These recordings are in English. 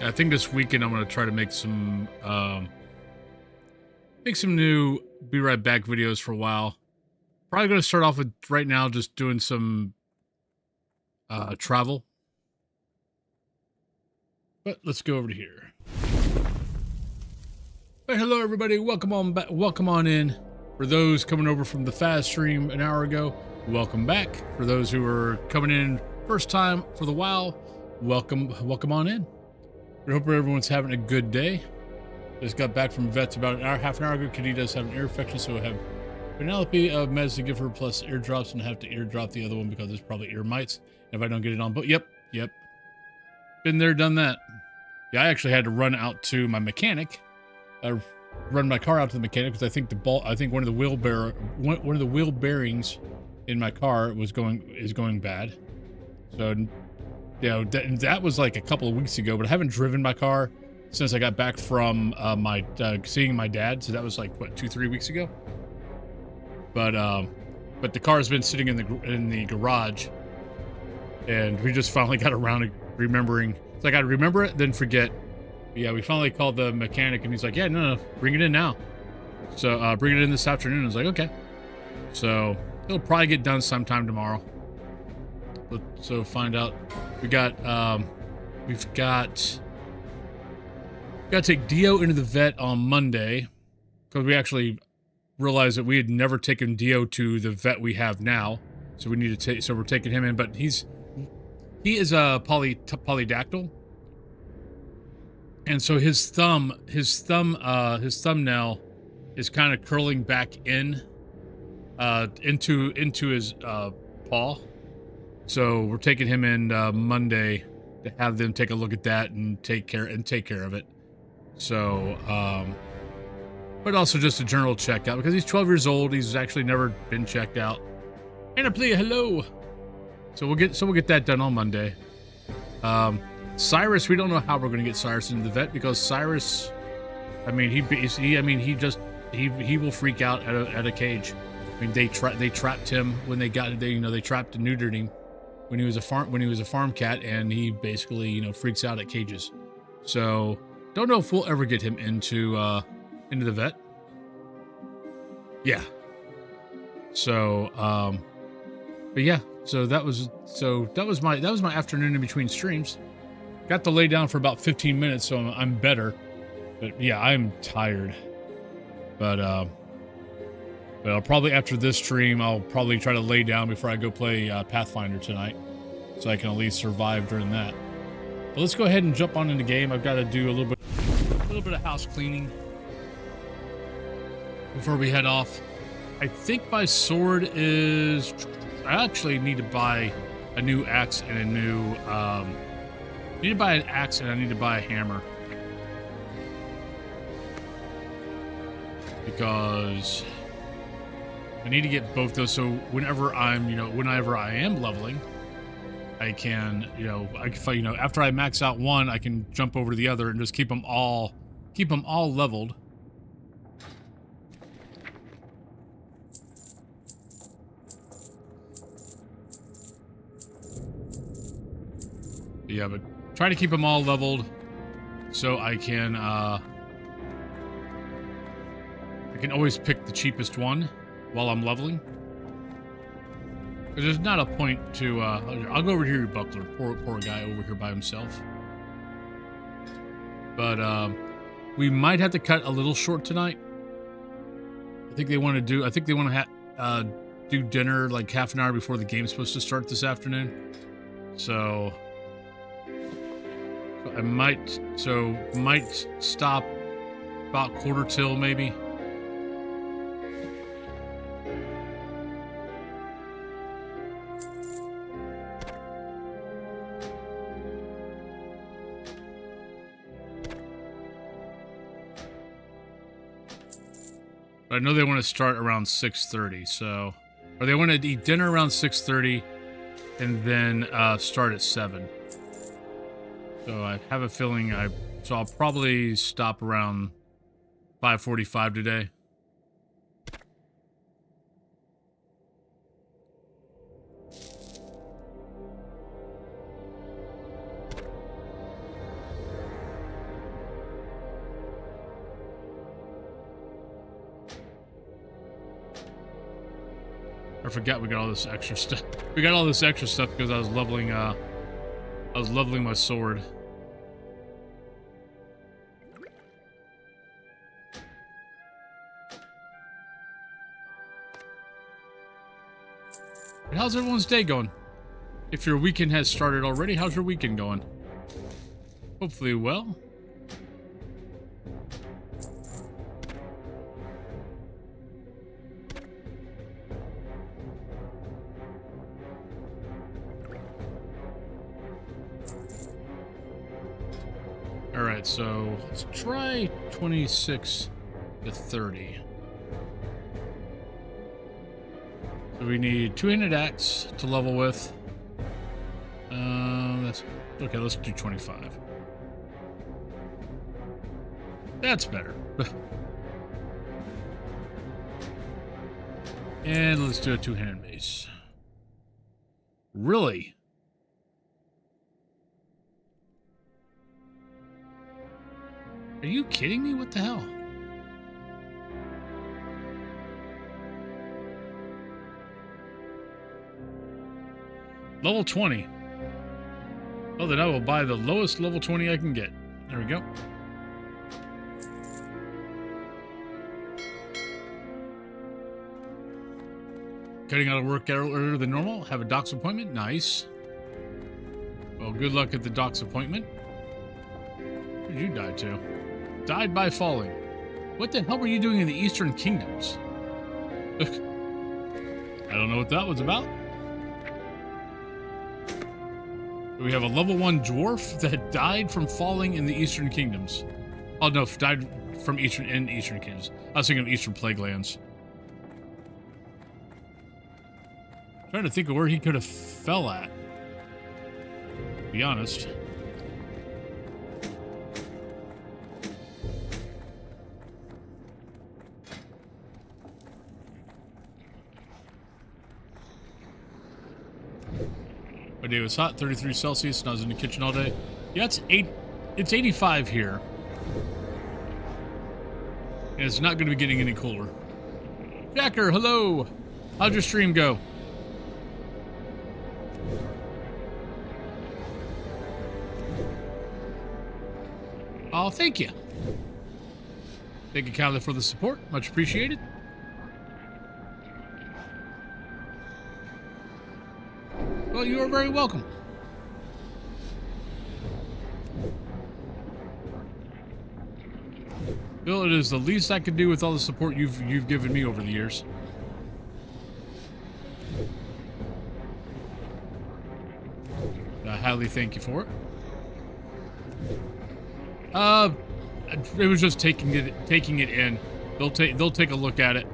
I think this weekend I'm gonna try to make some new Be Right Back videos for a while. Probably gonna start off with right now just doing some travel. But let's go over to here. Hey, hello everybody, welcome on back, welcome on in. For those coming over from the fast stream an hour ago, welcome back. For those who are coming in first time for the WoW, welcome on in. I hope everyone's having a good day. Just got back from vets about half an hour ago. Kitty does have an ear infection, so I have Penelope of meds to give her plus eardrops, and have to eardrop the other one because there's probably ear mites if I don't get it on. But yep, been there, done that. Yeah, I actually had to run out to my mechanic. Run my car out to the mechanic because I think one of the wheel bearings in my car is going bad. So, you know, that was like a couple of weeks ago, but I haven't driven my car since I got back from seeing my dad. So that was like what, 2-3 weeks ago. But the car's been sitting in the garage, and we just finally got around to remembering. It's like I remember it, then forget. Yeah, we finally called the mechanic, and he's like, yeah, no, bring it in now. So bring it in this afternoon. I was like, okay. So it'll probably get done sometime tomorrow. So find out. We've got to take Dio into the vet on Monday, because we actually realized that we had never taken Dio to the vet we have now. So we need to take. So we're taking him in, but he is a polydactyl. And so his thumbnail is kind of curling back into his paw. So we're taking him in Monday to have them take a look at that and take care of it. So, but also just a general checkout because he's 12 years old. He's actually never been checked out. And I play hello. So we'll get that done on Monday. Cyrus, we don't know how we're going to get Cyrus into the vet because Cyrus, I mean, he will freak out at a cage. I mean, they trapped him when they trapped and neutered him when he was a farm cat, and he basically, freaks out at cages. So don't know if we'll ever get him into the vet. Yeah. So, but yeah, so that was my afternoon in between streams. Got to lay down for about 15 minutes, so I'm better. But yeah, I'm tired. But I'll probably, after this stream, I'll probably try to lay down before I go play Pathfinder tonight, so I can at least survive during that. But let's go ahead and jump on in the game. I've got to do a little bit of house cleaning before we head off. I think my sword is. I actually need to buy a new axe and a new. I need to buy an axe and I need to buy a hammer. Because I need to get both those, so whenever I am leveling, I can, after I max out one, I can jump over to the other and just keep them all leveled. Yeah, but try to keep them all leveled so I can always pick the cheapest one while I'm leveling. There's not a point to I'll go over here, you buckler. Poor guy over here by himself. But we might have to cut a little short tonight. I think they want to do dinner like half an hour before the game's supposed to start this afternoon. So I might stop about quarter till maybe. But I know they want to start around 6:30, so, or they want to eat dinner around 6:30 and then start at 7. So I have a feeling so I'll probably stop around 5:45 today. I forgot we got all this extra stuff. We got all this extra stuff because I was leveling my sword. But how's everyone's day going? If your weekend has started already, how's your weekend going? Hopefully well. Alright, so let's try 26 to 30. So we need two-handed axe to level with. That's okay. Let's do 25. That's better. And let's do a two-handed mace. Really? Are you kidding me? What the hell? Level 20. Oh, then I will buy the lowest level 20 I can get. There we go. Cutting out of work earlier than normal. Have a doc's appointment. Nice. Well, good luck at the doc's appointment. Where did you die to? Died by falling. What the hell were you doing in the Eastern Kingdoms? I don't know what that was about. We have a level 1 dwarf that died from falling in the Eastern Kingdoms. Oh no, died from Eastern Kingdoms. I was thinking of Eastern Plague Lands. Trying to think of where he could have fell at. To be honest. My day was hot, 33 Celsius, and I was in the kitchen all day. Yeah, it's 85 here. And it's not going to be getting any cooler. Jacker, hello! How'd your stream go? Oh, thank you. Thank you kindly for the support. Much appreciated. Well, you are very welcome. Bill, it is the least I could do with all the support you've given me over the years. I highly thank you for it. It was just taking it in. They'll take a look at it.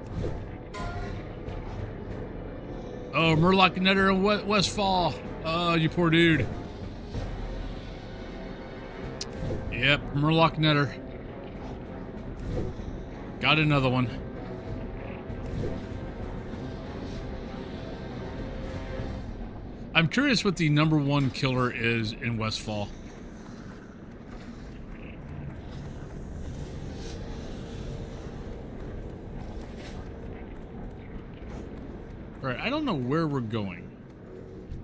Oh, Murloc Netter in Westfall. Oh, you poor dude. Yep, Murloc Netter. Got another one. I'm curious what the #1 killer is in Westfall. Alright, I don't know where we're going.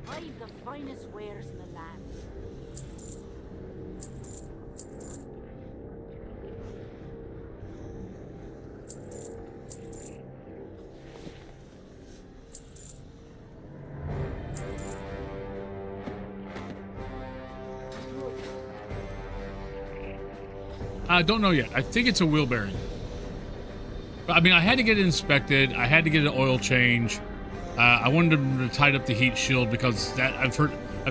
I've the finest wares in the land. I don't know yet. I think it's a wheel bearing. But, I mean, I had to get it inspected. I had to get an oil change. I wanted them to tighten up the heat shield because that I've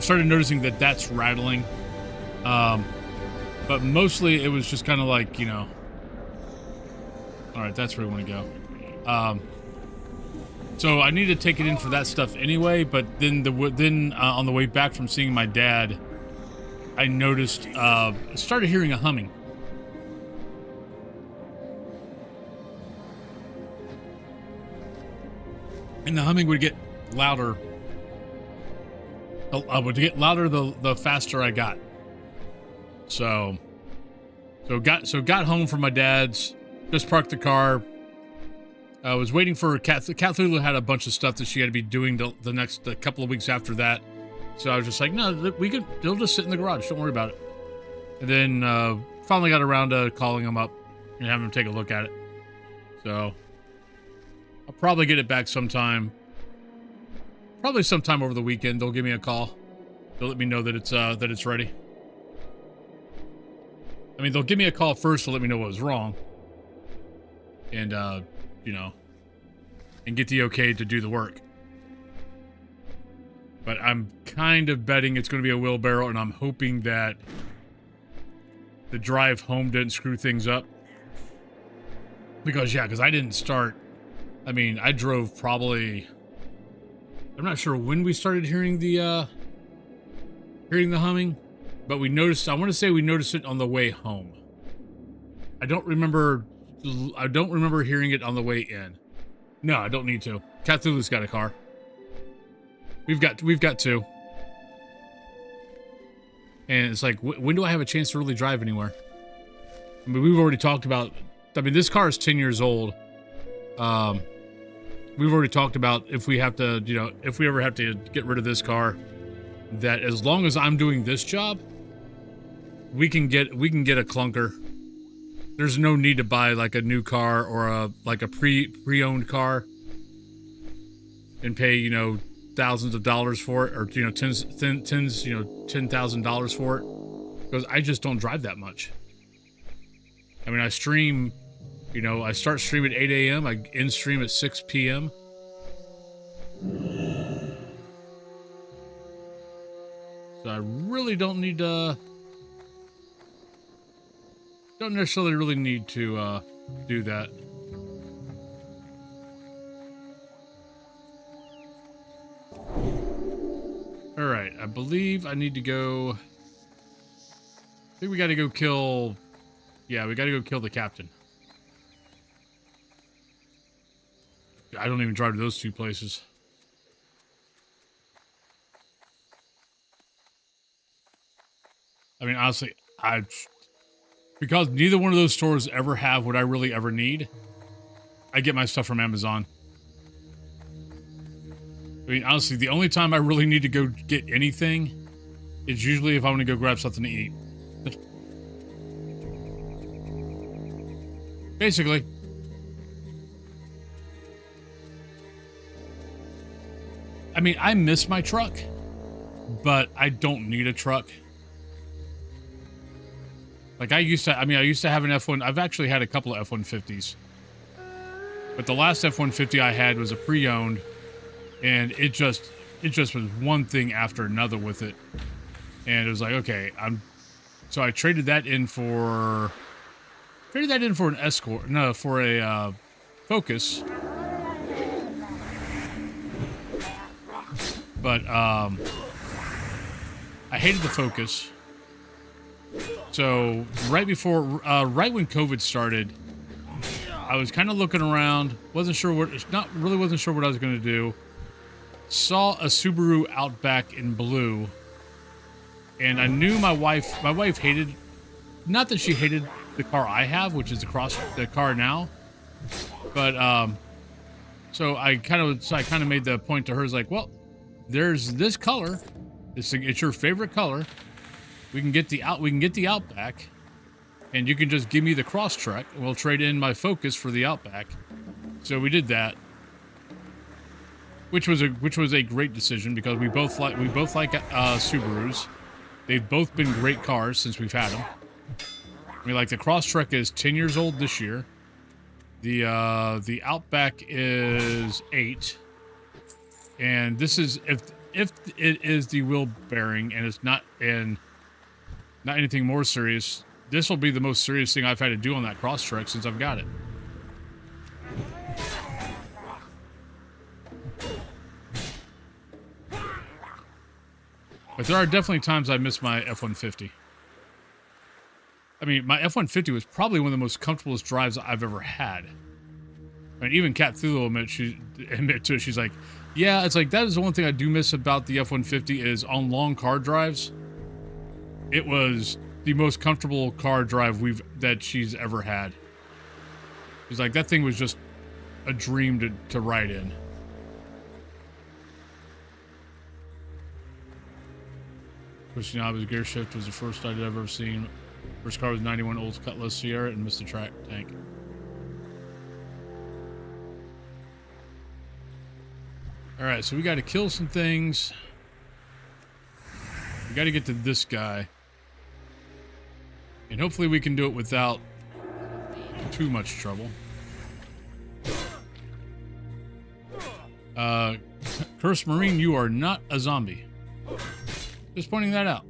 started noticing that that's rattling. But mostly it was just kind of like, you know. All right, that's where we want to go. So I need to take it in for that stuff anyway. But then on the way back from seeing my dad, I noticed started hearing a humming. And the humming would get louder. I would get louder the faster I got. So got home from my dad's. Just parked the car. I was waiting for Cat Lulu had a bunch of stuff that she had to be doing the next couple of weeks after that. So I was just like, no, they'll just sit in the garage. Don't worry about it. And then finally got around to calling them up and having them take a look at it. So I'll probably get it back sometime. Probably sometime over the weekend. They'll give me a call. They'll let me know that it's ready. I mean, they'll give me a call first to let me know what was wrong. And, you know, and get the okay to do the work. But I'm kind of betting it's going to be a wheelbarrow, and I'm hoping that the drive home didn't screw things up. Because I didn't start. I mean, I drove probably. I'm not sure when we started hearing the humming, but we noticed. I want to say we noticed it on the way home. I don't remember hearing it on the way in. No, I don't need to. Cthulhu's got a car. We've got two. And it's like, when do I have a chance to really drive anywhere? I mean, we've already talked about. I mean, this car is 10 years old. We've already talked about if we have to, if we ever have to get rid of this car, that as long as I'm doing this job, we can get a clunker. There's no need to buy like a new car or a pre-owned car and pay, thousands of dollars for it, or $10,000 for it, because I just don't drive that much. I mean, I stream, I start stream at 8 a.m. I end stream at 6 p.m. So I really don't need to. Don't necessarily really need to do that. Alright, I believe I need to go. I think we gotta go kill. Yeah, we gotta go kill the captain. I don't even drive to those two places. I mean, honestly, because neither one of those stores ever have what I really ever need, I get my stuff from Amazon. I mean, honestly, the only time I really need to go get anything is usually if I want to go grab something to eat. Basically. I mean, I miss my truck, but I don't need a truck. Like I used to have an F1. I've actually had a couple of F-150s. But the last F-150 I had was a pre-owned, and it just was one thing after another with it. And it was like, okay, so I traded that in for an Escort, no, for a Focus. But I hated the Focus. So right when COVID started, I was kind of looking around, wasn't sure what I was going to do. Saw a Subaru Outback in blue, and I knew my wife hated, not that she hated the car I have, which is the car now, but so I kind of made the point to her, like, well, there's this color, it's your favorite color. We can get the Outback, and you can just give me the Crosstrek, and we'll trade in my Focus for the Outback. So we did that, which was a great decision because we both like Subarus. They've both been great cars since we've had them. I mean, like the Crosstrek is 10 years old this year. The Outback is 8, and this is if it is the wheel bearing and it's not anything more serious, this will be the most serious thing I've had to do on that Crosstrek since I've got it. But there are definitely times I miss my F-150. I mean, my F-150 was probably one of the most comfortable drives I've ever had. I mean, even Cat Thulu will admit to it. She's like, yeah, it's like, that is the one thing I do miss about the F-150 is on long car drives. It was the most comfortable car drive that she's ever had. She's like, that thing was just a dream to ride in. Pushing out of his gear shift was the first I'd ever seen. First car was 91 Olds Cutlass Sierra and missed the track tank. Alright, so we got to kill some things. We got to get to this guy. And hopefully we can do it without too much trouble. Cursed Marine, you are not a zombie. Just pointing that out.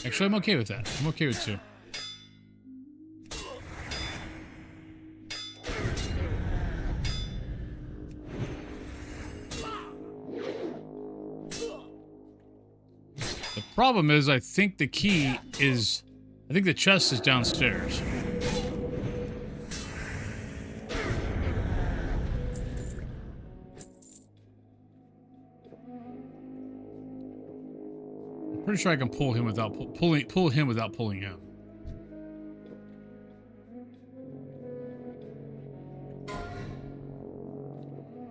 Actually, I'm okay with that. I'm okay with 2. The problem is, I think the key is... I think the chest is downstairs. Pretty sure I can pull him without pull him without pulling him.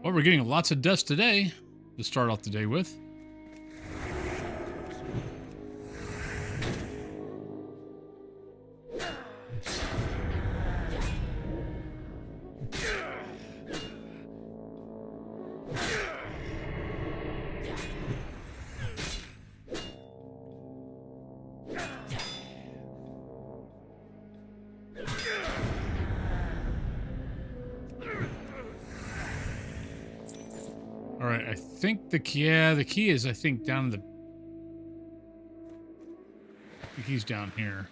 Well, we're getting lots of deaths today to start off the day with. Alright, I think the key is, I think, down in the... The key's down here.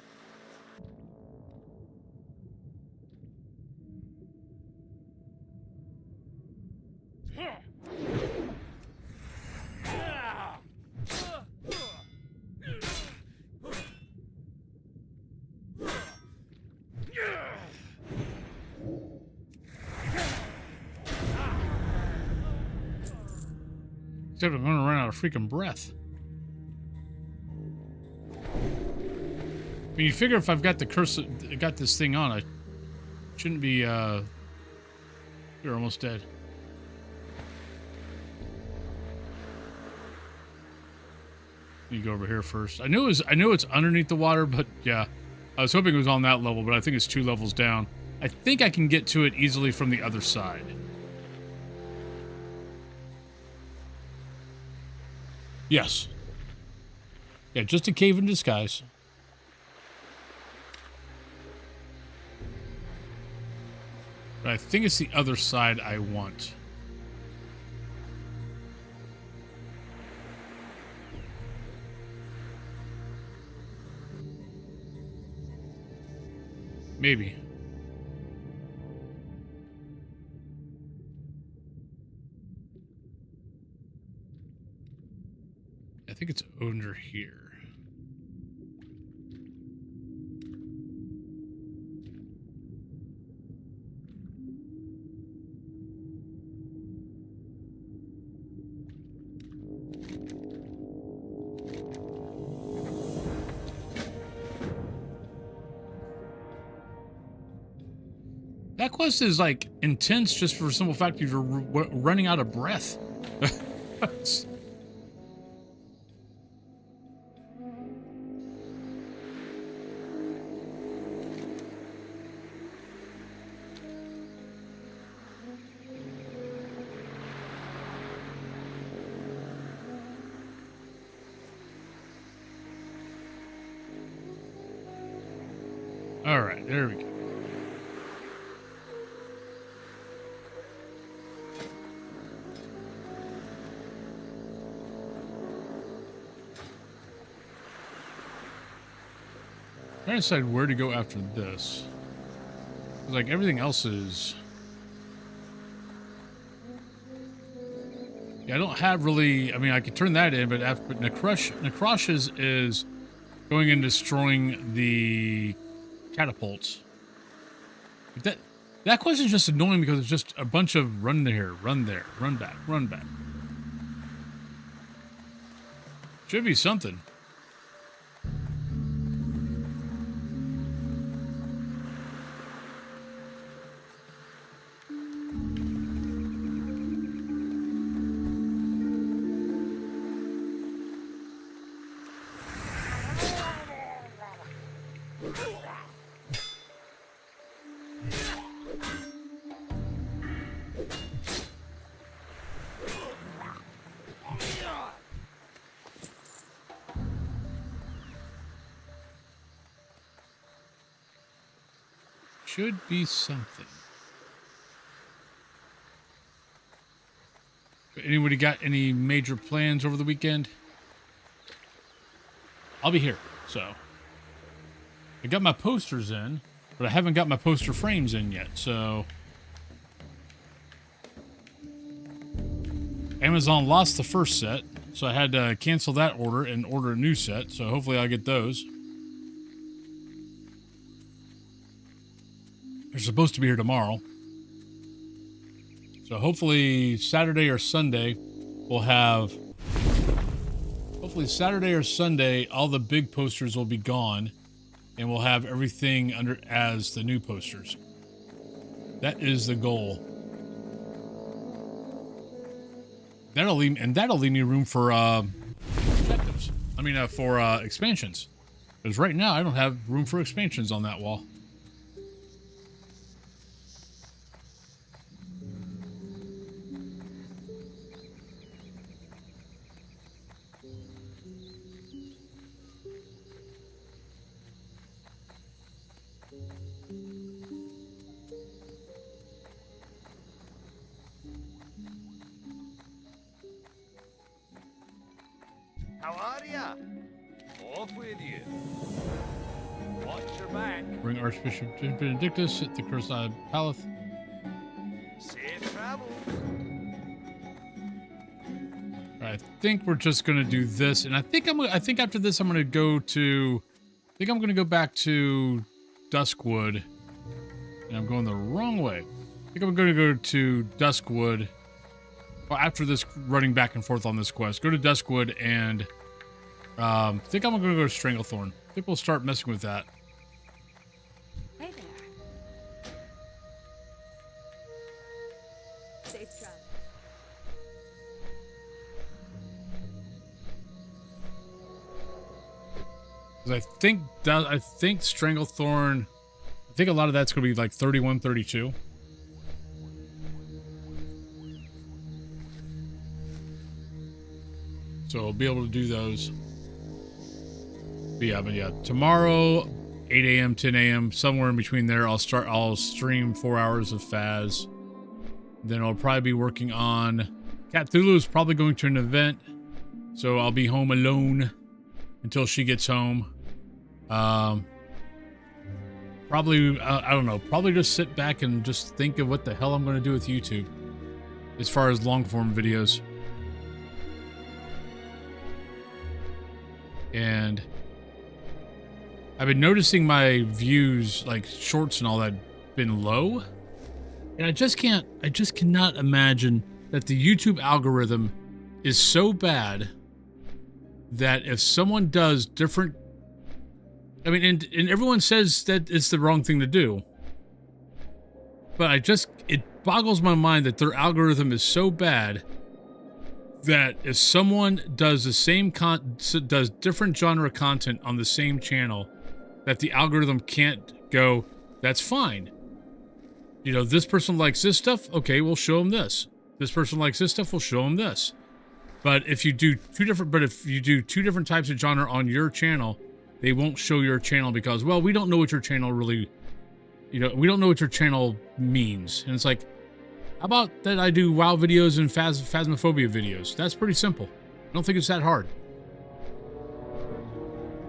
Except I'm gonna run out of freaking breath. I mean, you figure if I've got the curse, got this thing on, I shouldn't be, you're almost dead. You go over here first. I knew it's underneath the water, but yeah. I was hoping it was on that level, but I think it's 2 levels down. I think I can get to it easily from the other side. Yes. Yeah, just a cave in disguise. But I think it's the other side I want. Maybe. I think it's under here. That quest is like intense just for the simple fact that you're running out of breath. All right, there we go. Trying to decide where to go after this. Like everything else is. Yeah, I don't have really. I mean, I could turn that in, but after Necroshes is going and destroying the catapults. But That quest is just annoying because it's just a bunch of run there, run there, run back, run back. Should be something. Should be something. Anybody got any major plans over the weekend? I'll be here, so. I got my posters in, but I haven't got my poster frames in yet, so. Amazon lost the first set, so I had to cancel that order and order a new set, so hopefully I'll get those. They're supposed to be here tomorrow. So hopefully Saturday or Sunday we'll have... Hopefully Saturday or Sunday all the big posters will be gone and we'll have everything under as the new posters. That is the goal. That'll leave me room for objectives. I mean for expansions. Because right now I don't have room for expansions on that wall. How are ya? Off with you. Watch your back. Bring Archbishop Benedictus at the Cursed Palace. Safe travel. I think we're just gonna do this, and I think after this I'm gonna go to. I think I'm gonna go back to Duskwood, and I'm going the wrong way. I think I'm gonna go to Duskwood. Well, after this, running back and forth on this quest, go to Duskwood and I think I'm gonna go to Stranglethorn. I think we'll start messing with that. Hey there. Safe travel. I think Stranglethorn. I think a lot of that's gonna be like 31, 32. So I'll be able to do those. But yeah, tomorrow, 8 a.m., 10 a.m., somewhere in between there, I'll stream 4 hours of Faz. Then I'll probably be working on... Cthulhu is probably going to an event, so I'll be home alone until she gets home. Probably, I don't know, probably just sit back and just think of what the hell I'm going to do with YouTube as far as long-form videos. And I've been noticing my views, like shorts and all that, been low. And I just cannot imagine that the YouTube algorithm is so bad that if someone does different... I mean, and everyone says that it's the wrong thing to do. But it boggles my mind that their algorithm is so bad that if someone does the same does different genre content on the same channel, that the algorithm can't go, that's fine. You know, this person likes this stuff, okay, we'll show them this. This person likes this stuff, we'll show them this. But if you do two different types of genre on your channel, they won't show your channel because, well, we don't know what your channel really, we don't know what your channel means. And it's like, how about that I do WoW videos and Phasmophobia videos? That's pretty simple. I don't think it's that hard.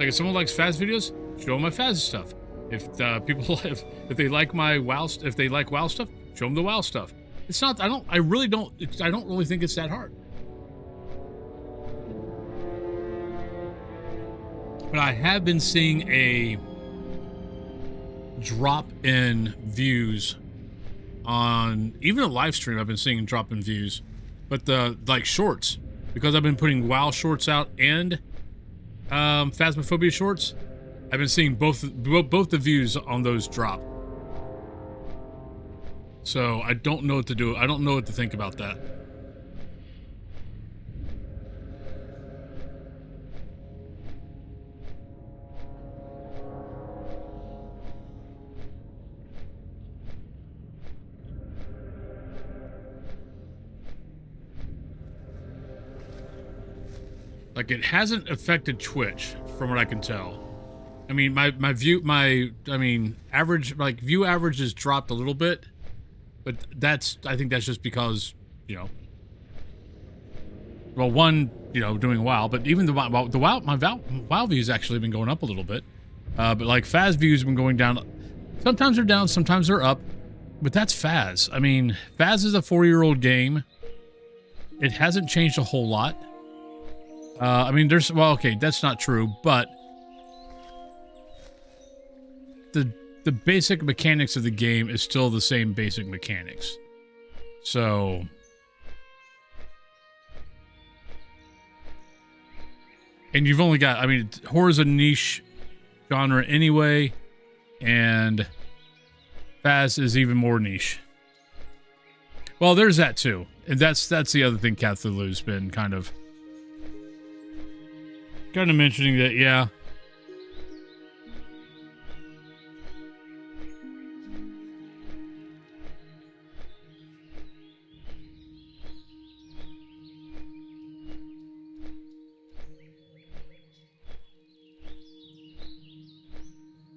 Like, if someone likes Phas videos, show them my Phas stuff. If if they like my WoW, if they like WoW stuff, show them the WoW stuff. It's not. I don't really think it's that hard. But I have been seeing a drop in views on even a live stream. I've been seeing drop in views, but the like shorts, because I've been putting WoW shorts out and Phasmophobia shorts, I've been seeing both the views on those drop. So I don't know what to do. I don't know what to think about that. Like, it hasn't affected Twitch, from what I can tell. I mean, average, like, view average has dropped a little bit, but I think that's just because, you know, well, one, you know, doing WoW, but even my WoW views actually been going up a little bit. But like Phas views have been going down. Sometimes they're down, sometimes they're up, but that's Phas. I mean, Phas is a 4-year-old game. It hasn't changed a whole lot. I mean, well, okay, that's not true, but the basic mechanics of the game is still the same basic mechanics. So, and you've only got, I mean, horror's a niche genre anyway, and Phas is even more niche. Well, there's that too, and that's the other thing Cthulhu's been kind of mentioning, that, yeah.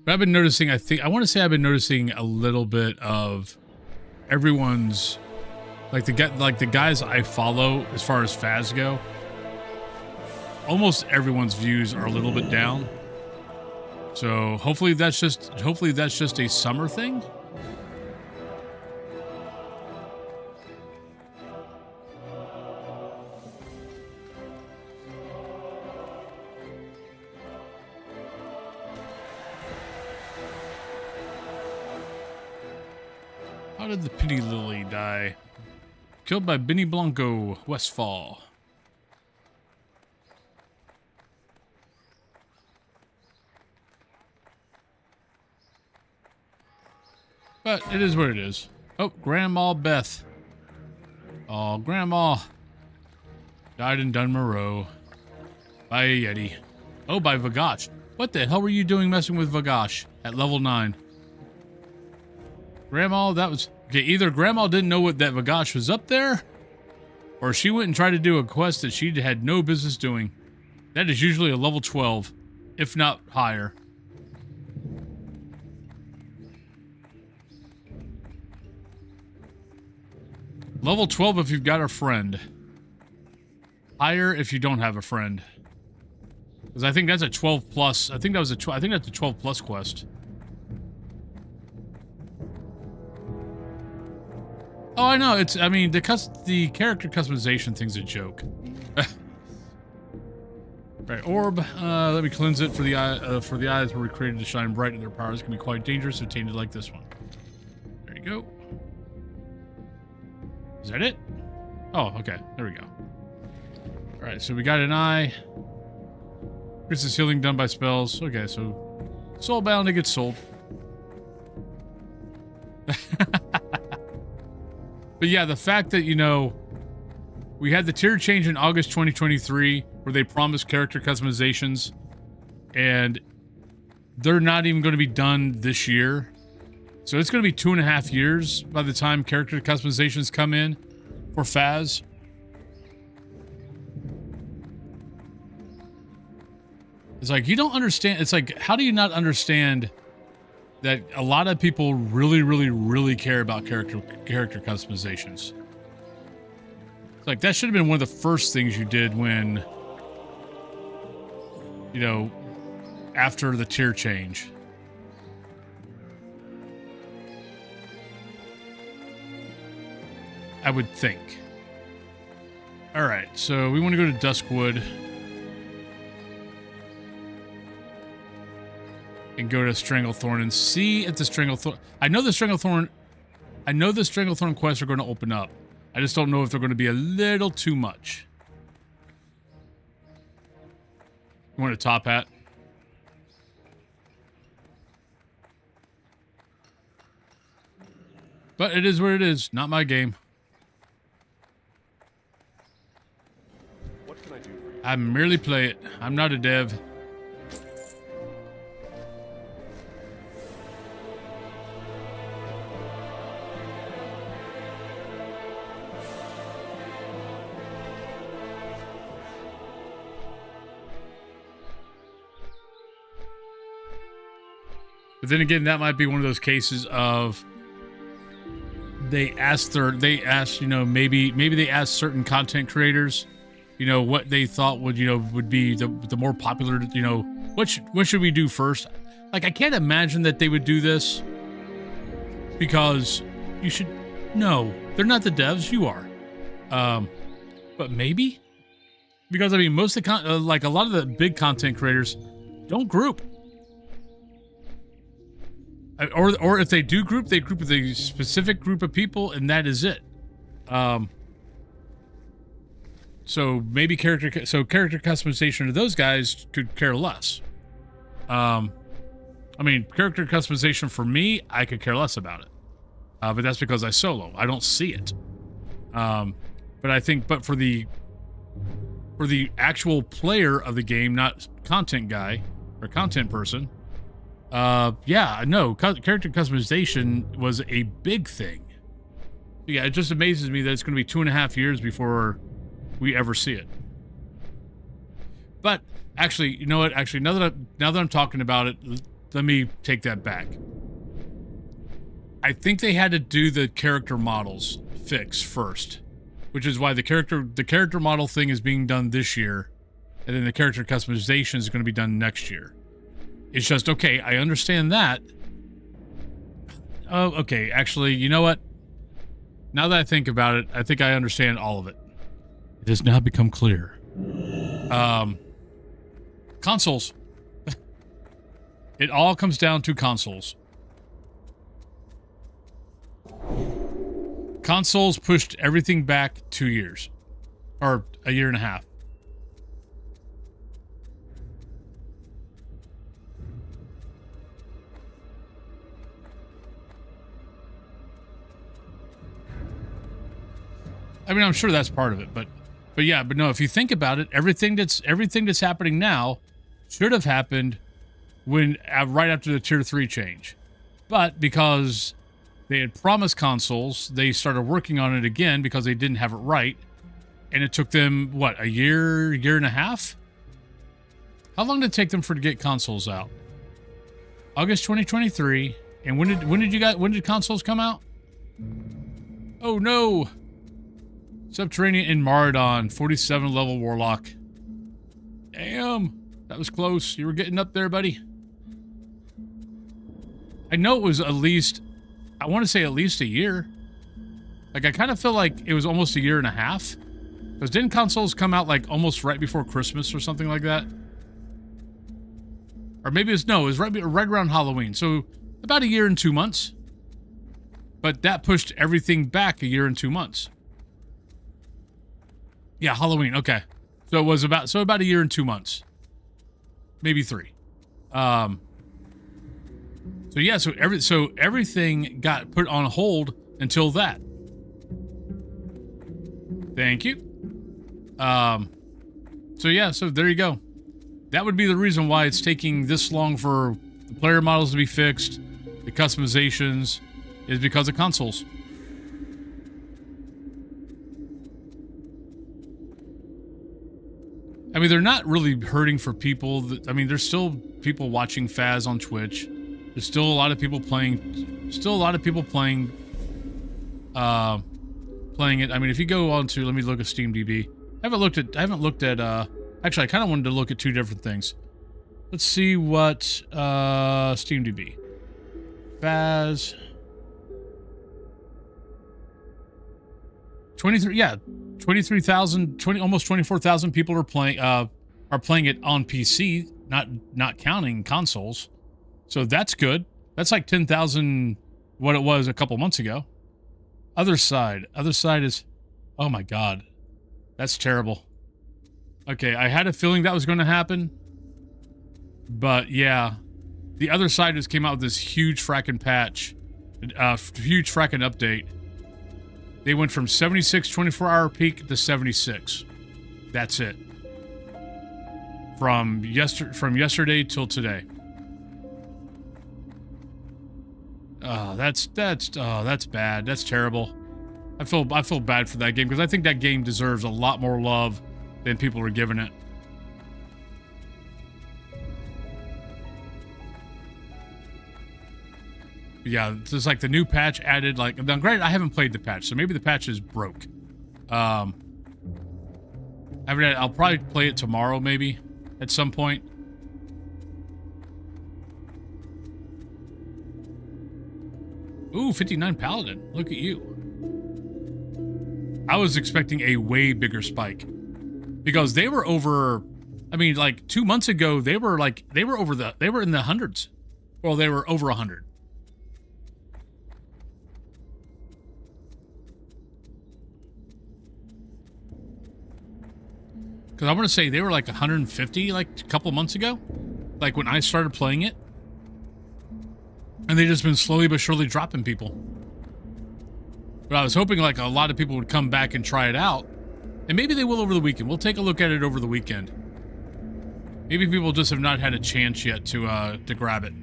But I've been noticing, I want to say I've been noticing a little bit of everyone's, like the guys I follow as far as Phas go, almost everyone's views are a little bit down. So hopefully that's just a summer thing. How did the Pity Lily die? Killed by Benny Blanco, Westfall. But it is what it is. Oh, Grandma Beth. Oh, Grandma died in Dunmorrow by a Yeti. Oh, by Vagash. What the hell were you doing messing with Vagash at level 9? Grandma, that was... Okay, either Grandma didn't know that Vagash was up there, or she went and tried to do a quest that she had no business doing. That is usually a level 12, if not higher. Level 12 if you've got a friend. Higher if you don't have a friend. Because I think that's a 12 plus. I think that's a 12 plus quest. Oh, I know. I mean, the character customization thing's a joke. Right, orb. Let me cleanse it for the eyes were created to shine bright, and their powers can be quite dangerous if tainted like this one. There you go. Is that it? Oh, okay. There we go. All right, so we got an eye. Increases healing done by spells. Okay, so soulbound, it gets sold. But yeah, the fact that, you know, we had the tier change in August 2023 where they promised character customizations, and they're not even going to be done this year. So it's going to be 2.5 years by the time character customizations come in for Phas. It's like, you don't understand. It's like, how do you not understand that a lot of people really, really, really care about character customizations? It's like, that should have been one of the first things you did when, you know, after the tier change. I would think. All right, so we want to go to Duskwood and go to Stranglethorn and see if the Stranglethorn... I know the Stranglethorn I know the Stranglethorn quests are going to open up. I just don't know if they're going to be a little too much. You want a top hat? But it is what it is. Not my game. What can I do for you? I merely play it. I'm not a dev. But then again, that might be one of those cases of they asked, you know, maybe they asked certain content creators, you know, what they thought would, you know, would be the more popular, you know, what should we do first? Like, I can't imagine that they would do this because you should, no, they're not the devs, you are. But maybe? Because, I mean, most of the, like, a lot of the big content creators don't group. Or if they do group, they group with a specific group of people, and that is it. So maybe character customization to those guys could care less. I mean, character customization for me, I could care less about it. But that's because I solo. I don't see it. But I think, but for the actual player of the game, not content guy or content person, yeah, no, character customization was a big thing. Yeah, it just amazes me that it's going to be 2.5 years before we ever see it. But actually, you know what? Actually, now that I'm talking about it, let me take that back. I think they had to do the character models fix first, which is why the character model thing is being done this year, and then the character customization is going to be done next year. It's just, okay, I understand that. Oh, okay, actually, you know what? Now that I think about it, I think I understand all of it. It has now become clear. Consoles. It all comes down to consoles. Consoles pushed everything back 2 years. Or a year and a half. I mean, I'm sure that's part of it, but yeah, but no, if you think about it, everything that's happening now should have happened when right after the tier 3 change. But because they had promised consoles, they started working on it again because they didn't have it right, and it took them what, a year and a half? How long did it take them to get consoles out? August 2023. And when did consoles come out? Oh no. Subterranean in Maradon, 47 level Warlock. Damn, that was close. You were getting up there, buddy. I know it was at least, I want to say at least a year. Like, I kind of feel like it was almost a year and a half. Because didn't consoles come out like almost right before Christmas or something like that? Or maybe it was right around Halloween. So about a year and 2 months. But that pushed everything back a year and 2 months. Yeah, Halloween. Okay, so it was about a year and 2 months, maybe 3. So yeah, so everything got put on hold until that. Thank you. So yeah, so there you go. That would be the reason why it's taking this long for the player models to be fixed, the customizations, is because of consoles. I mean, they're not really hurting for people. I mean, there's still people watching Faz on Twitch. There's still a lot of people playing. Playing it. I mean, if you go on to, let me look at SteamDB. I haven't looked at. Actually, I kind of wanted to look at 2 different things. Let's see what SteamDB. Faz. 23. Yeah. 23,000, almost 24,000 people are playing it on PC, not counting consoles. So that's good. That's like 10,000 what it was a couple months ago. Other side. Other side is... Oh my god. That's terrible. Okay, I had a feeling that was going to happen. But yeah. The other side just came out with this huge fracking patch. Huge fracking update. They went from 76 24-hour peak to 76. That's it. From yesterday till today. Oh, that's bad. That's terrible. I feel bad for that game because I think that game deserves a lot more love than people are giving it. Yeah, it's like the new patch added like. Now, granted, I haven't played the patch, so maybe the patch is broke. I'll probably play it tomorrow, maybe at some point. Ooh, 59 Paladin. Look at you. I was expecting a way bigger spike because they were over. I mean, like 2 months ago, they were in the hundreds. Well, they were over 100. Because I want to say they were like 150 like a couple months ago. Like when I started playing it. And they've just been slowly but surely dropping people. But I was hoping like a lot of people would come back and try it out. And maybe they will over the weekend. We'll take a look at it over the weekend. Maybe people just have not had a chance yet to grab it.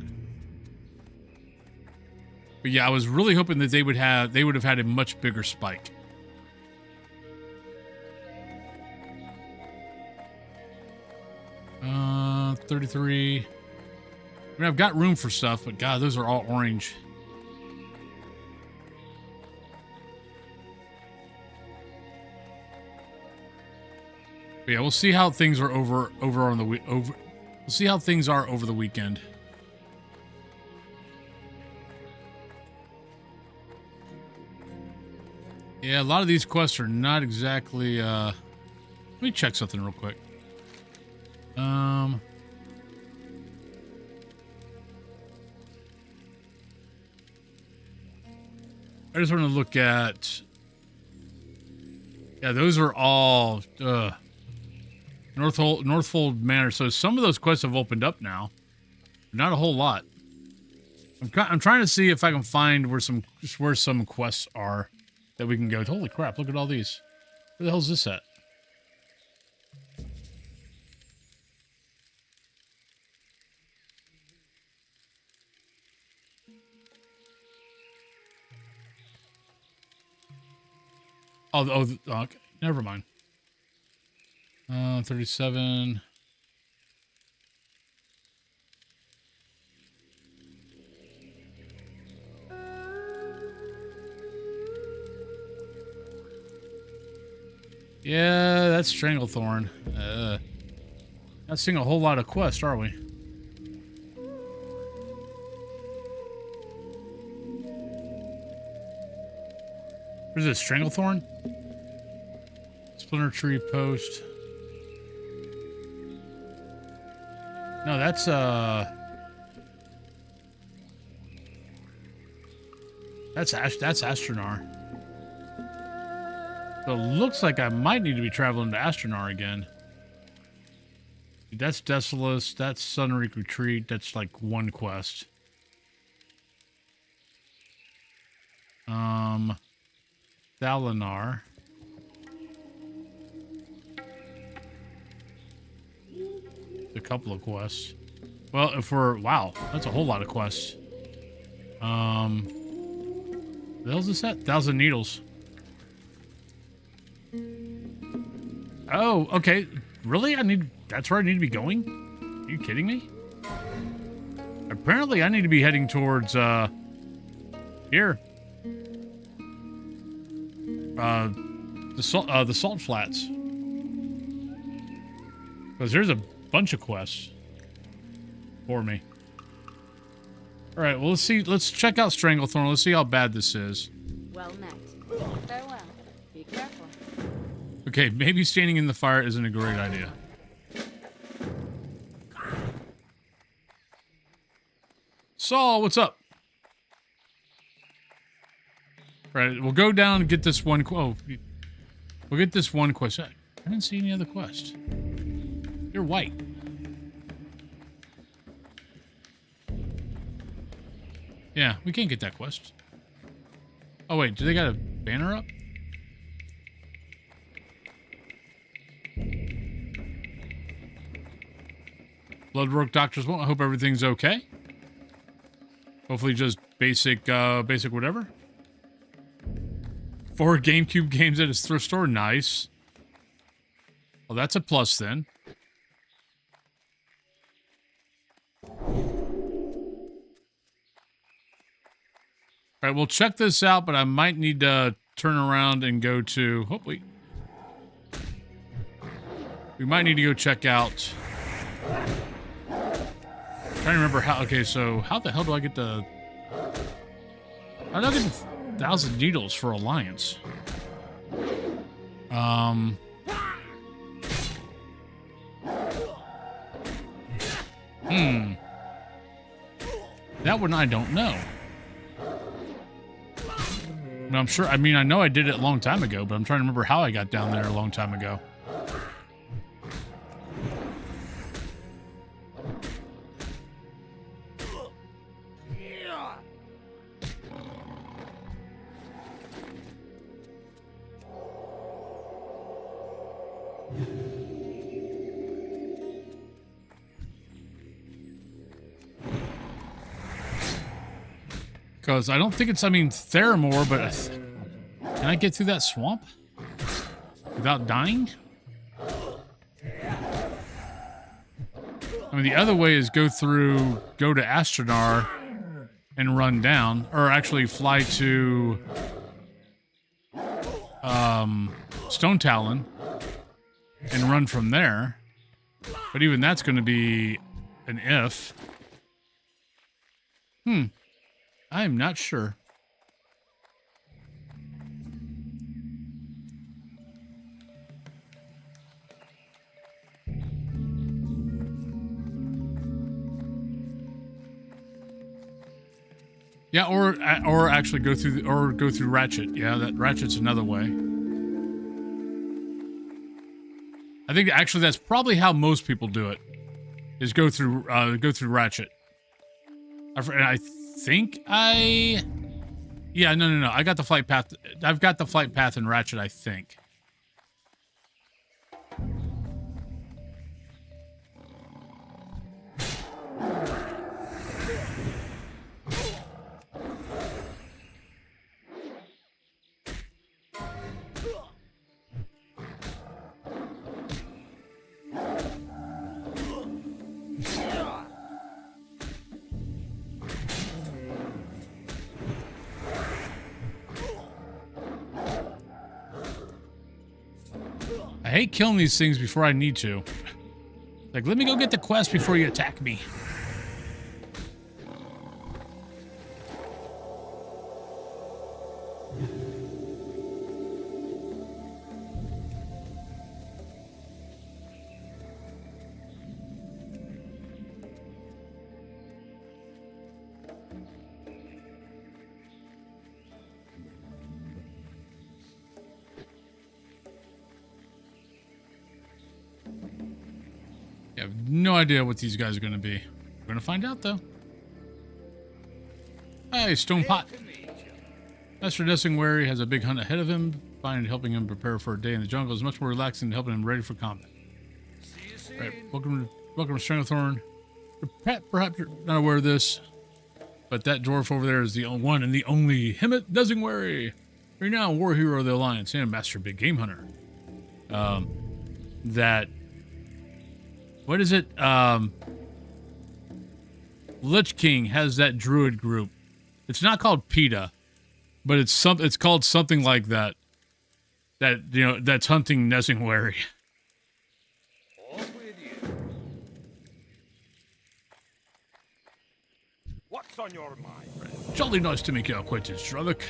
But yeah, I was really hoping that they would have had a much bigger spike. Uh, 33. I mean, I've got room for stuff, but God, those are all orange. But yeah, we'll see how things are over We'll see how things are over the weekend. Yeah, a lot of these quests are not exactly. Let me check something real quick. I just want to look at. Yeah, those are all Northfold Manor. So some of those quests have opened up now. Not a whole lot. I'm trying to see if I can find where some quests are that we can go. Holy crap! Look at all these. Where the hell is this at? Oh, okay. Never mind. 37. Yeah, that's Stranglethorn. Not seeing a whole lot of quests, are we? Where's this? Stranglethorn? Splinter Tree Post. No, that's Astronar. So it looks like I might need to be traveling to Astronar again. That's Desolus, that's Sunreek Retreat, that's like one quest. Thalinar. A couple of quests. Well, if we're... Wow, that's a whole lot of quests. The hell's this at? 1,000 Needles. Oh, okay. Really? That's where I need to be going? Are you kidding me? Apparently, I need to be heading towards, here. The Salt Flats. Because there's a bunch of quests for me. All right, well, let's see. Let's check out Stranglethorn. Let's see how bad this is. Well met. Farewell. Be careful. Okay, maybe standing in the fire isn't a great idea. Saul, what's up? Right, we'll go down and get this one. Oh, we'll get this one quest. I didn't see any other quest. You're white. Yeah, we can't get that quest. Oh wait, do they got a banner up? Bloodwork Doctors won't. I hope everything's okay. Hopefully just basic whatever. 4 GameCube games at his thrift store. Nice. Well, that's a plus then. All right, we'll check this out, but I might need to turn around and go to... Oh, wait. We might need to go check out... I'm trying to remember how... Okay, so how the hell do I get the... How do I get the 1,000 needles for Alliance? That one I don't know. I'm sure, I mean, I know I did it a long time ago, but I'm trying to remember how I got down there a long time ago. Because I don't think it's, I mean, Theramore, but can I get through that swamp without dying? I mean, the other way is go to Astronar and run down, or actually fly to Stone Talon and run from there. But even that's going to be an if. I'm not sure. Yeah, or actually go through Ratchet. Yeah, that Ratchet's another way. I think actually that's probably how most people do it. Is go through Ratchet. I think yeah, no. I got the flight path. I've got the flight path in Ratchet, I think. I hate killing these things before I need to. Like, let me go get the quest before you attack me. I have no idea what these guys are going to be. We're going to find out, though. Hey, Stone Pot. Master Nessingwary has a big hunt ahead of him. Finding helping him prepare for a day in the jungle is much more relaxing than helping him ready for combat. Right, welcome to Stranglethorn. Perhaps you're not aware of this, but that dwarf over there is the one and the only Hemet Nessingwary. Right now, war hero of the Alliance and master big game hunter. What is it? Lich King has that druid group. It's not called PETA, but it's called something like that. That, you know, that's hunting Nessingwary. Off with you. What's on your mind? Jolly nice to make your acquaintance, Druvik.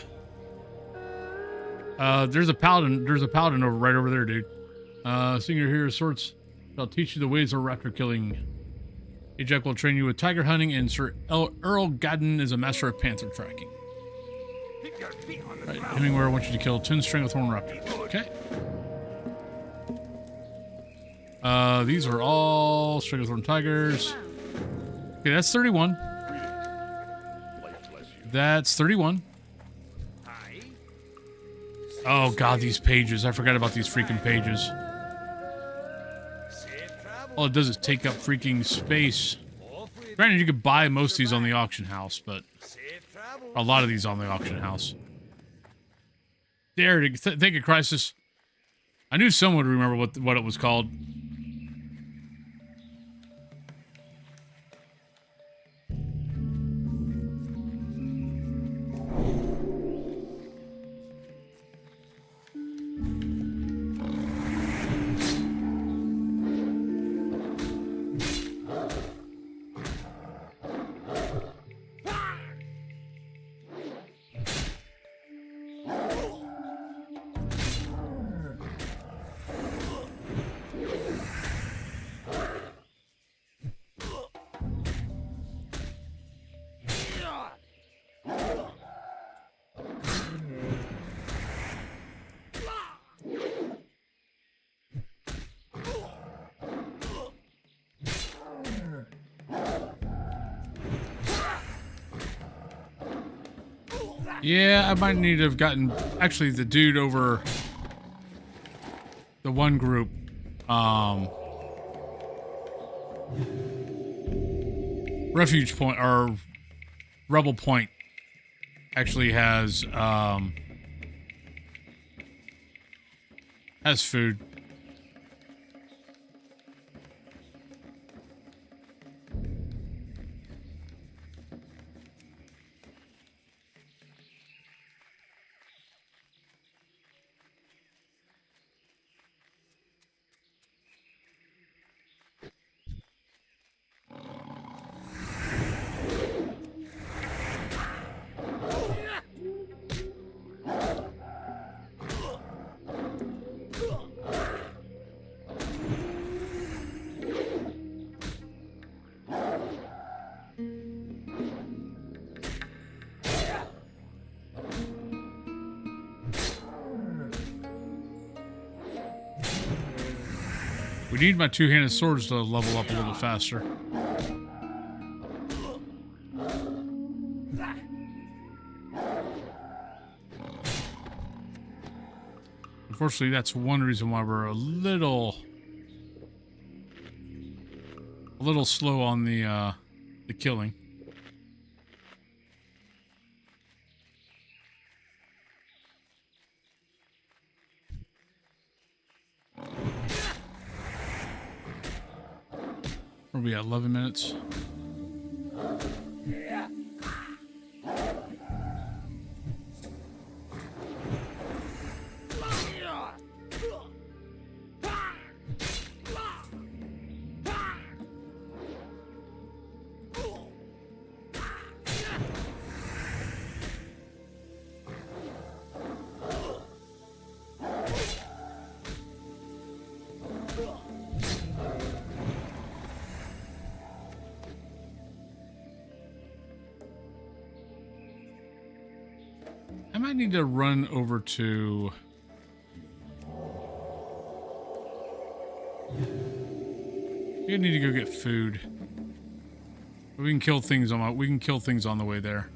There's a paladin right over there, dude. Seeing you're here of sorts, I'll teach you the ways of raptor killing. Ajak will train you with tiger hunting, and Sir Earl Gadden is a master of panther tracking. Keep your feet on the Right, ground. Hemingway, I want you to kill 10 Stranglethorn Raptor. Okay. These are all Stranglethorn Tigers. Okay, that's 31. Life bless you. That's 31. Aye. Oh god, these pages. I forgot about these freaking pages. Safe travel. All it does is take up freaking space. Off with Granted, you could buy most of these on the auction house, but safe travel. a lot of these on the auction house. There, thank you, Crisis. I knew someone would remember what it was called. Yeah, I might need to have gotten actually the dude over the one group. Refuge Point or Rebel Point actually has food. We need my two-handed swords to level up a little faster. Unfortunately, that's one reason why we're a little slow on the killing. Where are we at? 11 minutes. I might need to run over to... I need to go get food. We can kill things on the way there.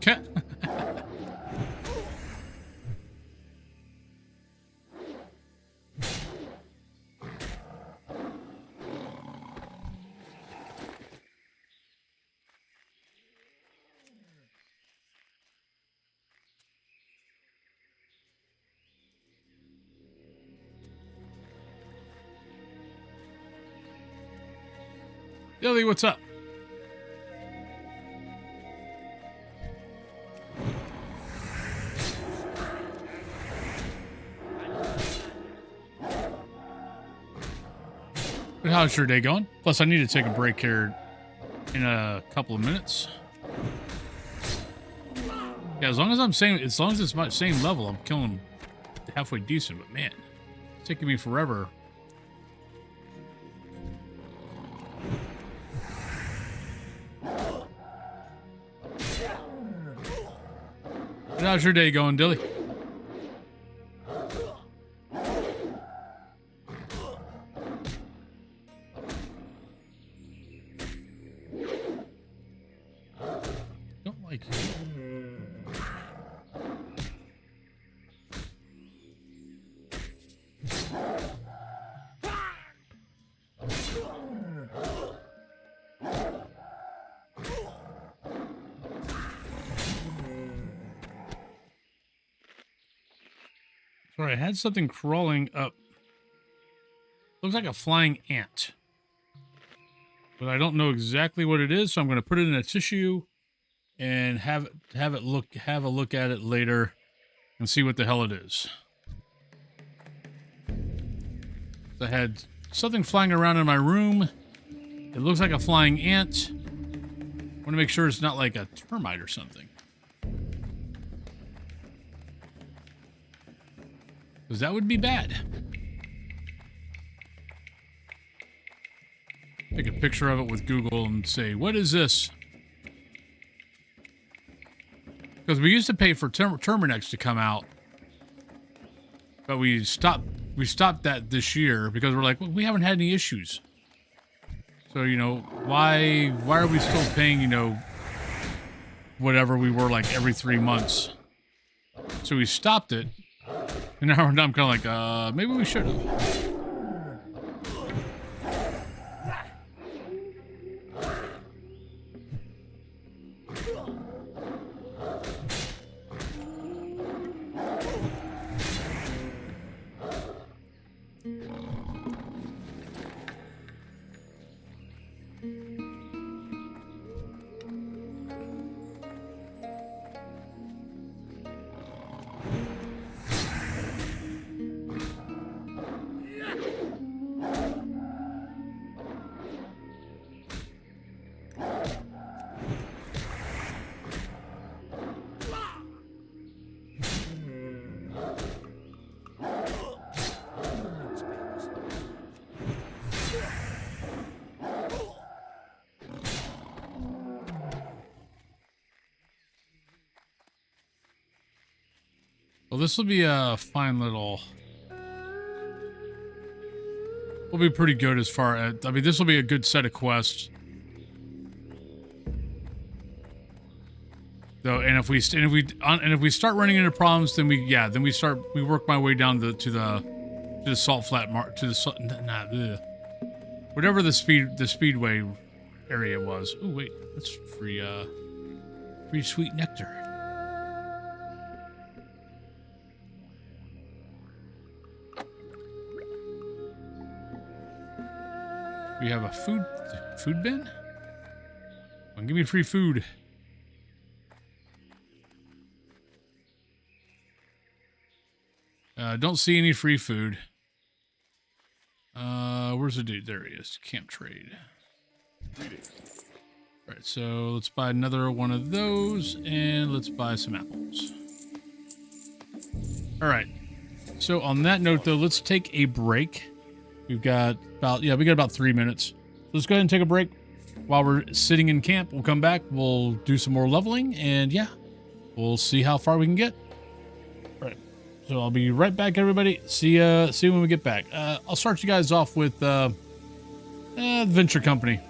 Okay. Dilly, what's up? How's your day going? Plus, I need to take a break here in a couple of minutes. Yeah, as long as it's my same level, I'm killing halfway decent. But man, it's taking me forever. How's your day going, Dilly? Don't like you. Sorry, I had something crawling up. Looks like a flying ant. But I don't know exactly what it is, so I'm going to put it in a tissue and have a look at it later and see what the hell it is. I had something flying around in my room. It looks like a flying ant. I want to make sure it's not like a termite or something. Because that would be bad. Take a picture of it with Google and say, what is this? Because we used to pay for Terminex to come out. But we stopped that this year because we're like, well, we haven't had any issues. So, you know, why are we still paying, you know, whatever we were like every 3 months? So we stopped it. And now I'm kind of like, maybe we should have. Well, this will be a fine little... Will be pretty good as far as... I mean, this will be a good set of quests. Though, and if we start running into problems, then we work my way down to the salt flat whatever the speedway area was. Oh wait, that's free sweet nectar. We have a food bin? Come on, give me free food. Don't see any free food. Where's the dude? There he is. Camp trade. Alright, so let's buy another one of those, and let's buy some apples. Alright. So on that note, though, let's take a break. We've got about 3 minutes. Let's go ahead and take a break while we're sitting in camp. We'll come back. We'll do some more leveling, and yeah, we'll see how far we can get. All right. So I'll be right back, everybody. See when we get back. I'll start you guys off with Venture Company.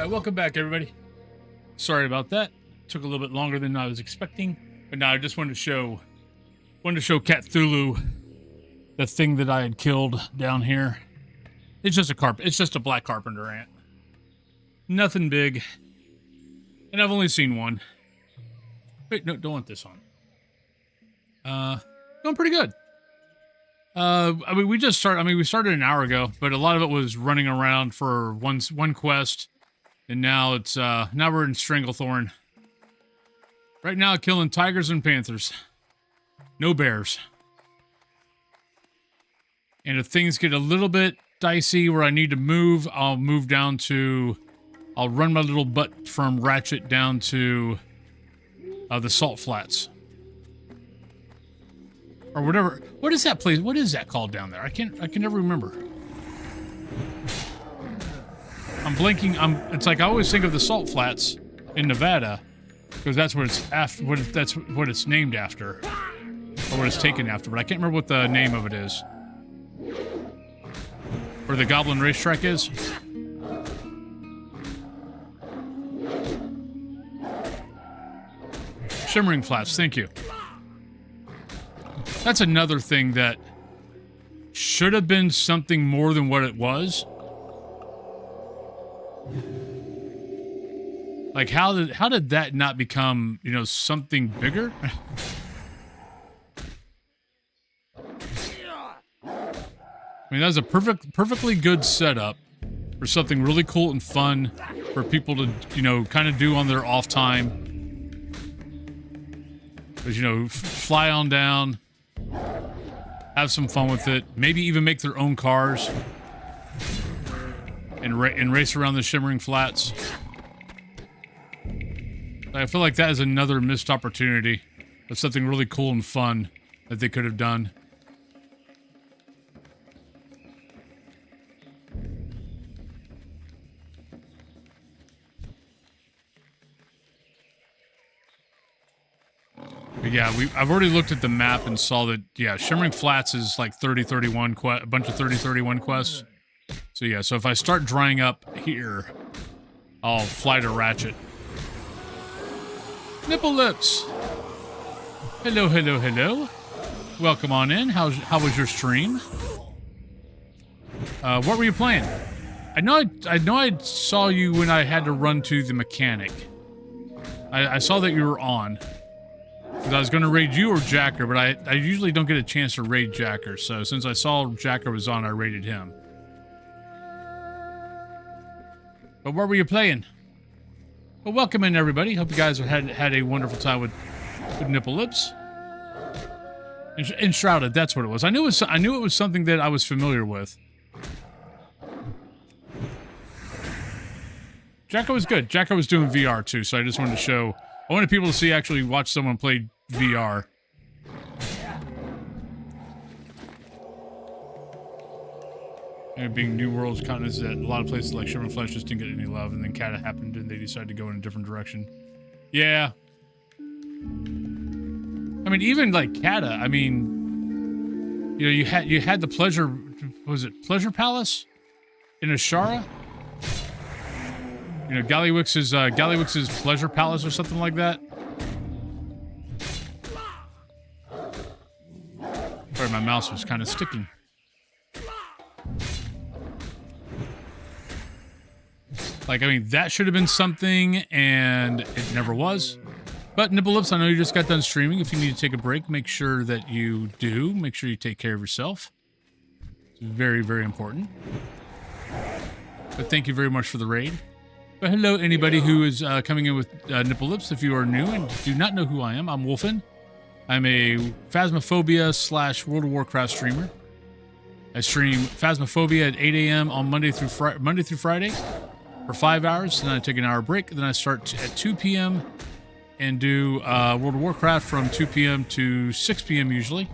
right, welcome back, everybody. Sorry about that. Took a little bit longer than I was expecting, but now I just wanted to show Cat Thulu the thing that I had killed down here. It's just a black carpenter ant. Nothing big, and I've only seen one. Wait, no, don't want this on. Going pretty good. I mean, we started an hour ago, but a lot of it was running around for one quest, and now it's now we're in Stranglethorn. Right now, killing tigers and panthers. No bears. And if things get a little bit dicey where I need to move, I'll run my little butt from Ratchet down to the Salt Flats. Or whatever. What is that place? What is that called down there? I can never remember. I'm blanking. It's like I always think of the Salt Flats in Nevada because that's what it's after. That's what it's named after, or what it's taken after. But I can't remember what the name of it is. Where the Goblin Racetrack is. Shimmering Flats. Thank you. That's another thing that should have been something more than what it was. Like, how did that not become, you know, something bigger? I mean, that was a perfectly good setup for something really cool and fun for people to, you know, kind of do on their off time. Because, you know, fly on down. Have some fun with it. Maybe even make their own cars. And race around the Shimmering Flats. I feel like that is another missed opportunity of something really cool and fun that they could have done. But yeah, I've already looked at the map and saw that, yeah, Shimmering Flats is like 30-31 a bunch of 30-31 quests. So yeah, so if I start drying up here, I'll fly to Ratchet. Nipple Lips! Hello, hello, hello. Welcome on in. How was your stream? What were you playing? I know I saw you when I had to run to the mechanic. I saw that you were on. Because I was going to raid you or Jacker, but I usually don't get a chance to raid Jacker, so since I saw Jacker was on, I raided him. But what were you playing? Well, welcome in, everybody. Hope you guys had a wonderful time with Nipple Lips. Enshrouded, that's what it was. I knew it was something that I was familiar with. Jacker was good. Jacker was doing VR, too, so I just wanted to show... I wanted people to actually watch someone play VR. And being New World's kind of that a lot of places like Shimmering Flesh just didn't get any love, and then Kata happened, and they decided to go in a different direction. Yeah. I mean, even like Kata, I mean, you know, you had the Pleasure, was it Pleasure Palace in Ashara? You know, Gallywix's Pleasure Palace or something like that. Sorry, my mouse was kind of sticking. Like, I mean, that should have been something, and it never was. But Nipple Lips, I know you just got done streaming. If you need to take a break, make sure that you do. Make sure you take care of yourself. It's very, very important. But thank you very much for the raid. But hello, anybody who is coming in with Nipple Lips. If you are new and do not know who I am, I'm W0lfinn. I'm a Phasmophobia / World of Warcraft streamer. I stream Phasmophobia at 8 a.m. on Monday through Friday for 5 hours. Then I take an hour break. Then I start at 2 p.m. and do World of Warcraft from 2 p.m. to 6 p.m. usually.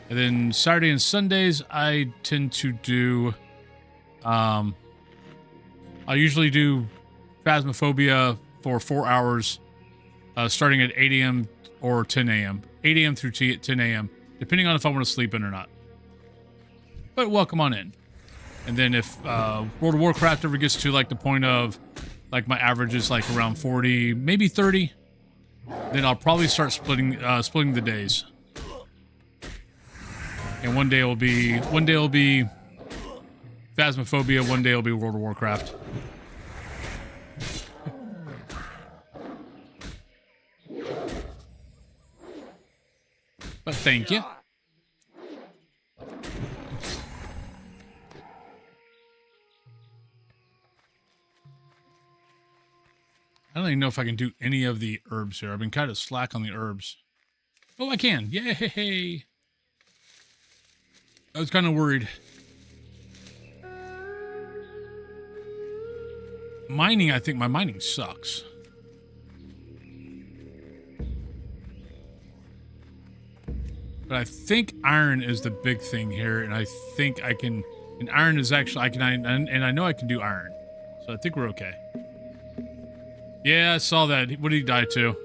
And then Saturday and Sundays, I tend to do... I usually do Phasmophobia for 4 hours, starting at 8 a.m. or 10 a.m. 8 a.m. through 10 a.m., depending on if I want to sleep in or not. But welcome on in. And then if World of Warcraft ever gets to like the point of like my average is like around 40, maybe 30, then I'll probably start splitting the days. And one day it'll be Phasmophobia, one day it'll be World of Warcraft. But thank you. I don't even know if I can do any of the herbs here. I've been kind of slack on the herbs. Oh, I can. Yay! I was kind of worried. Mining, I think my mining sucks. But I think iron is the big thing here, and I think I can... And iron is actually... and I know I can do iron. So I think we're okay. Yeah, I saw that. What did he die to?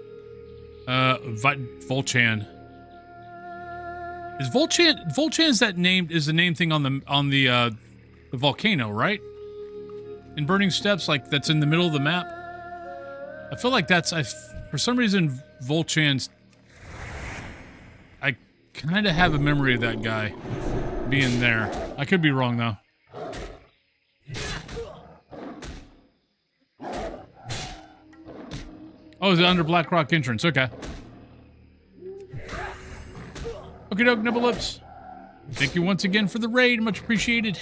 Volchan. Is Volchan's that named is the name thing on the volcano, right? In Burning Steps, like that's in the middle of the map. I feel like that's for some reason Volchan's. I kind of have a memory of that guy being there. I could be wrong though. Oh, is it under Black Rock entrance? Okay. Okie doke, Nibble Lips. Thank you once again for the raid. Much appreciated.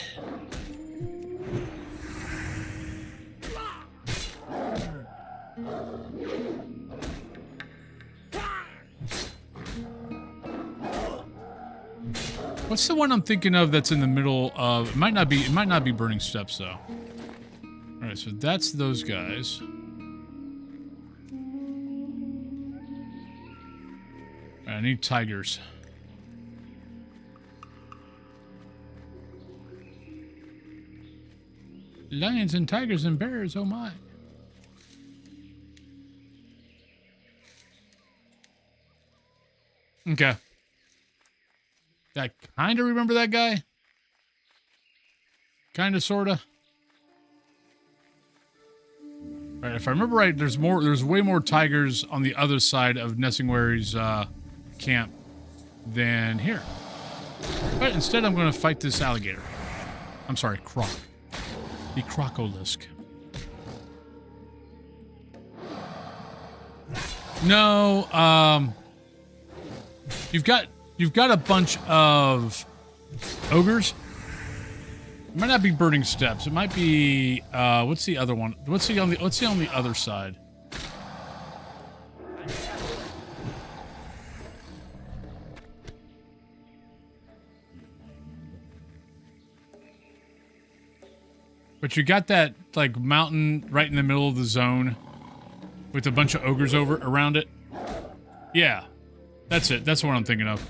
What's the one I'm thinking of that's in the middle of... It might not be Burning Steps, though. Alright, so that's those guys. I need tigers. Lions and tigers and bears, oh my. Okay. I kind of remember that guy. Kind of, sort of. All right, if I remember right, there's way more tigers on the other side of Nessingwary's camp than here. But instead, I'm going to fight this alligator. I'm sorry, croc. The crocolisk. No, you've got a bunch of ogres. It might not be Burning Steps. It might be what's the other one? Let's see on the other side. But you got that like mountain right in the middle of the zone with a bunch of ogres around it. Yeah. That's it. That's what I'm thinking of.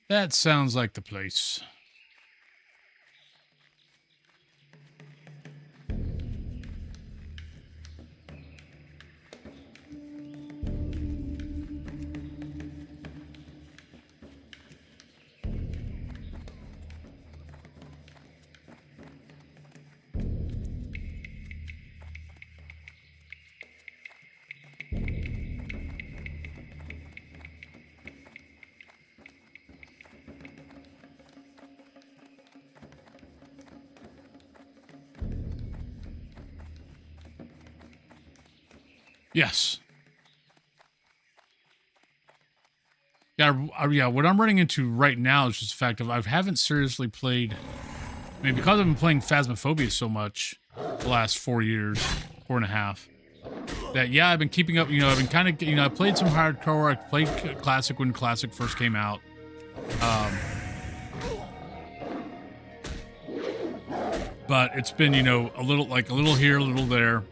That sounds like the place. Yes. Yeah, what I'm running into right now is just the fact of I haven't seriously played... I mean, because I've been playing Phasmophobia so much the last 4 years, 4.5, that, yeah, I've been keeping up. You know, I've been kind of, you know, I played some hardcore. I played Classic when Classic first came out. But it's been, you know, a little here, a little there.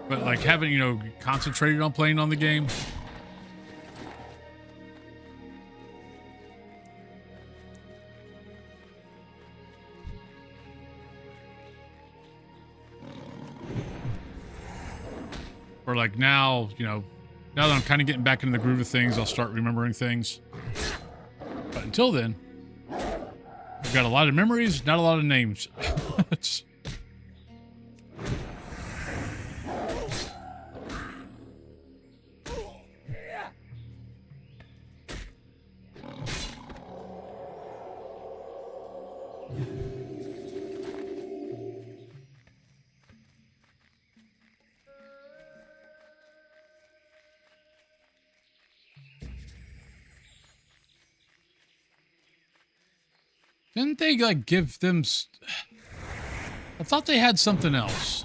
But like haven't, you know, concentrated on playing on the game. Or like now, you know, now that I'm kind of getting back into the groove of things, I'll start remembering things. But until then, I've got a lot of memories, not a lot of names. Didn't they, like, give them... I thought they had something else.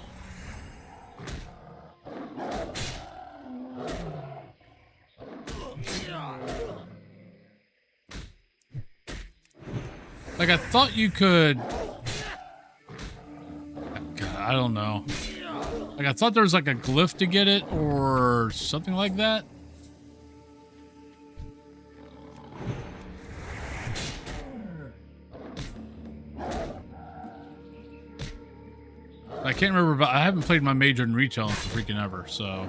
Like, I thought you could... God, I don't know. Like, I thought there was, like, a glyph to get it, or something like that. I can't remember, but I haven't played my major in retail in freaking ever, so...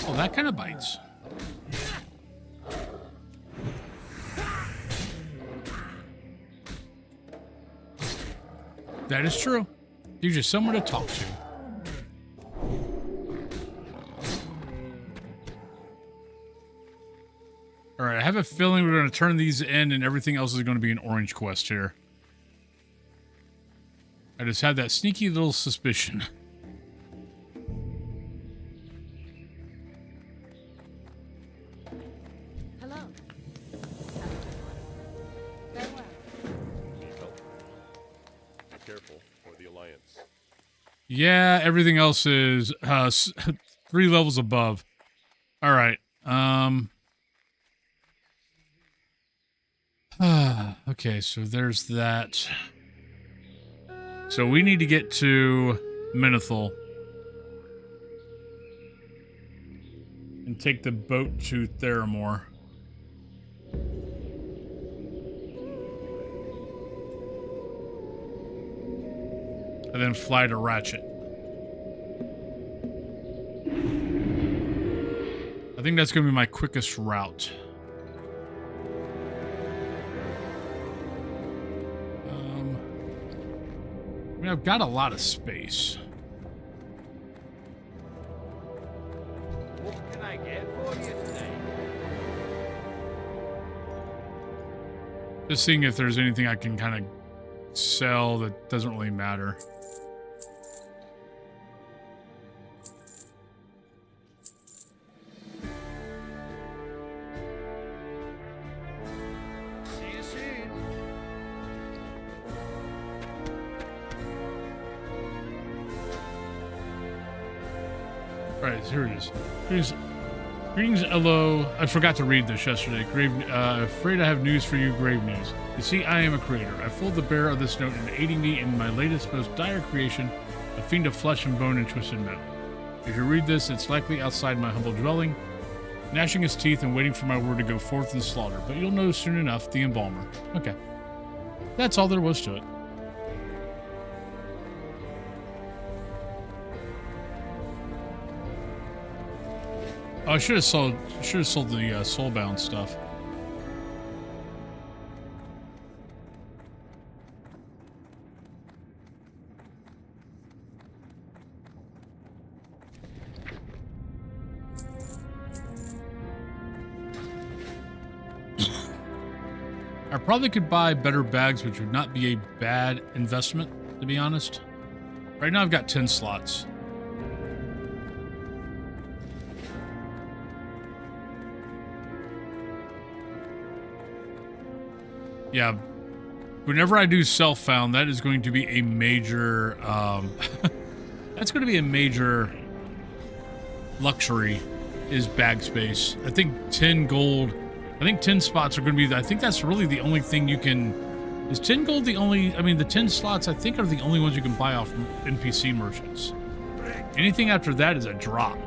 Oh, that kind of bites. That is true. Gives you someone to talk to. All right, I have a feeling we're going to turn these in and everything else is going to be an orange quest here. I just had that sneaky little suspicion. Hello. Farewell. Need help? Be careful, or the Alliance. Yeah, everything else is 3 levels above. All right. Okay, so there's that. So we need to get to Menethil and take the boat to Theramore. And then fly to Ratchet. I think that's going to be my quickest route. I mean, I've got a lot of space. What can I get for you today? Just seeing if there's anything I can kind of sell that doesn't really matter. See you soon. All right, here it is. Greetings, hello. I forgot to read this yesterday. Afraid I have news for you, grave news. You see, I am a creator. I fooled the bearer of this note in aiding me in my latest, most dire creation, a fiend of flesh and bone and twisted metal. If you read this, it's likely outside my humble dwelling, gnashing his teeth and waiting for my word to go forth in slaughter. But you'll know soon enough, the embalmer. Okay. That's all there was to it. Oh, I should have sold the soulbound stuff. I probably could buy better bags, which would not be a bad investment, to be honest. Right now I've got 10 slots. Yeah, whenever I do self-found, that is going to be a major, that's going to be a major luxury, is bag space. I think 10 gold, I think 10 spots are going to be, I think that's really the only thing you can, is 10 gold the only, I mean, the 10 slots I think are the only ones you can buy off NPC merchants. Anything after that is a drop,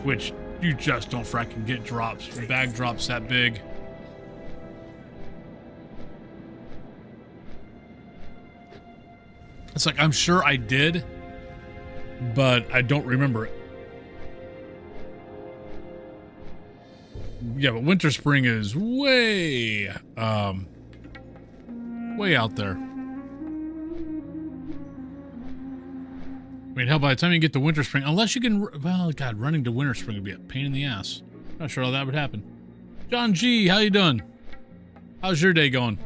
which you just don't fracking get drops, bag drops that big. It's like, I'm sure I did, but I don't remember it. Yeah, but Winter Spring is way, way out there. I mean, hell, by the time you get to Winter Spring, unless you can, well, God, running to Winter Spring would be a pain in the ass. Not sure how that would happen. John G, how you doing? How's your day going?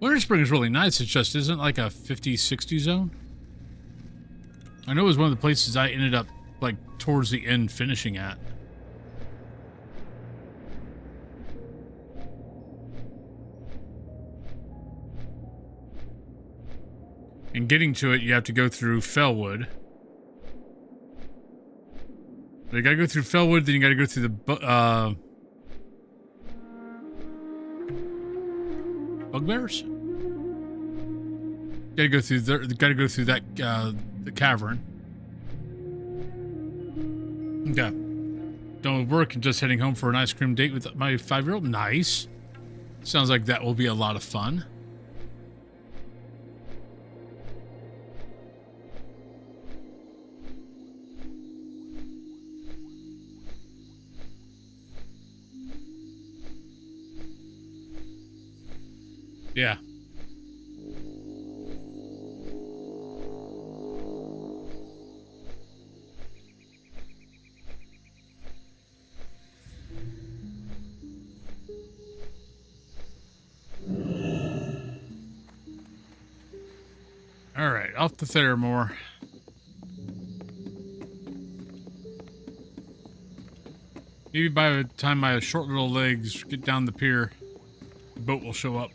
Winter Spring is really nice. It just isn't like a 50-60 zone. I know it was one of the places I ended up like towards the end finishing at. And getting to it, you have to go through Fellwood. You gotta go through Fellwood, then you gotta go through the Bugbears? Gotta go through that the cavern. Okay. Done with work and just heading home for an ice cream date with my 5-year-old. Nice. Sounds like that will be a lot of fun. Yeah. All right, off to Theramore. Maybe by the time my short little legs get down the pier, the boat will show up.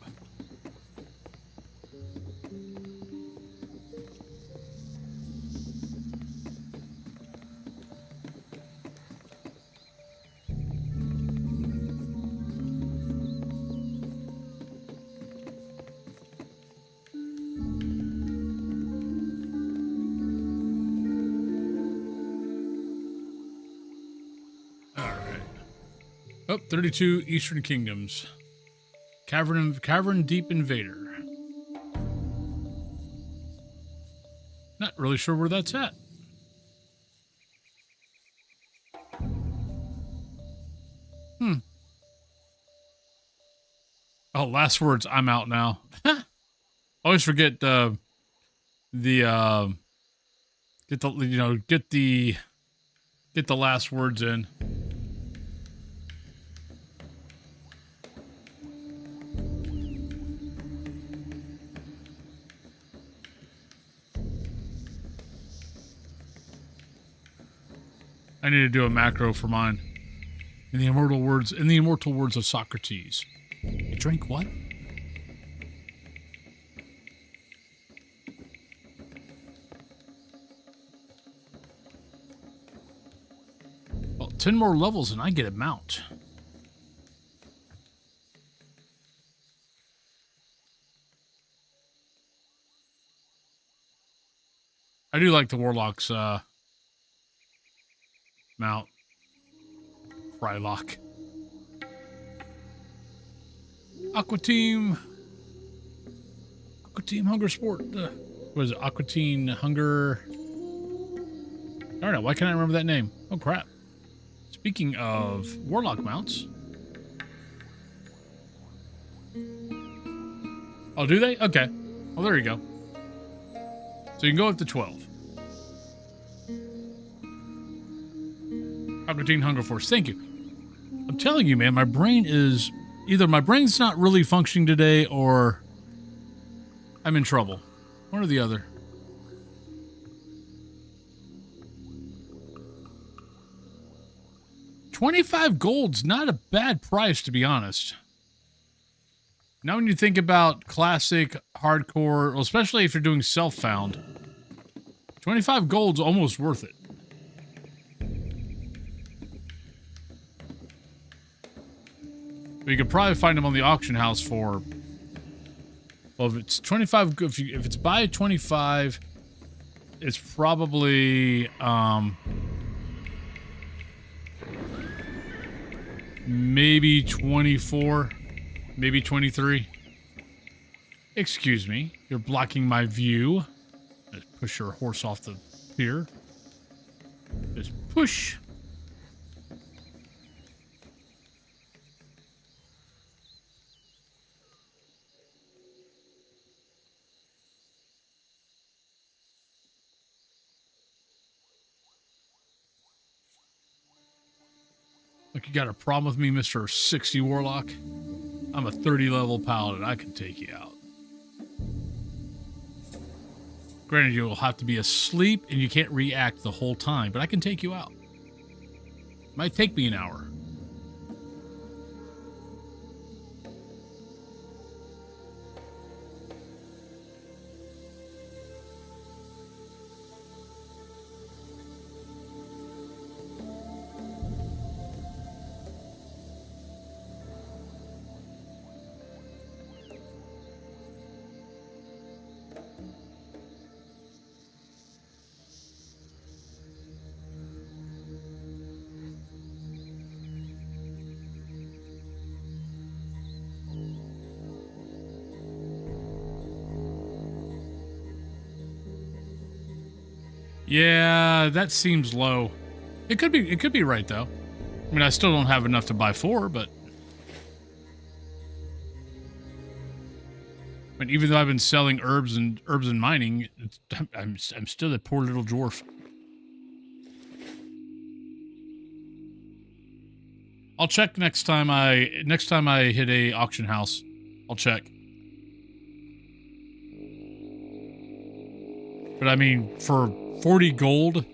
Oh, 32 Eastern Kingdoms. Cavern Deep Invader. Not really sure where that's at. Oh, last words. I'm out now. Always forget get the last words in. I need to do a macro for mine. In the immortal words of Socrates. You drink what? Well, 10 more levels and I get a mount. I do like the Warlock's mount. Frylock. Aqua Team Hunger Sport. What is it? Aqua Teen Hunger. I don't know. Why can't I remember that name? Oh, crap. Speaking of warlock mounts. Oh, do they? Okay. Well, there you go. So you can go up to 12. Palpatine Hunger Force. Thank you. I'm telling you, man, my brain is... Either my brain's not really functioning today or I'm in trouble. One or the other. $25 gold's not a bad price, to be honest. Now when you think about classic, hardcore, well, especially if you're doing self-found, 25 gold's almost worth it. But you could probably find them on the auction house for... Well, if it's 25... If it's by 25, it's probably... maybe 24, maybe 23. Excuse me, you're blocking my view. Just push your horse off the pier. Just push. Look, you got a problem with me, Mr. 60 Warlock? I'm a 30 level paladin. I can take you out. Granted, you'll have to be asleep and you can't react the whole time, but I can take you out. Might take me an hour. Yeah, that seems low. It could be right though. I mean, I still don't have enough to buy 4, but I mean, even though I've been selling herbs and mining, I'm still a poor little dwarf. I'll check next time I hit a auction house. I'll check. But I mean, for 40 gold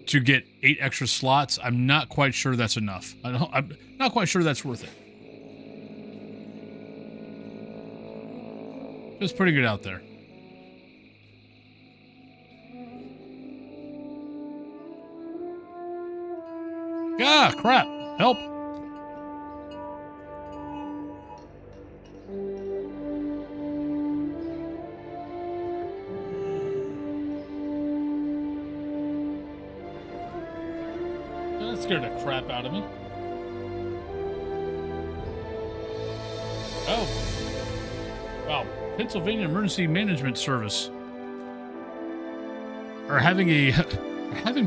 to get 8 extra slots, I'm not quite sure that's enough. I'm not quite sure that's worth it. Just putting it out there. Ah, crap. Help. That scared the crap out of me. Oh. Wow. Pennsylvania Emergency Management Service are having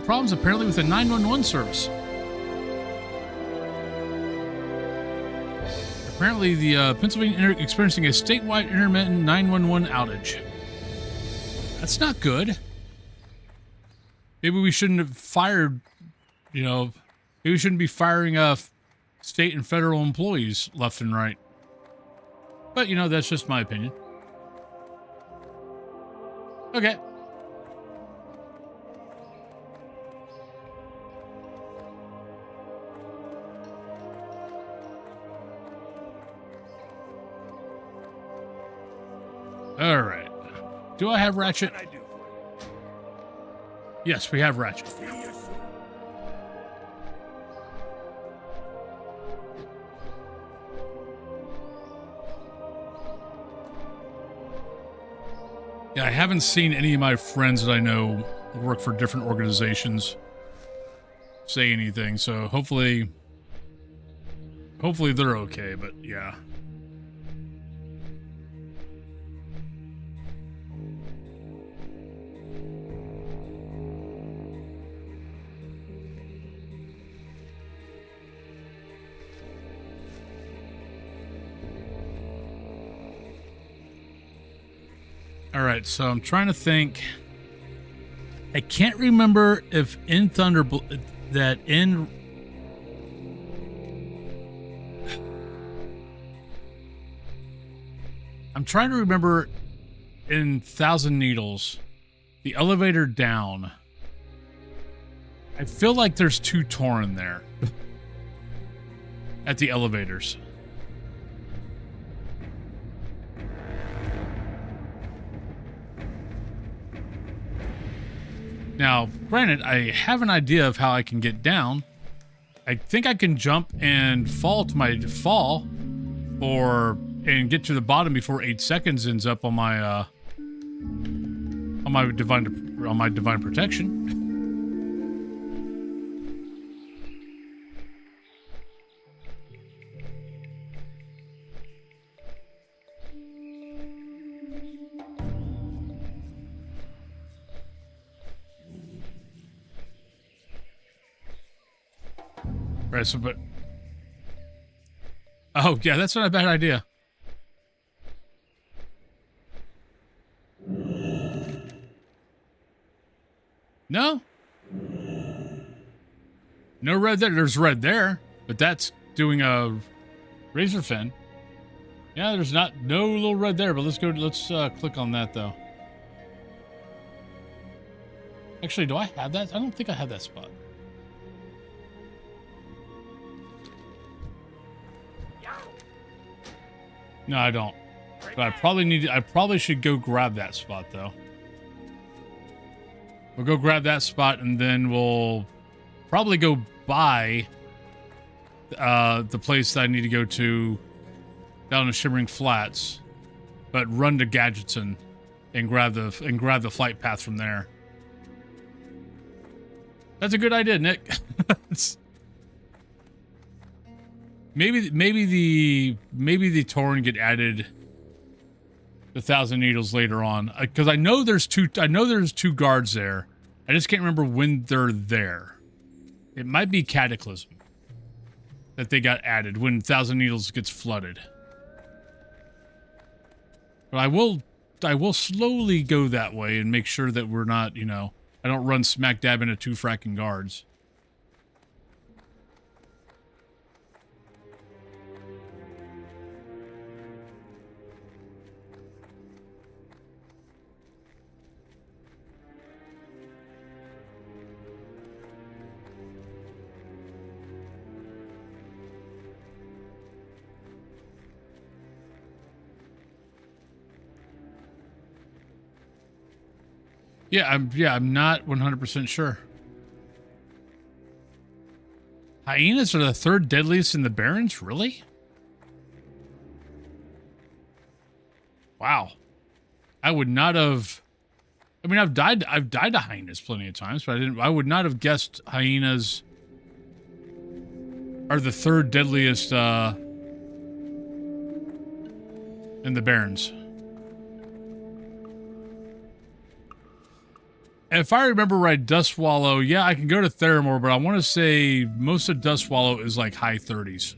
problems apparently with the 911 service. Apparently, the Pennsylvania experiencing a statewide intermittent 911 outage. That's not good. Maybe we shouldn't have fired, you know, maybe we shouldn't be firing state and federal employees left and right. But, you know, that's just my opinion. Okay. All right. Do I have Ratchet? What can I do for you? Yes, we have Ratchet. See you soon. Yeah, I haven't seen any of my friends that I know work for different organizations say anything, so hopefully they're okay, but yeah. All right, so I'm trying to think. I can't remember if in I'm trying to remember in Thousand Needles, the elevator down. I feel like there's 2 Tauren there at the elevators. Now, granted, I have an idea of how I can get down. I think I can jump and fall to my fall, and get to the bottom before 8 seconds ends up on my divine protection. Right, so, but... Oh, yeah, that's not a bad idea. No? No red there. There's red there, but that's doing a W0lfinn. Yeah, there's no little red there, but let's click on that, though. Actually, do I have that? I don't think I have that spot. No, I don't. But I probably should go grab that spot, though. We'll go grab that spot, and then we'll probably go by the place that I need to go to down in Shimmering Flats, but run to Gadgeton and grab the flight path from there. That's a good idea, Nick. Maybe the Tauren get added the Thousand Needles later on, because I know there's two guards there. I just can't remember when they're there. It might be Cataclysm that they got added when Thousand Needles gets flooded. But I will slowly go that way and make sure that we're not, I don't run smack dab into 2 fracking guards. Yeah, I'm not 100% sure. Hyenas are the 3rd deadliest in the Barrens? Really? Wow. I would not have... I mean, I've died to hyenas plenty of times, but I would not have guessed hyenas are the 3rd deadliest in the Barrens. If I remember right, Dustwallow, yeah, I can go to Theramore, but I want to say most of Dustwallow is like high 30s.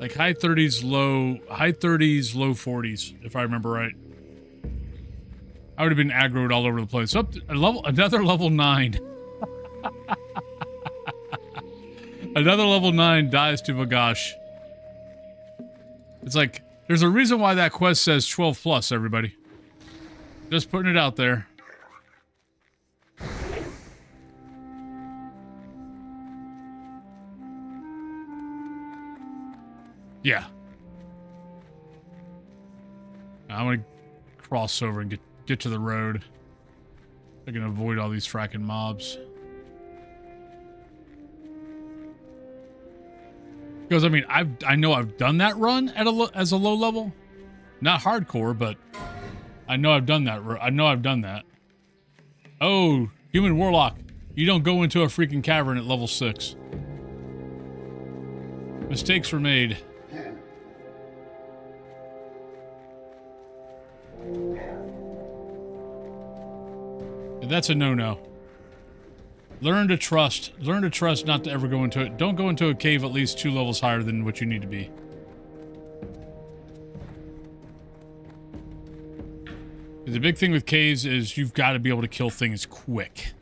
Like high 30s, low 40s, if I remember right. I would have been aggroed all over the place. Up to another level 9. Another level 9 dies to Vagash. It's like, there's a reason why that quest says 12 plus, everybody. Just putting it out there. Yeah. I'm gonna cross over and get to the road. I can avoid all these fracking mobs. Because I mean, I know I've done that run at as a low level, not hardcore, but I know I've done that. I know I've done that. Oh, human warlock, you don't go into a freaking cavern at level 6. Mistakes were made. That's a no-no. Learn to trust. Learn to trust not to ever go into it. Don't go into a cave at least 2 levels higher than what you need to be. The big thing with caves is you've got to be able to kill things quick.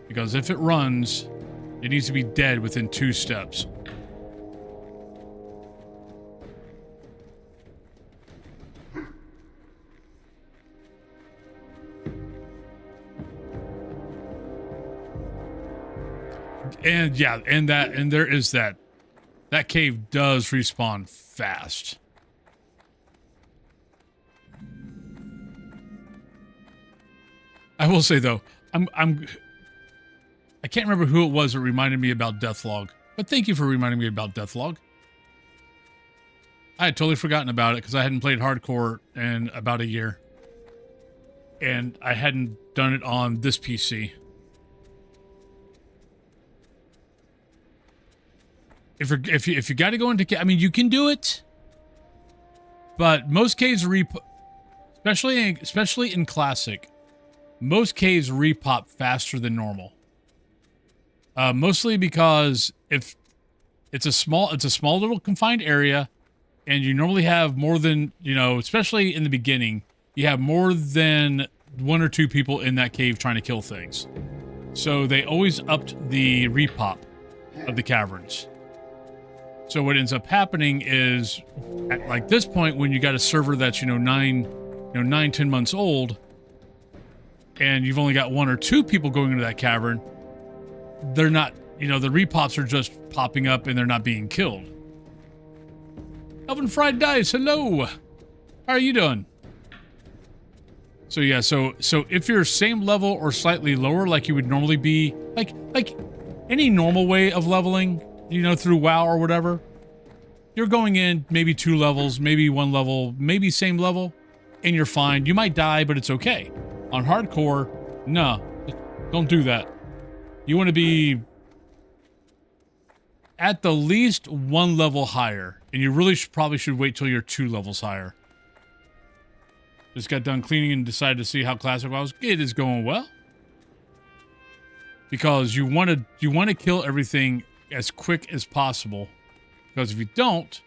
Because if it runs, it needs to be dead within 2 steps. And yeah, and there is that. That cave does respawn fast. I will say though, I can't remember who it was that reminded me about Deathlog, but thank you for reminding me about Deathlog. I had totally forgotten about it because I hadn't played hardcore in about a year. And I hadn't done it on this PC. If you got to go into, I mean, you can do it, but most caves especially in classic, most caves repop faster than normal. Mostly because if it's a small little confined area, and you normally have more than, you know, especially in the beginning, you have more than 1 or 2 people in that cave trying to kill things. So they always upped the repop of the caverns. So what ends up happening is, at like this point, when you got a server that's 9-10 months old, and you've only got 1 or 2 people going into that cavern, they're not, the repops are just popping up and they're not being killed. Elvin Fried Dice, hello. How are you doing? So yeah, so if you're same level or slightly lower, like you would normally be, like any normal way of leveling, through WoW or whatever, you're going in maybe 2 levels, maybe 1 level, maybe same level, and you're fine. You might die, but it's okay. On hardcore, no, don't do that. You want to be at the least 1 level higher, and you really probably should wait till you're 2 levels higher. Just got done cleaning and decided to see how classic was. It is going well. Because you want to kill everything as quick as possible, because if you don't,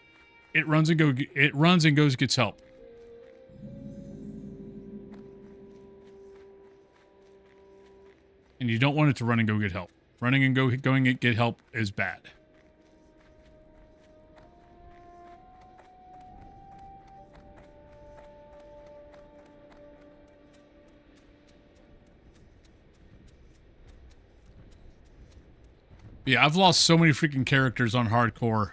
it runs and goes gets help. And you don't want it to run and go get help. Running and going and get help is bad. Yeah, I've lost so many freaking characters on hardcore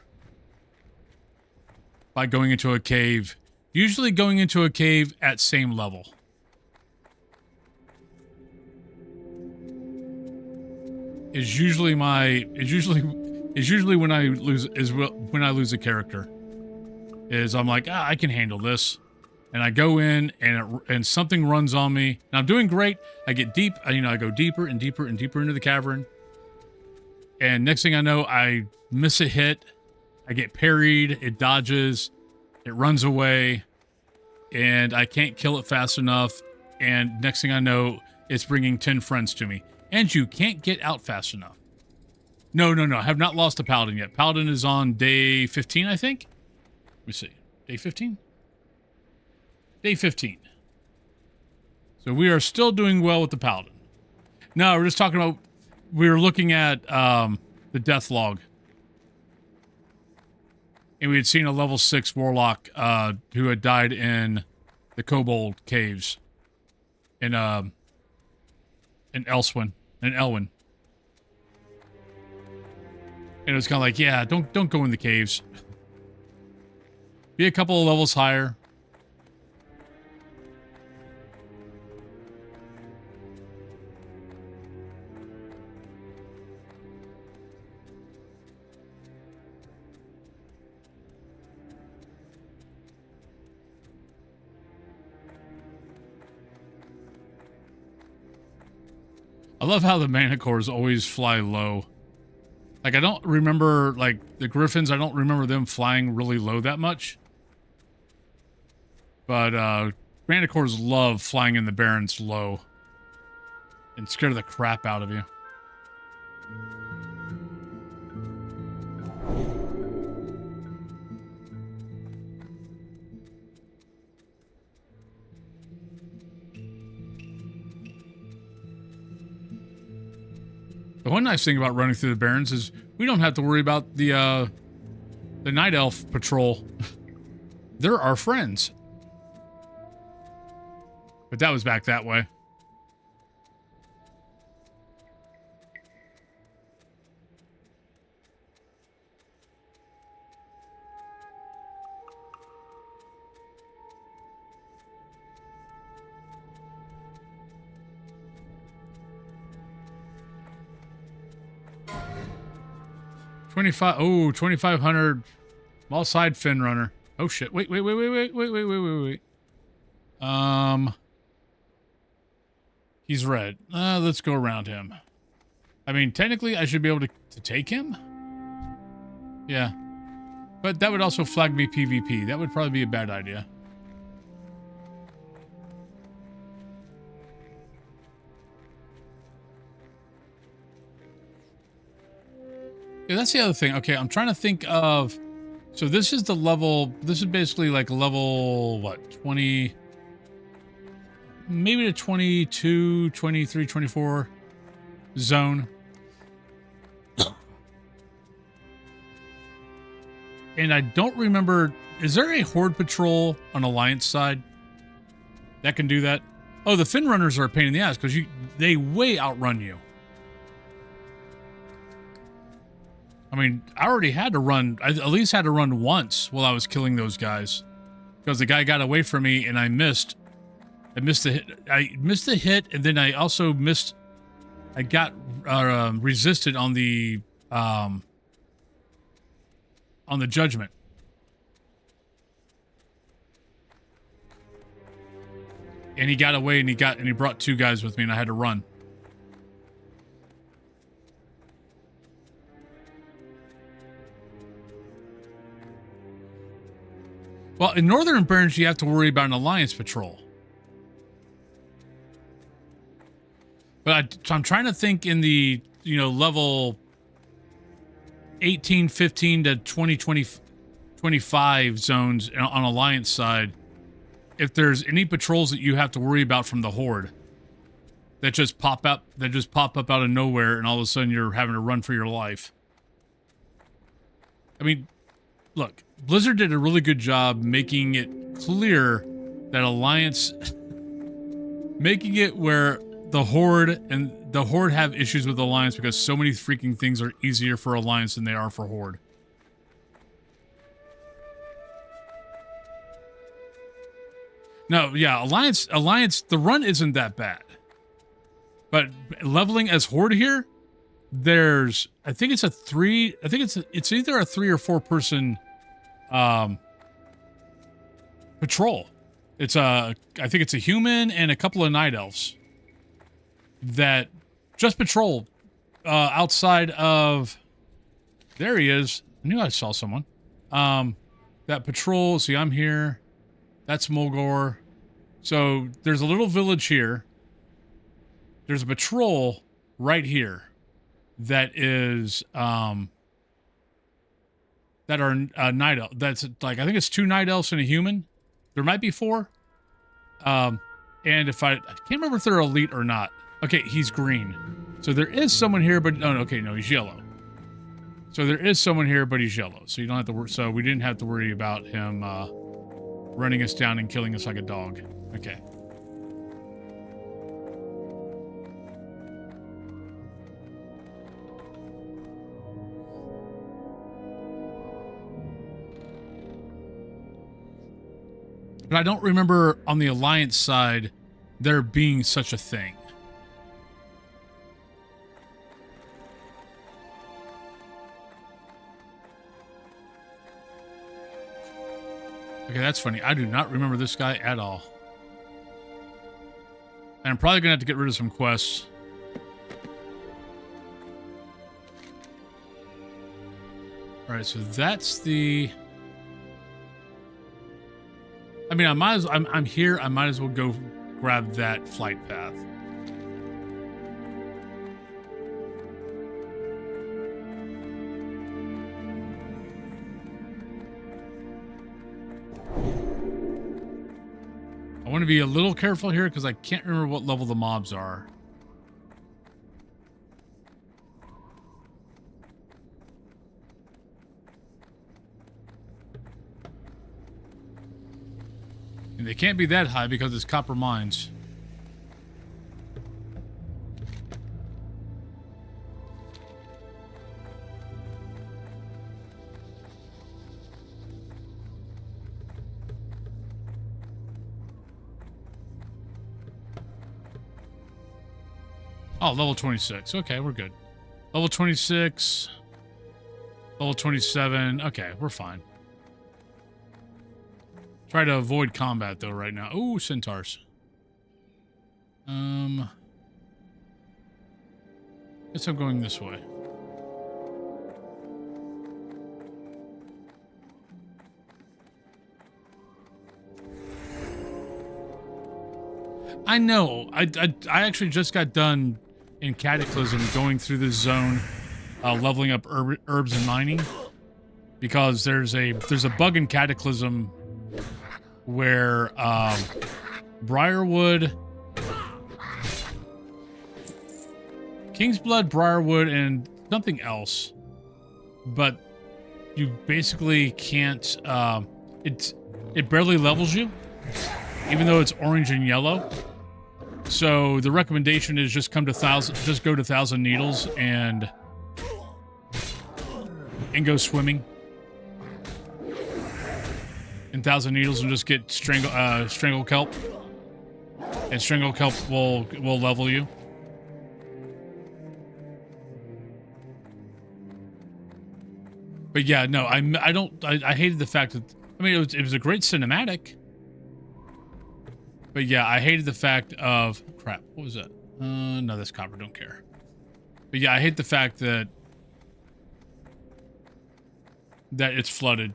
by going into a cave. Usually going into a cave at same level. Is usually when I lose a character. Is I'm like, I can handle this. And I go in and something runs on me. And I'm doing great. I get deep, I go deeper and deeper and deeper into the cavern. And next thing I know, I miss a hit. I get parried. It dodges. It runs away. And I can't kill it fast enough. And next thing I know, it's bringing 10 friends to me. And you can't get out fast enough. No. I have not lost a Paladin yet. Paladin is on day 15, I think. Let me see. Day 15? Day 15. So we are still doing well with the Paladin. No, we're just talking about... We were looking at the death log. And we had seen a level 6 warlock who had died in the Kobold caves in Elwyn. And it was kind of like, yeah, don't go in the caves. Be a couple of levels higher. I love how the manticores always fly low. Like, I don't remember, like, the griffins, I don't remember them flying really low that much. But, manticores love flying in the barrens low. And scare the crap out of you. The one nice thing about running through the Barrens is we don't have to worry about the Night Elf patrol. They're our friends. But that was back that way. Oh, 2,500 small side fin runner. Oh shit. Wait. He's red. Let's go around him. I mean, technically I should be able to take him. Yeah. But that would also flag me PvP. That would probably be a bad idea. Yeah, that's the other thing. Okay, I'm trying to think of... So this is the level... This is basically like level, what, 20... Maybe the 22, 23, 24 zone. And I don't remember... Is there a Horde patrol on Alliance side that can do that? Oh, the Fin Runners are a pain in the ass because they way outrun you. I mean, I already had to run. I at least had to run once while I was killing those guys, because the guy got away from me and I missed. I missed the hit. I missed the hit, and then I also missed. I got resisted on the judgment. And he got away, and he brought two guys with me, and I had to run. Well, in Northern Barrens, you have to worry about an Alliance patrol. But I'm trying to think in the, level 18, 15 to 20, 25 zones on Alliance side, if there's any patrols that you have to worry about from the Horde that just pop up out of nowhere, and all of a sudden you're having to run for your life. I mean, look, Blizzard did a really good job making it clear that Alliance, making it where the Horde have issues with Alliance because so many freaking things are easier for Alliance than they are for Horde. No, yeah, Alliance, the run isn't that bad. But leveling as Horde here, it's either a 3 or 4 person patrol. I think it's a human and a couple of night elves that just patrol outside of... There he is. I knew I saw someone. That patrol, see, I'm here. That's Mulgore. So there's a little village here. There's a patrol right here that is that are night elf. That's like, I think it's 2 night elves and a human. There might be 4. And if I can't remember if they're elite or not. Okay, he's green. So there is someone here, but okay, no, he's yellow. So there is someone here, but he's yellow. So you don't have to worry. So we didn't have to worry about him running us down and killing us like a dog. Okay. But I don't remember on the Alliance side there being such a thing. Okay, that's funny. I do not remember this guy at all. And I'm probably going to have to get rid of some quests. Alright, so that's the... I mean, I'm here. I might as well go grab that flight path. I want to be a little careful here because I can't remember what level the mobs are. And they can't be that high because it's copper mines. Oh, level 26. Okay, we're good. Level 26. Level 27. Okay, we're fine. Try to avoid combat, though, right now. Ooh, centaurs. Guess I'm going this way. I know. I actually just got done in Cataclysm going through this zone, leveling up herbs and mining, because there's a bug in Cataclysm where Briarwood, Kingsblood, Briarwood, and something else, but you basically can't. It barely levels you, even though it's orange and yellow. So the recommendation is just go to 1,000 Needles and go swimming in 1,000 Needles and just get strangle kelp, and strangle kelp will level you. But yeah, no, I hated the fact that, I mean, it was a great cinematic. But yeah, I hated the fact of, crap, what was that? No, that's copper, don't care. But yeah, I hate the fact that it's flooded.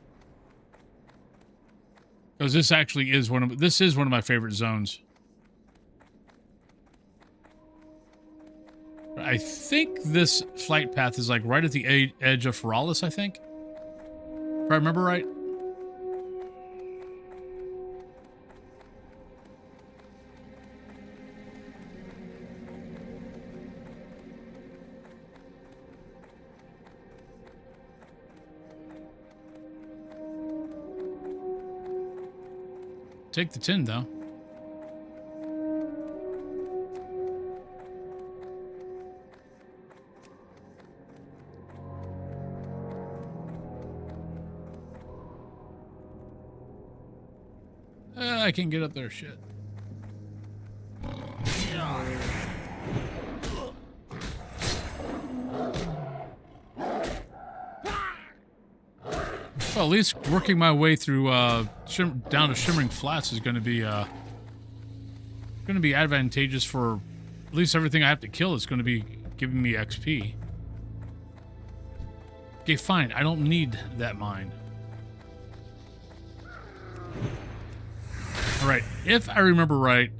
Because this actually is one of my favorite zones. I think this flight path is like right at the edge of W0lfinn, I think. If I remember right. Take the tin, though. I can't get up there, shit. Well, at least working my way through down to Shimmering Flats is going to be advantageous for at least everything I have to kill. Is going to be giving me XP. Okay, fine. I don't need that mine. All right. If I remember right,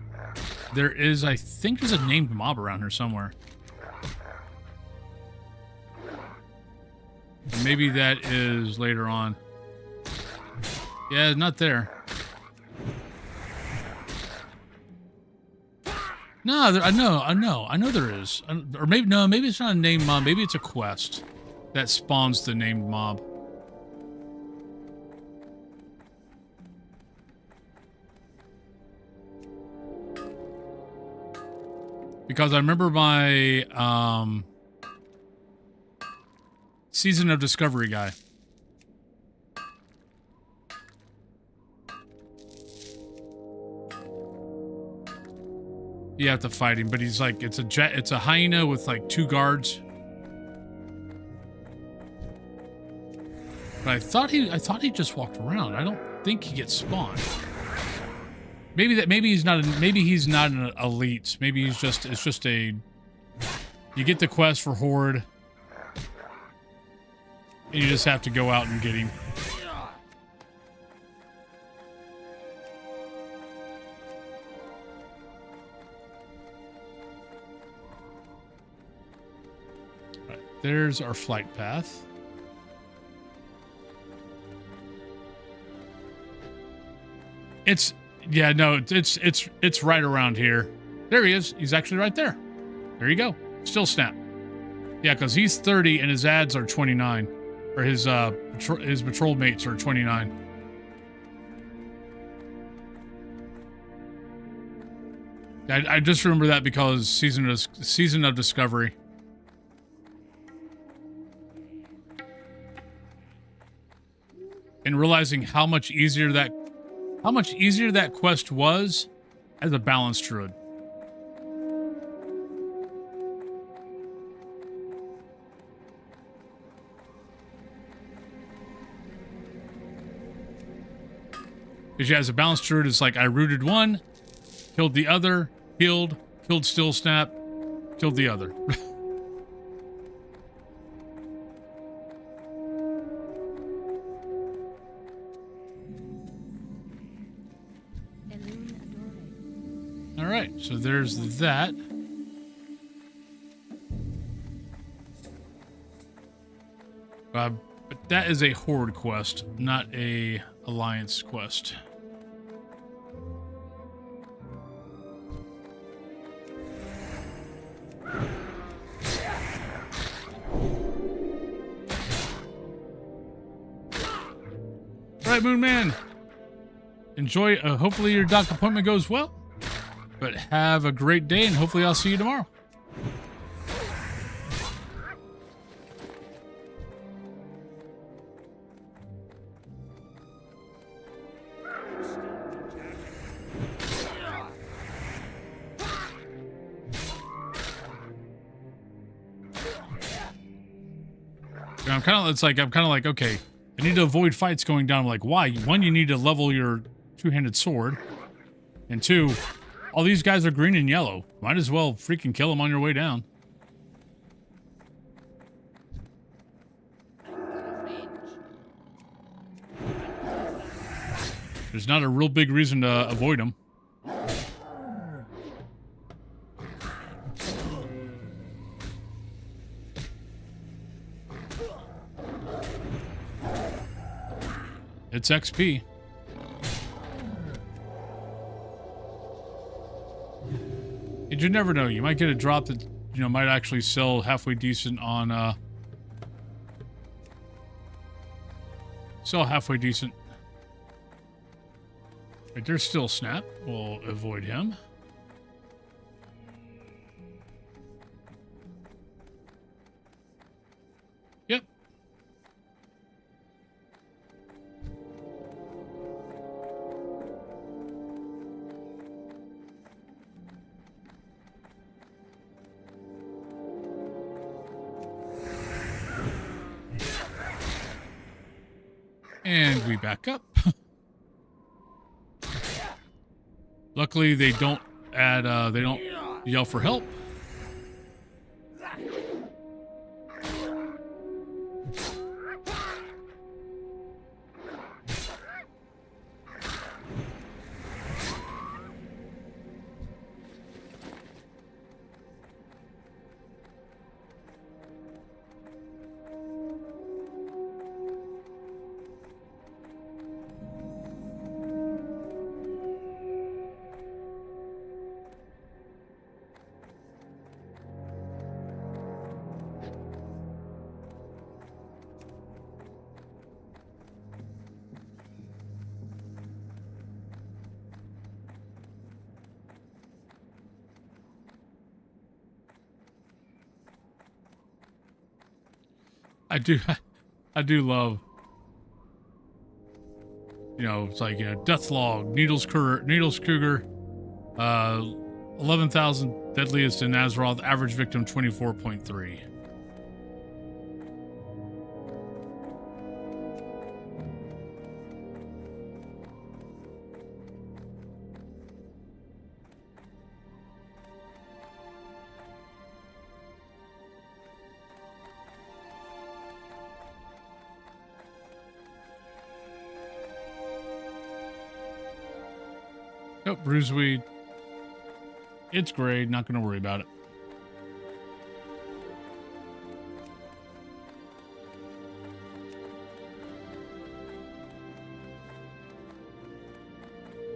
I think there's a named mob around here somewhere. Maybe that is later on. Yeah, not there. No, I know there is. Or maybe it's not a named mob. Maybe it's a quest that spawns the named mob. Because I remember my Season of Discovery guy. You have to fight him, but he's like, it's a hyena with like 2 guards. But I thought he just walked around. I don't think he gets spawned. Maybe he's not an elite. Maybe it's just a, you get the quest for Horde and you just have to go out and get him. Right, there's our flight path. It's right around here. There he is. He's actually right there. There you go. Still snap. Yeah, because he's 30 and his ads are 29. Or his patrol mates are 29. I just remember that because season of Discovery. And realizing how much easier that quest was as a balanced druid. Because yeah, as a balanced druid, it's like I rooted one, killed the other, killed still snap, killed the other. All right, so there's that. But that is a horde quest, not a alliance quest. All right, Moon Man. Enjoy. Hopefully your doc appointment goes well. But have a great day, and hopefully I'll see you tomorrow. And I'm kind of like, okay, I need to avoid fights going down. I'm like, why? One, you need to level your two-handed sword, and two, all these guys are green and yellow. Might as well freaking kill them on your way down. There's not a real big reason to avoid them. It's XP. And you never know. You might get a drop that, you know, might actually sell halfway decent on, sell halfway decent. Right, there's still Snap. We'll avoid him. Yep. And we back up. Luckily, they don't add, they don't yell for help. I do love, you know, it's like, you know, Death Log, Needles Cougar, 11,000 deadliest in Azeroth, average victim 24.3. Nope, Bruiseweed. It's great. Not going to worry about it.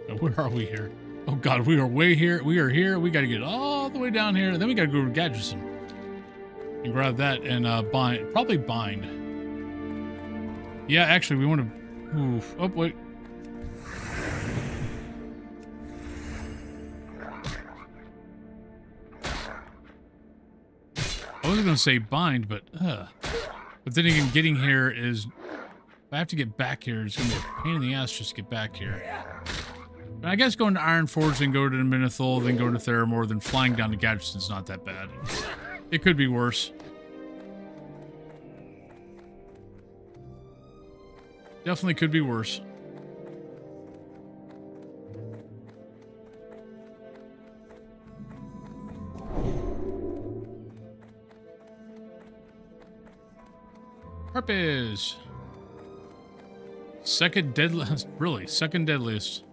Now, where are we here? Oh God, we are way here. We are here. We got to get all the way down here. Then we got to go to Gadgeson and grab that and bind. Probably bind. Yeah, actually, we want to move. Oh wait. I wasn't going to say bind, but then again, getting here is... If I have to get back here, it's going to be a pain in the ass just to get back here. And I guess going to Ironforge, then go to Minithol, then go to Theramore, then flying down to Gadgeton's not that bad. It could be worse. Definitely could be worse. Harpies. Second deadliest. Really, second deadliest.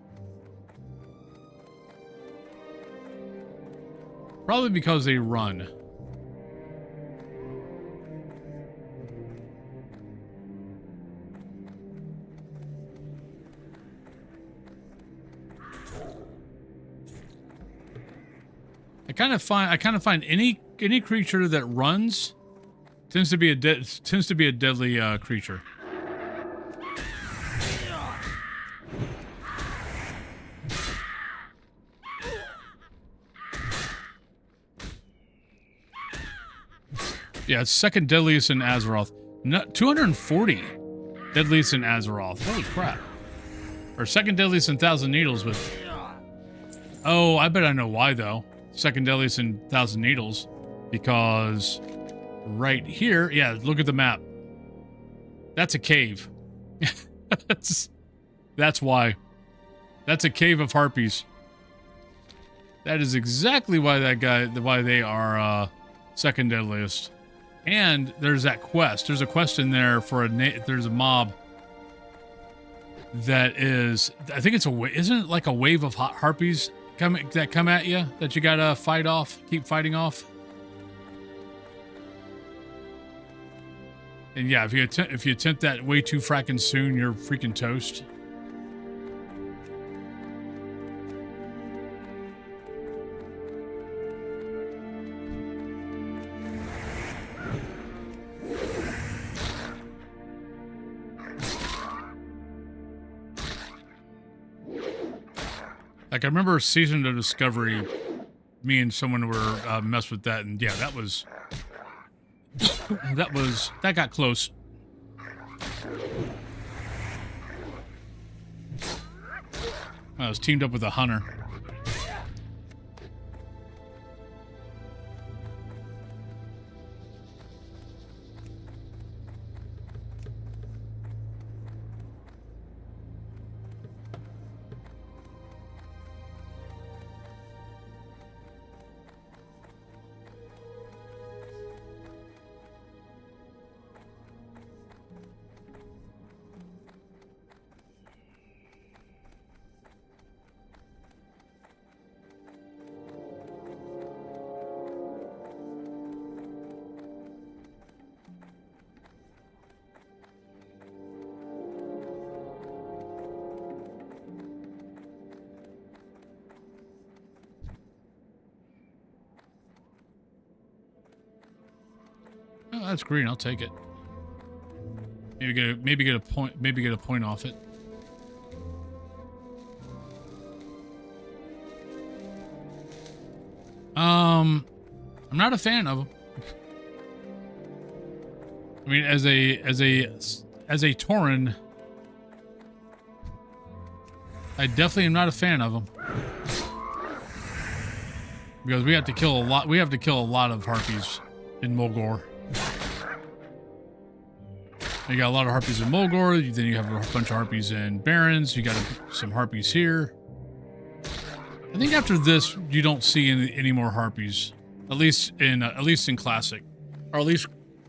Probably because they run. I kind of find any creature that runs tends to be a deadly creature. Yeah, it's second deadliest in Azeroth. 240 deadliest in Azeroth. Holy crap. Or second deadliest in Thousand Needles, but... Oh, I bet I know why, though. Second deadliest in Thousand Needles. Because right here... Yeah, look at the map. That's a cave. That's why. That's a cave of harpies. That is exactly why why they are second deadliest. And there's that quest. There's a quest in there for there's a mob that is, I think it's isn't it like a wave of hot harpies that come at you that you gotta fight off, keep fighting off. And yeah, if you attempt that way too fracking soon, you're freaking toast. Like, I remember Season of Discovery, me and someone were messed with that, and yeah, that was... that got close. I was teamed up with a hunter. Oh, that's green. I'll take it. Maybe get a point off it. I'm not a fan of them. I mean, as a Tauren, I definitely am not a fan of them. Because we have to kill a lot. We have to kill a lot of harpies in Mulgore. You got a lot of harpies in Mulgore. Then you have a bunch of harpies in Barrens. You got some harpies here. I think after this, you don't see any more harpies, at least in Classic, or at least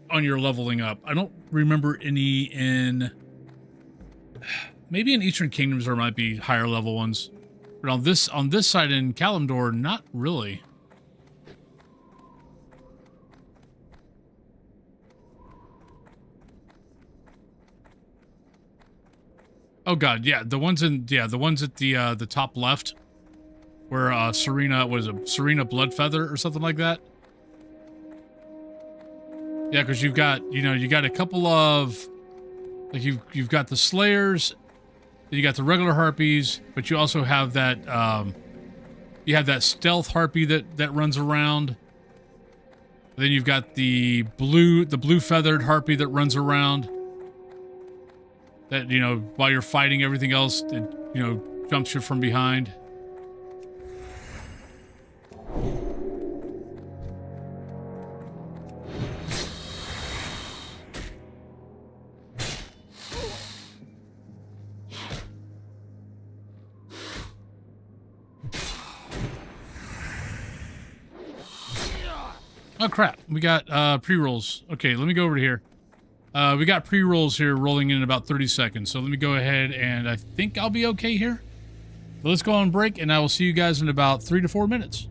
on your leveling up. I don't remember any in. Maybe in Eastern Kingdoms there might be higher level ones, but on this side in Kalimdor, not really. Oh god, yeah, the ones at the top left, where Serena was a Serena Bloodfeather or something like that. Yeah, because you got a couple of, like, you've got the Slayers, then you got the regular harpies, but you also have that you have that stealth harpy that runs around. Then you've got the blue feathered harpy that runs around. That, you know, while you're fighting everything else, it, you know, jumps you from behind. Oh crap, we got pre-rolls. Okay, let me go over to here. We got pre-rolls here rolling in about 30 seconds. So let me go ahead and I think I'll be okay here. So let's go on break and I will see you guys in about 3 to 4 minutes.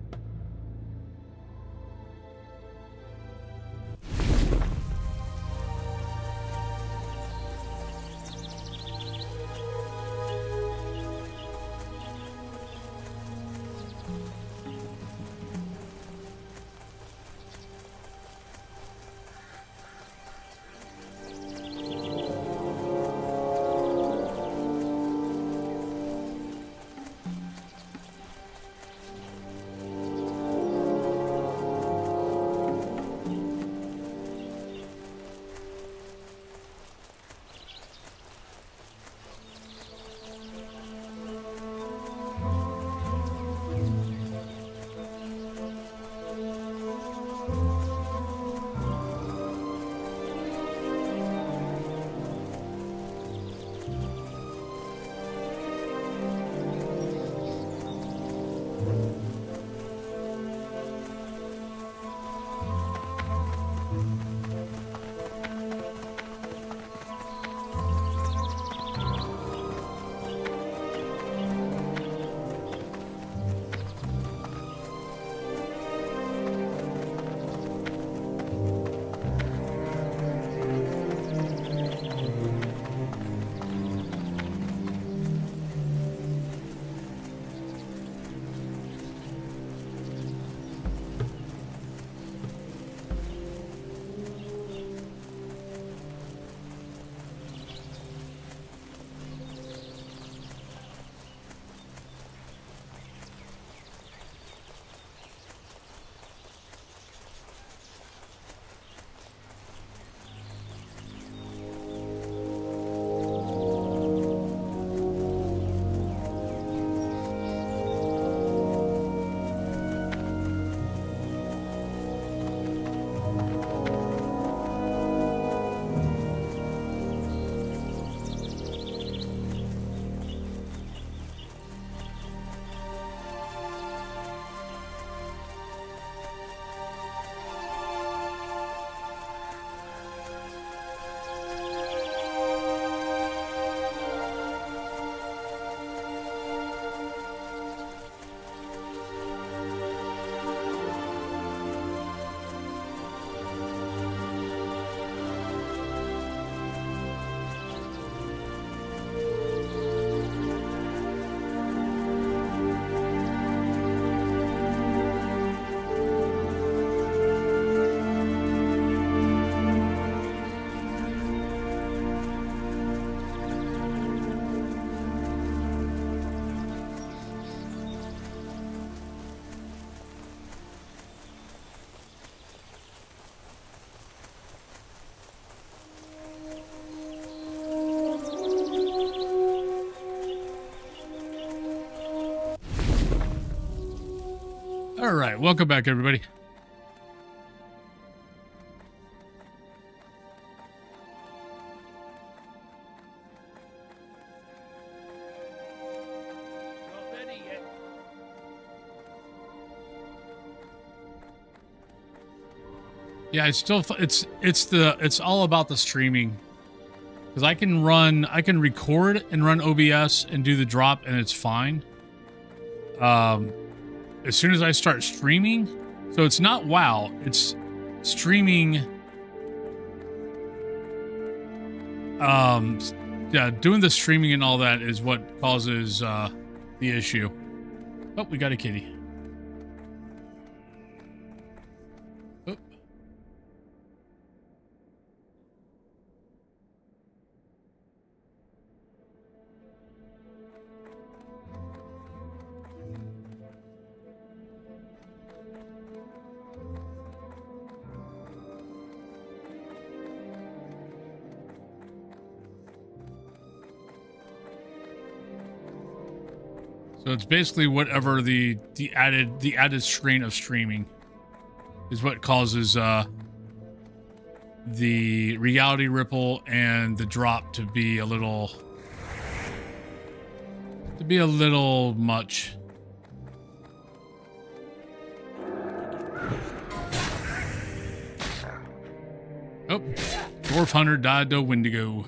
All right, welcome back, everybody. Not ready yet. Yeah, it's all about the streaming. Because I can record and run OBS and do the drop and it's fine. As soon as I start streaming, so it's not WoW, it's streaming. Yeah, doing the streaming and all that is what causes the issue. Oh, we got a kitty. Oh. So it's basically whatever the added strain of streaming is what causes the reality ripple and the drop to be a little much. Oh, dwarf hunter died to Wendigo.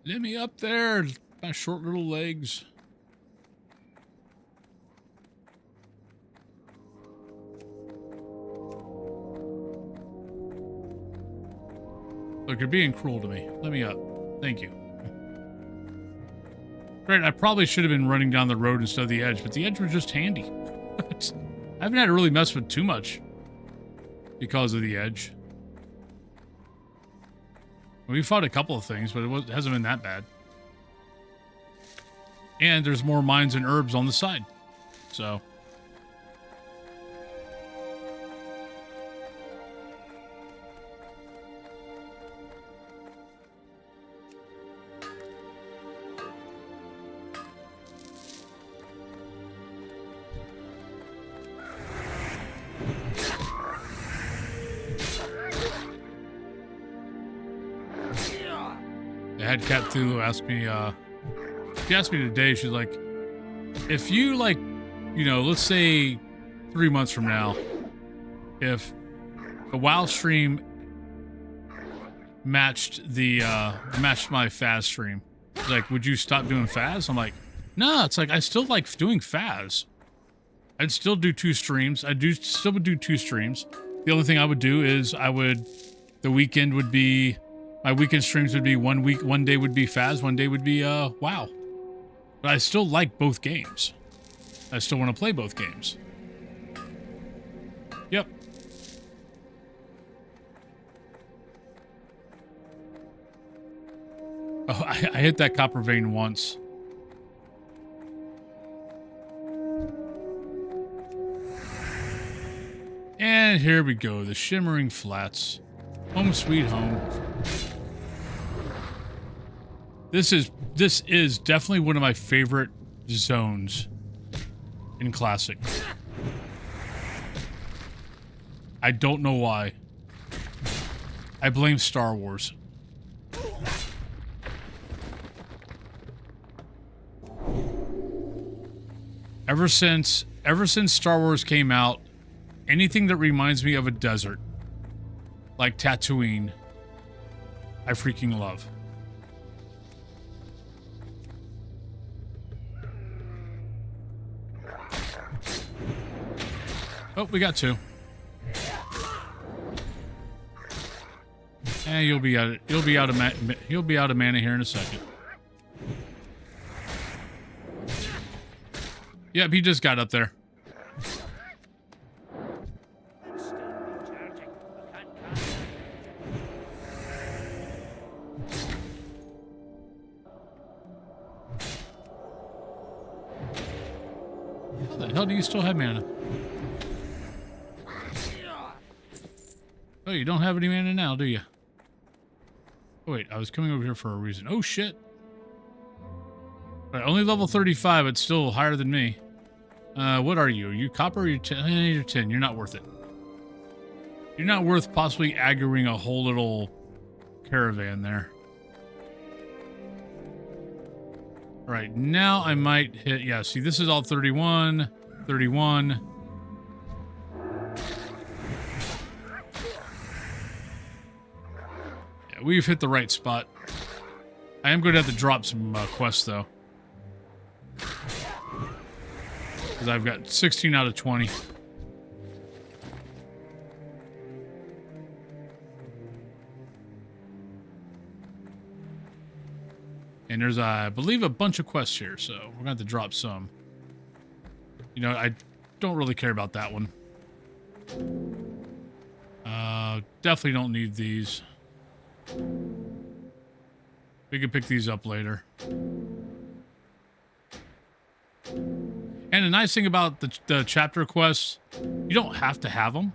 Let me up there, my short little legs. Look, you're being cruel to me. Let me up. Thank you. Right, I probably should have been running down the road instead of the edge, but the edge was just handy. I haven't had to really mess with too much because of the edge. We fought a couple of things, but it hasn't been that bad. And there's more mines and herbs on the side. So... I had Cat Thulu ask me, she asked me today, she's like, if you, like, you know, let's say 3 months from now, if the WoW stream matched my Faz stream, like, would you stop doing Faz? I'm like, no, it's like, I still like doing Faz. I'd still do 2 streams. Still would do 2 streams. The only thing I would do is the weekend would be, my weekend streams would be one day would be Faz, one day would be WoW. But I still like both games. I still want to play both games. Yep. Oh, I hit that copper vein once. And here we go, the Shimmering Flats. Home sweet home. This is definitely one of my favorite zones in Classic. I don't know why. I blame Star Wars. Ever since Star Wars came out, anything that reminds me of a desert, like Tatooine, I freaking love. Oh, we got 2. Eh, you'll be out of mana here in a second. Yep, he just got up there. How the hell do you still have mana? Oh, you don't have any mana now, do you? Oh, wait, I was coming over here for a reason. Oh, shit. All right, only level 35, but still higher than me. What are you? Are you copper or you 10? You're 10. You're not worth it. You're not worth possibly aggroing a whole little caravan there. All right, now I might hit... Yeah, see, this is all 31, 31... We've hit the right spot. I am going to have to drop some quests, though. Because I've got 16 out of 20. And there's, I believe, a bunch of quests here, so we're going to have to drop some. You know, I don't really care about that one. Definitely don't need these. We can pick these up later. And the nice thing about the chapter quests, you don't have to have them.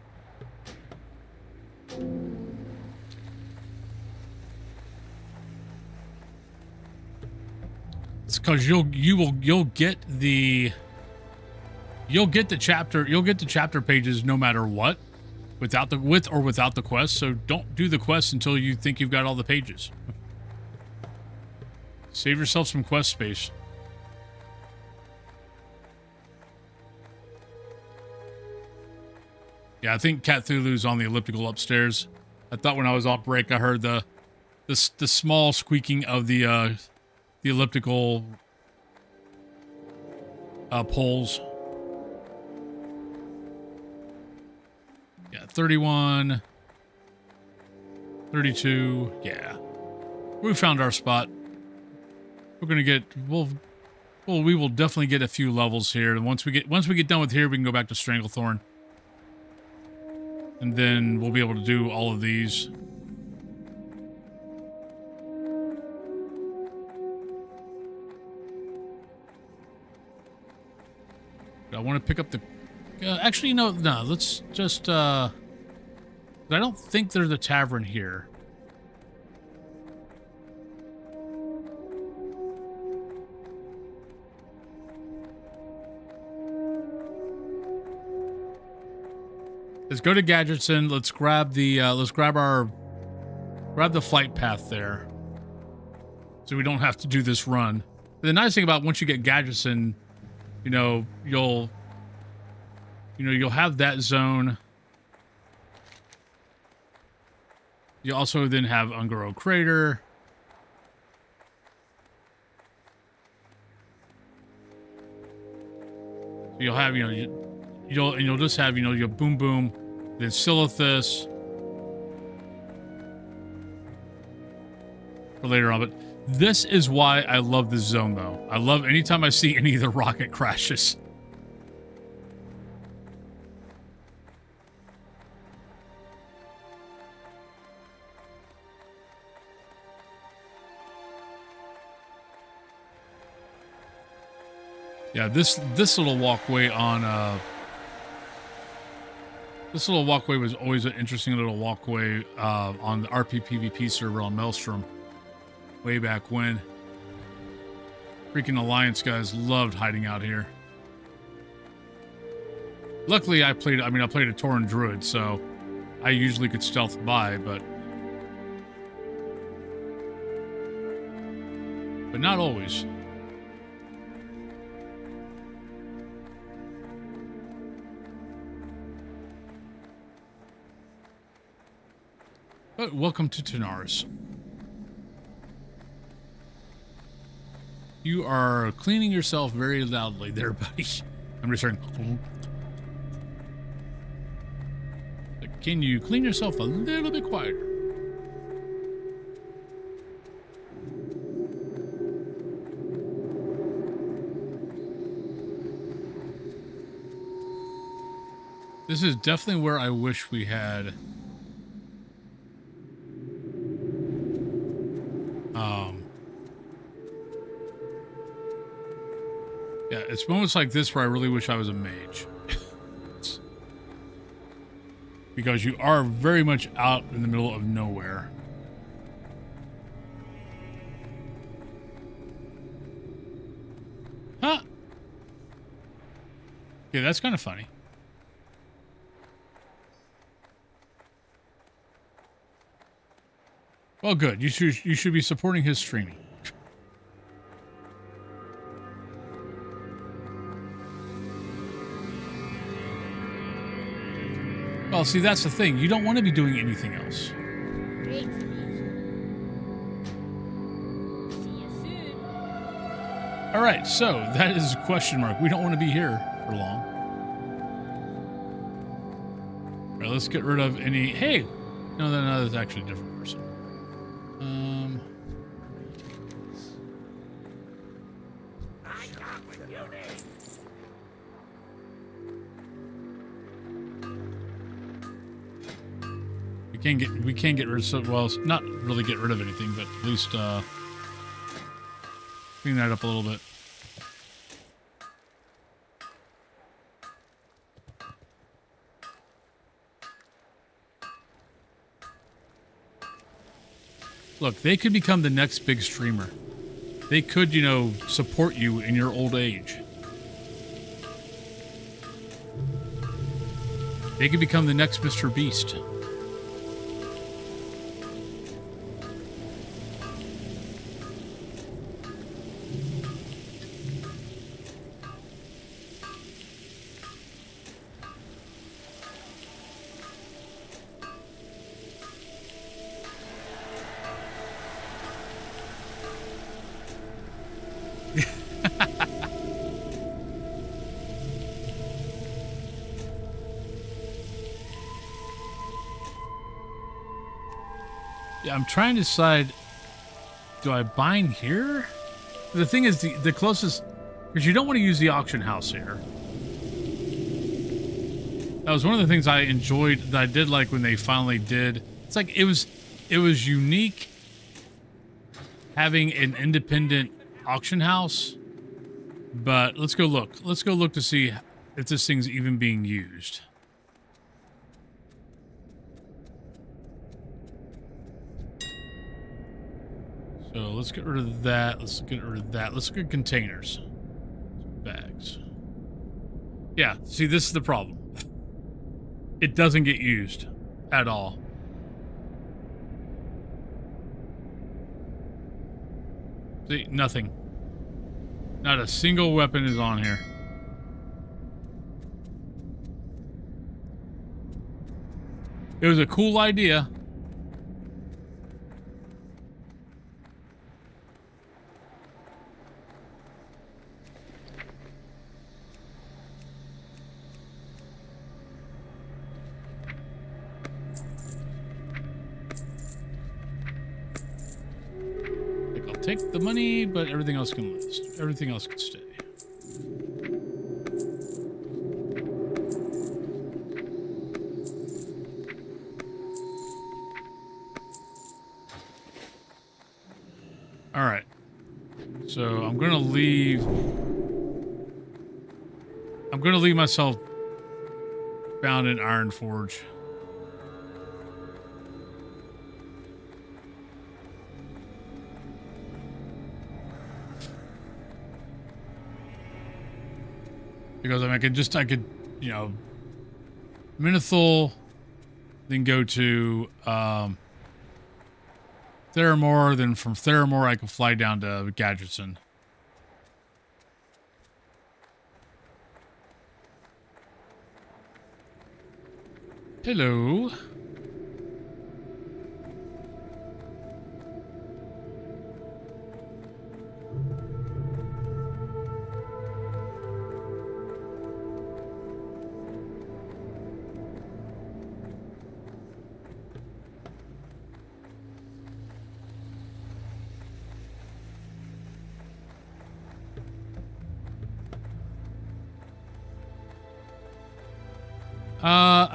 It's because you'll get the chapter pages no matter what, with or without the quest. So don't do the quest until you think you've got all the pages. Save yourself some quest space. Yeah, I think Cthulhu's on the elliptical upstairs. I thought when I was off break, I heard the small squeaking of the elliptical poles. Yeah, 31, 32. Yeah, we found our spot. We're gonna get we will definitely get a few levels here. And once we get done with here, we can go back to Stranglethorn. And then we'll be able to do all of these. I want to pick up the... actually, no, let's just... I don't think there's a tavern here. Let's go to Gadgetson. Let's grab the grab the flight path there, so we don't have to do this run. But the nice thing about once you get Gadgetson, you'll have that zone. You also then have Ungoro Crater. You'll have you'll just have your Boom Boom. Then Silithus for later on. But this is why I love this zone, though. I love anytime I see any of the rocket crashes. Yeah, this little walkway on this little walkway was always an interesting little walkway on the RP PvP server on Maelstrom way back when. Freaking Alliance guys loved hiding out here. Luckily, I played a Tauren Druid, so I usually could stealth by, but not always. But welcome to Tanaris. You are cleaning yourself very loudly there, buddy. I'm just hearing... Can you clean yourself a little bit quieter? This is definitely where I wish we had... Yeah, it's moments like this where I really wish I was a mage. Because you are very much out in the middle of nowhere. Huh? Yeah, that's kind of funny. Well, good. You should be supporting his streaming. Well, see, that's the thing. You don't want to be doing anything else. Great to meet you. See you soon. All right, so that is a question mark. We don't want to be here for long. All right, let's get rid of any... Hey! No, that's actually a different person. We can't get rid of, well, not really get rid of anything, but at least Clean that up a little bit. Look, they could become the next big streamer. They could, you know, support you in your old age. They could become the next Mr. Beast. Yeah, I'm trying to decide, do I bind here? The thing is, the closest, because you don't want to use the auction house here. That was one of the things I enjoyed, that I did like when they finally did. It's like, it was unique having an independent auction house, but let's go look. Let's go look to see if this thing's even being used. So let's get rid of that. Let's get rid of that. Let's look at containers. Bags. Yeah, see, this is the problem. It doesn't get used at all. See, nothing. Not a single weapon is on here. It was a cool idea. Take the money, but everything else can list. Everything else can stay. All right. So I'm going to leave. I'm going to leave myself bound in Iron Forge. Because I mean, I could, you know, Minethul, then go to Theramore, then from Theramore I can fly down to Gadgetson. Hello.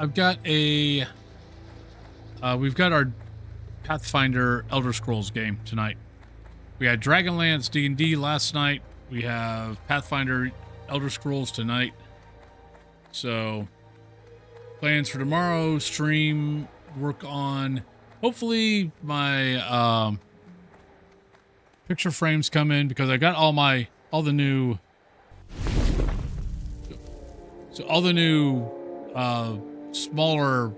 I've got a, we've got our Pathfinder Elder Scrolls game tonight. We had Dragonlance D&D last night. We have Pathfinder Elder Scrolls tonight. So, plans for tomorrow, stream, work on, hopefully my, picture frames come in, because I got all the new, smaller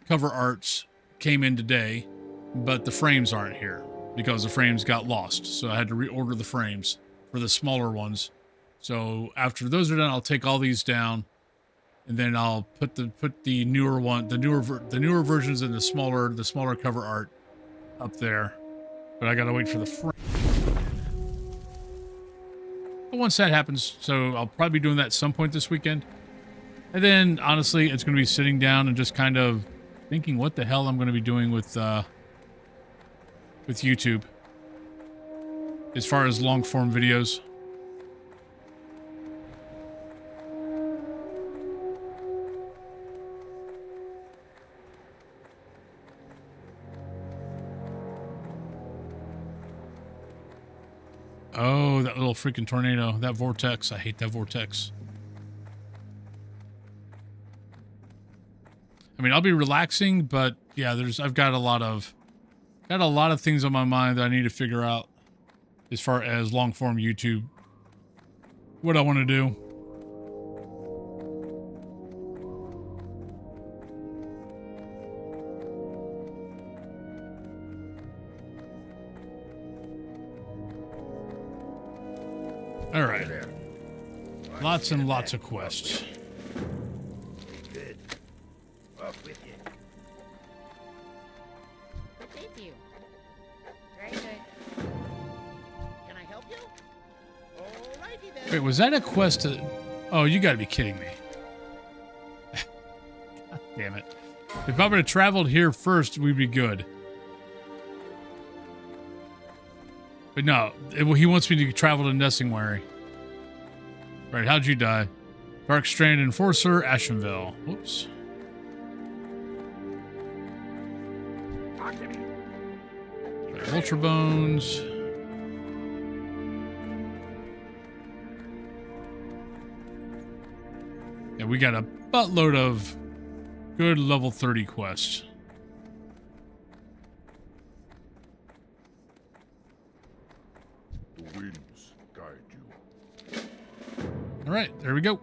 cover arts came in today, but the frames aren't here because the frames got lost. So I had to reorder the frames for the smaller ones. So after those are done, I'll take all these down, and then I'll put the newer newer versions in the smaller cover art up there. But I gotta wait for the frame. But once that happens, so I'll probably be doing that at some point this weekend. And then, honestly, it's going to be sitting down and just kind of thinking what the hell I'm going to be doing with YouTube as far as long-form videos. Oh, that little freaking tornado. That vortex. I hate that vortex. I mean, I'll be relaxing, but yeah, I've got a lot of things on my mind that I need to figure out as far as long form YouTube. What I want to do. All right. Lots and lots of quests. Good. Off with you. Thank you. Very good. Can I help you? Alrighty then. Wait, was that a quest to... Oh, you gotta be kidding me. God damn it. If I would have traveled here first, we'd be good. But no, he wants me to travel to Nessingwary. Right, how'd you die? Dark Strand Enforcer, Ashenville. Whoops. Talk to me. Right, Ultra Bones. Yeah, we got a buttload of good level 30 quests. The winds guide you. All right, there we go.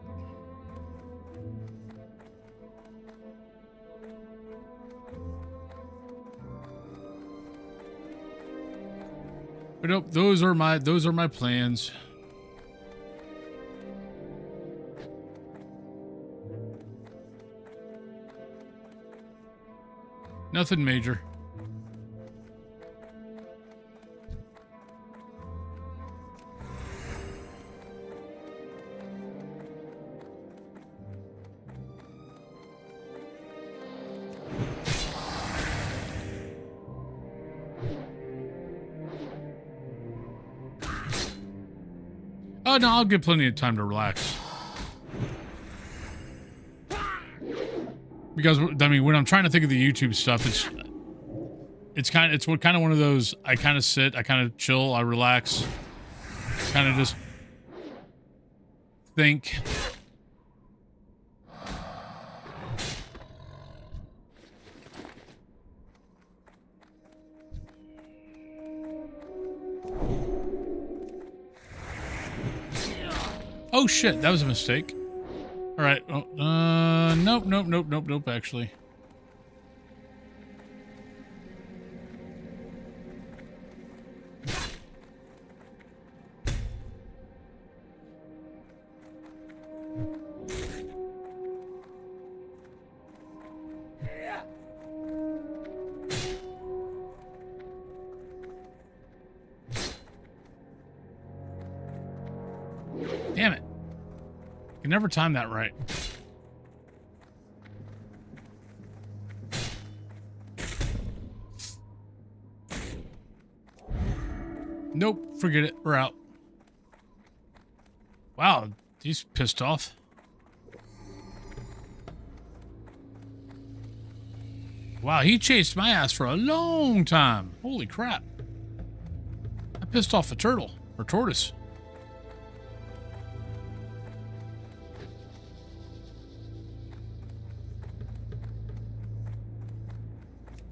But nope, those are my plans. Nothing major. Oh, no, I'll get plenty of time to relax. Because, I mean, when I'm trying to think of the YouTube stuff, it's kind of one of those, I kind of sit, I kind of chill, I relax, kind of just think. Oh shit, that was a mistake. All right. Oh, nope, actually. Damn it. I can never time that right. Nope, forget it. We're out. Wow, he's pissed off. Wow, he chased my ass for a long time. Holy crap. I pissed off a turtle, or tortoise.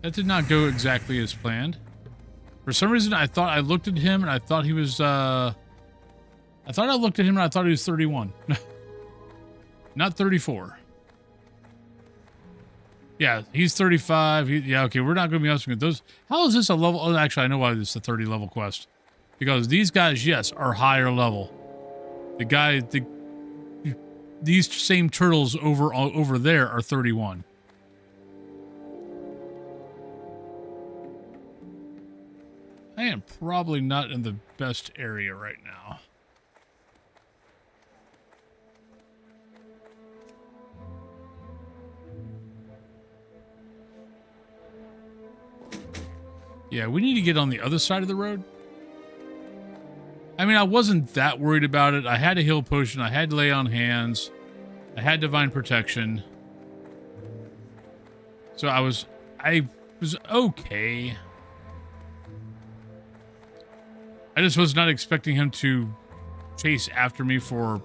That did not go exactly as planned. For some reason, I thought I looked at him and I thought he was, I thought I looked at him and I thought he was 31. Not 34. Yeah, he's 35. Yeah, okay, we're not going to be messing with those. How is this a level? Oh, actually, I know why this is a 30 level quest. Because these guys, yes, are higher level. These same turtles over there are 31. I am probably not in the best area right now. Yeah, we need to get on the other side of the road. I mean, I wasn't that worried about it. I had a heal potion. I had lay on hands. I had divine protection. So I was okay. I just was not expecting him to chase after me for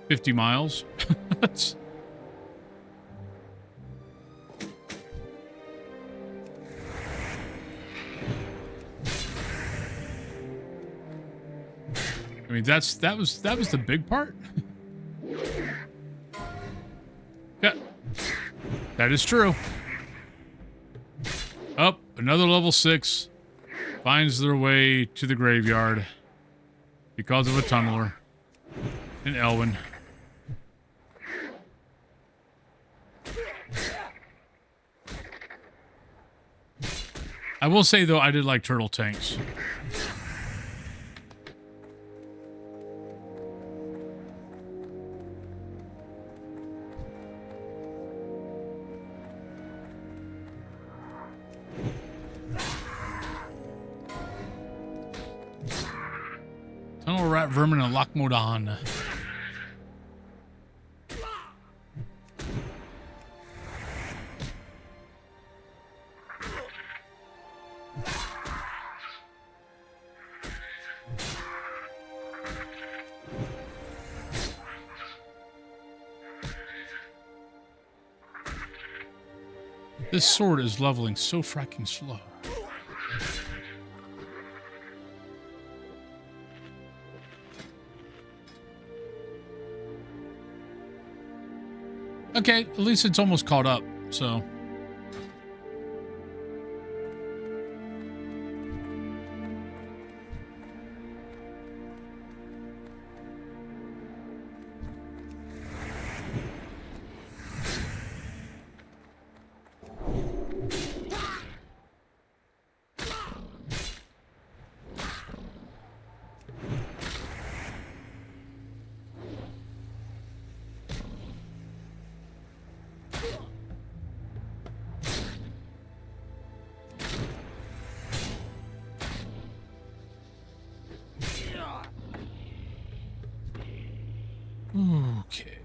50 miles. I mean, that was the big part. Yeah, that is true. Up, another level 6 finds their way to the graveyard because of a tunneler in Elwyn. I will say though, I did like turtle tanks. Tunnel rat vermin and Lochmodon. This sword is leveling so fracking slow. Okay, at least it's almost caught up, so. Okay.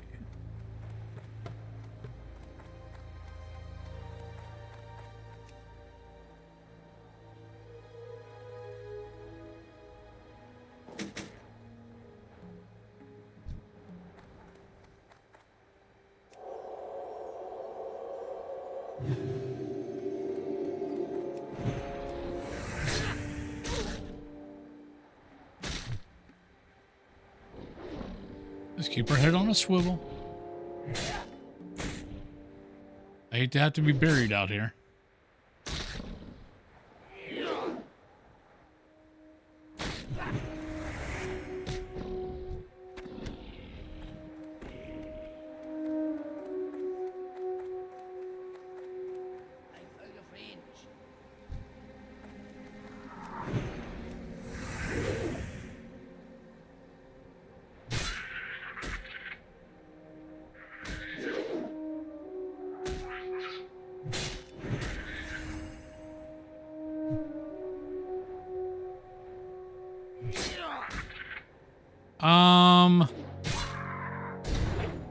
Let's keep our head on a swivel. I hate to have to be buried out here.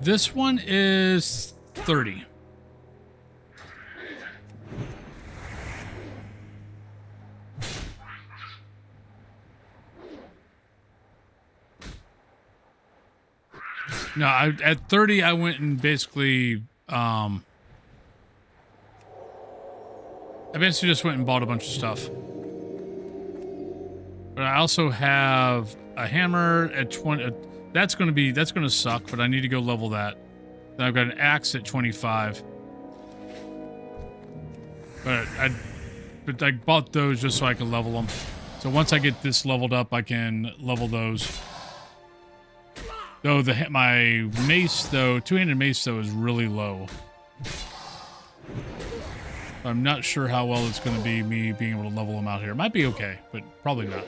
This one is 30. No, at 30, I went and basically, I basically just went and bought a bunch of stuff. But I also have a hammer at 20. That's going to suck, but I need to go level that. Then I've got an axe at 25. But I bought those just so I can level them. So once I get this leveled up, I can level those. Though my mace, though, two-handed mace, though, is really low. I'm not sure how well it's going to be me being able to level them out here. It might be okay, but probably not.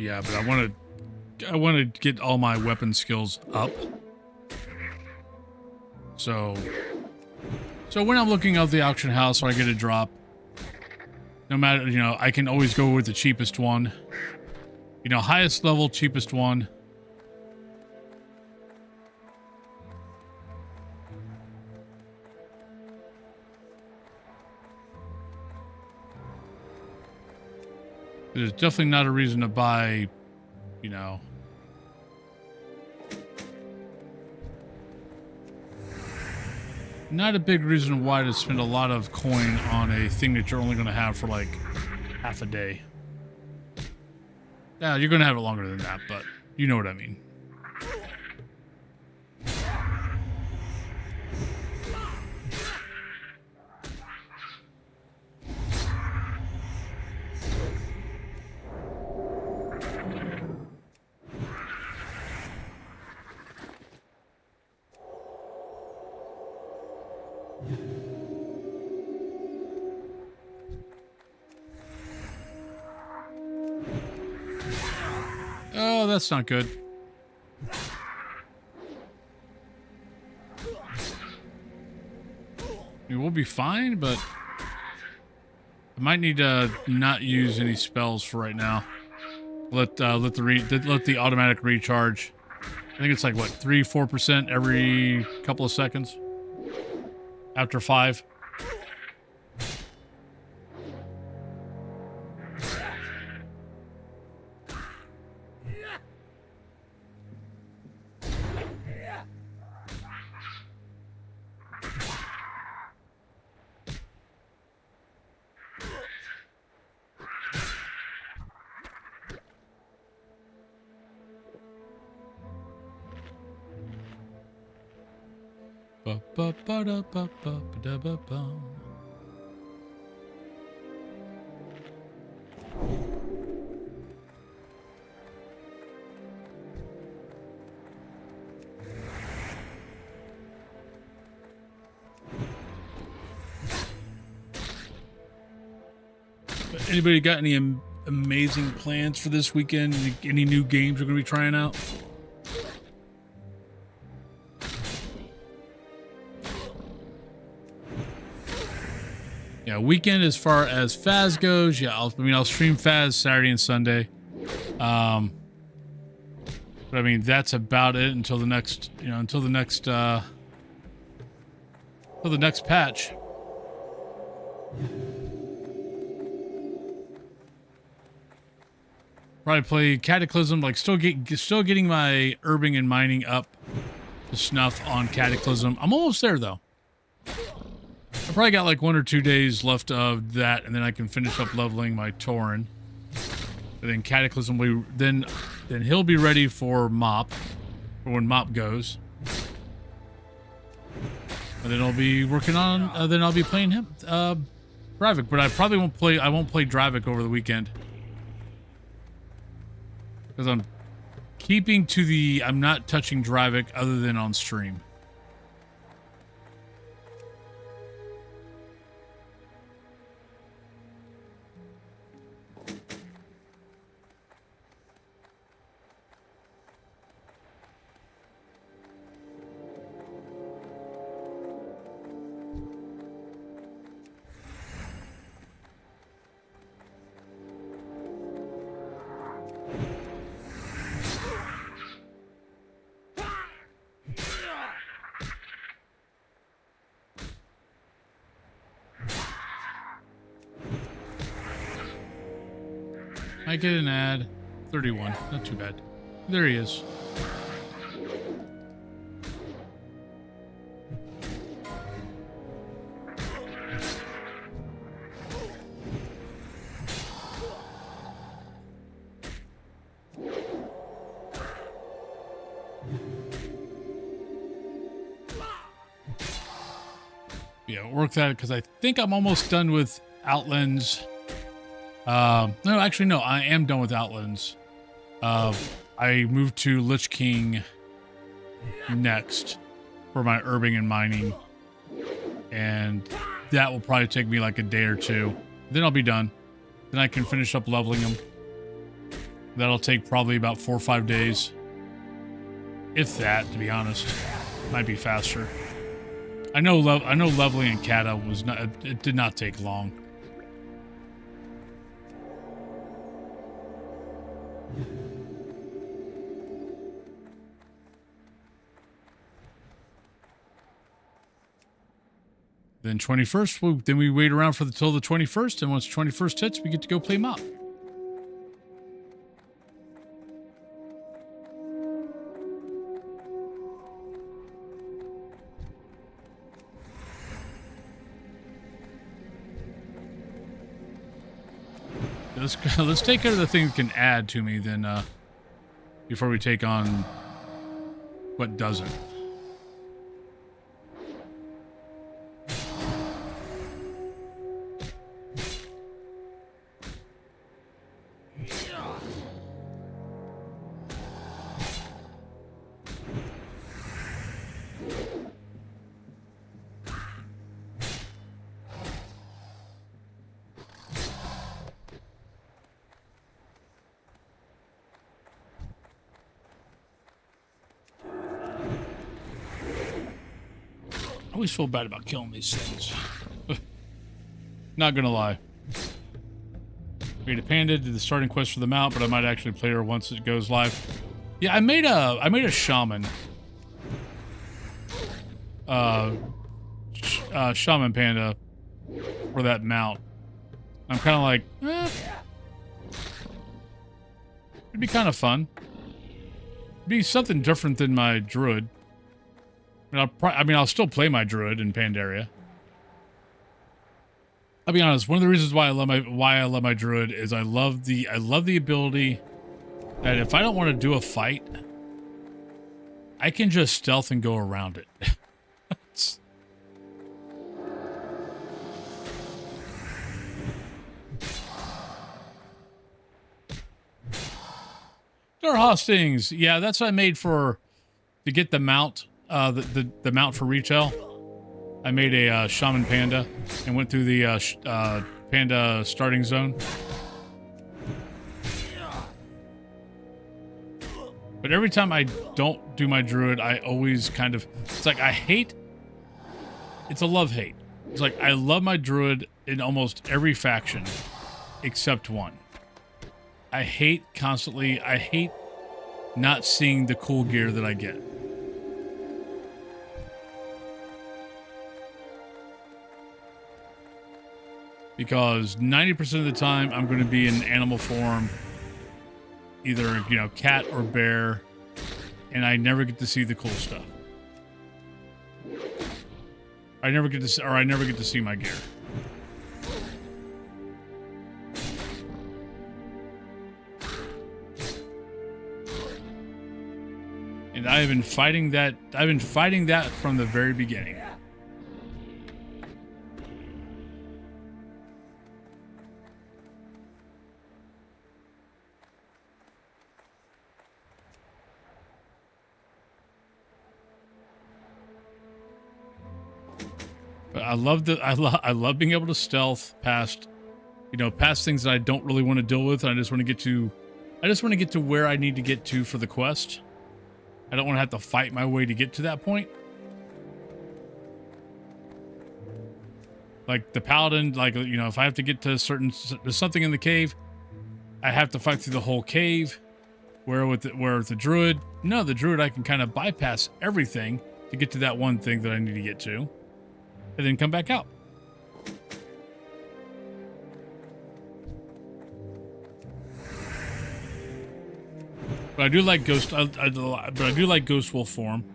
Yeah, but I want to get all my weapon skills up. So when I'm looking out the auction house or I get a drop, no matter, you know, I can always go with the cheapest one. You know, highest level, cheapest one. There's definitely not a reason to buy, you know, not a big reason why to spend a lot of coin on a thing that you're only going to have for like half a day. Yeah, you're going to have it longer than that, but you know what I mean. Oh, that's not good. We'll be fine, but I might need to not use any spells for right now. Let the automatic recharge. I think it's like what, 3-4% every couple of seconds after 5. Anybody got any amazing plans for this weekend? Any new games we're going to be trying out? Yeah, weekend as far as Faz goes, yeah, I'll stream Faz Saturday and Sunday. But I mean, that's about it until the next, until the next patch. Probably play Cataclysm, like still getting my herbing and mining up to snuff on Cataclysm. I'm almost there though. I probably got like 1 or 2 days left of that, and then I can finish up leveling my Tauren. And then Cataclysm then he'll be ready for Mop, for when Mop goes. And then I'll be working on then I'll be playing him Dravik, but I won't play Dravik over the weekend. Because I'm keeping to I'm not touching Dravik other than on stream. I get an ad. 31. Not too bad. There he is. Yeah, work that because I think I'm almost done with Outlands. No, actually, no, I am done with Outlands. I moved to Lich King next for my herbing and mining. And that will probably take me like a day or two. Then I'll be done. Then I can finish up leveling them. That'll take probably about 4 or 5 days. If that, to be honest. Might be faster. I know leveling in Kata was not, it did not take long. Then 21st, then we wait around till the 21st, and once 21st hits, we get to go play Mop. Let's take care of the thing that can add to me then before we take on what doesn't. I always feel bad about killing these things. Not gonna lie. Made a panda, did the starting quest for the mount, but I might actually play her once it goes live. Yeah, I made a shaman. Shaman panda for that mount. I'm kind of like, it'd be kind of fun. It'd be something different than my druid. I'll still play my druid in Pandaria. I'll be honest. One of the reasons why I love my druid is I love the ability that if I don't want to do a fight, I can just stealth and go around it. Door hostings. Yeah, that's what I made to get the mount. The mount for retail. I made a shaman panda and went through the panda starting zone. But every time I don't do my druid, I always kind of, it's like it's a love-hate. It's like I love my druid in almost every faction except one. I hate not seeing the cool gear that I get. Because 90% of the time, I'm going to be in animal form, either, cat or bear, and I never get to see the cool stuff. I never get to see my gear. And I have been fighting that. I've been fighting that from the very beginning. But I love being able to stealth past things that I don't really want to deal with. I just want to get to where I need to get to for the quest. I don't want to have to fight my way to get to that point. Like the paladin, if I have to get to there's something in the cave, I have to fight through the whole cave. Where with the druid, the druid I can kind of bypass everything to get to that one thing that I need to get to. And then come back out. But I do like ghost. But I do like ghost wolf form.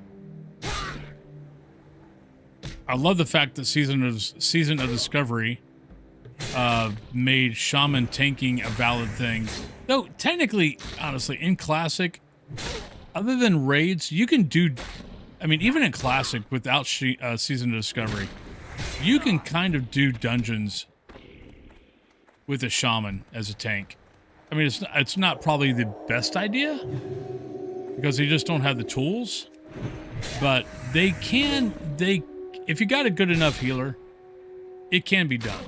I love the fact that Season of Discovery made shaman tanking a valid thing. Though technically, honestly, in Classic, other than raids, you can do. I mean, even in Classic, without Season of Discovery, you can kind of do dungeons with a shaman as a tank. I mean, it's not probably the best idea because you just don't have the tools, but if you got a good enough healer, it can be done.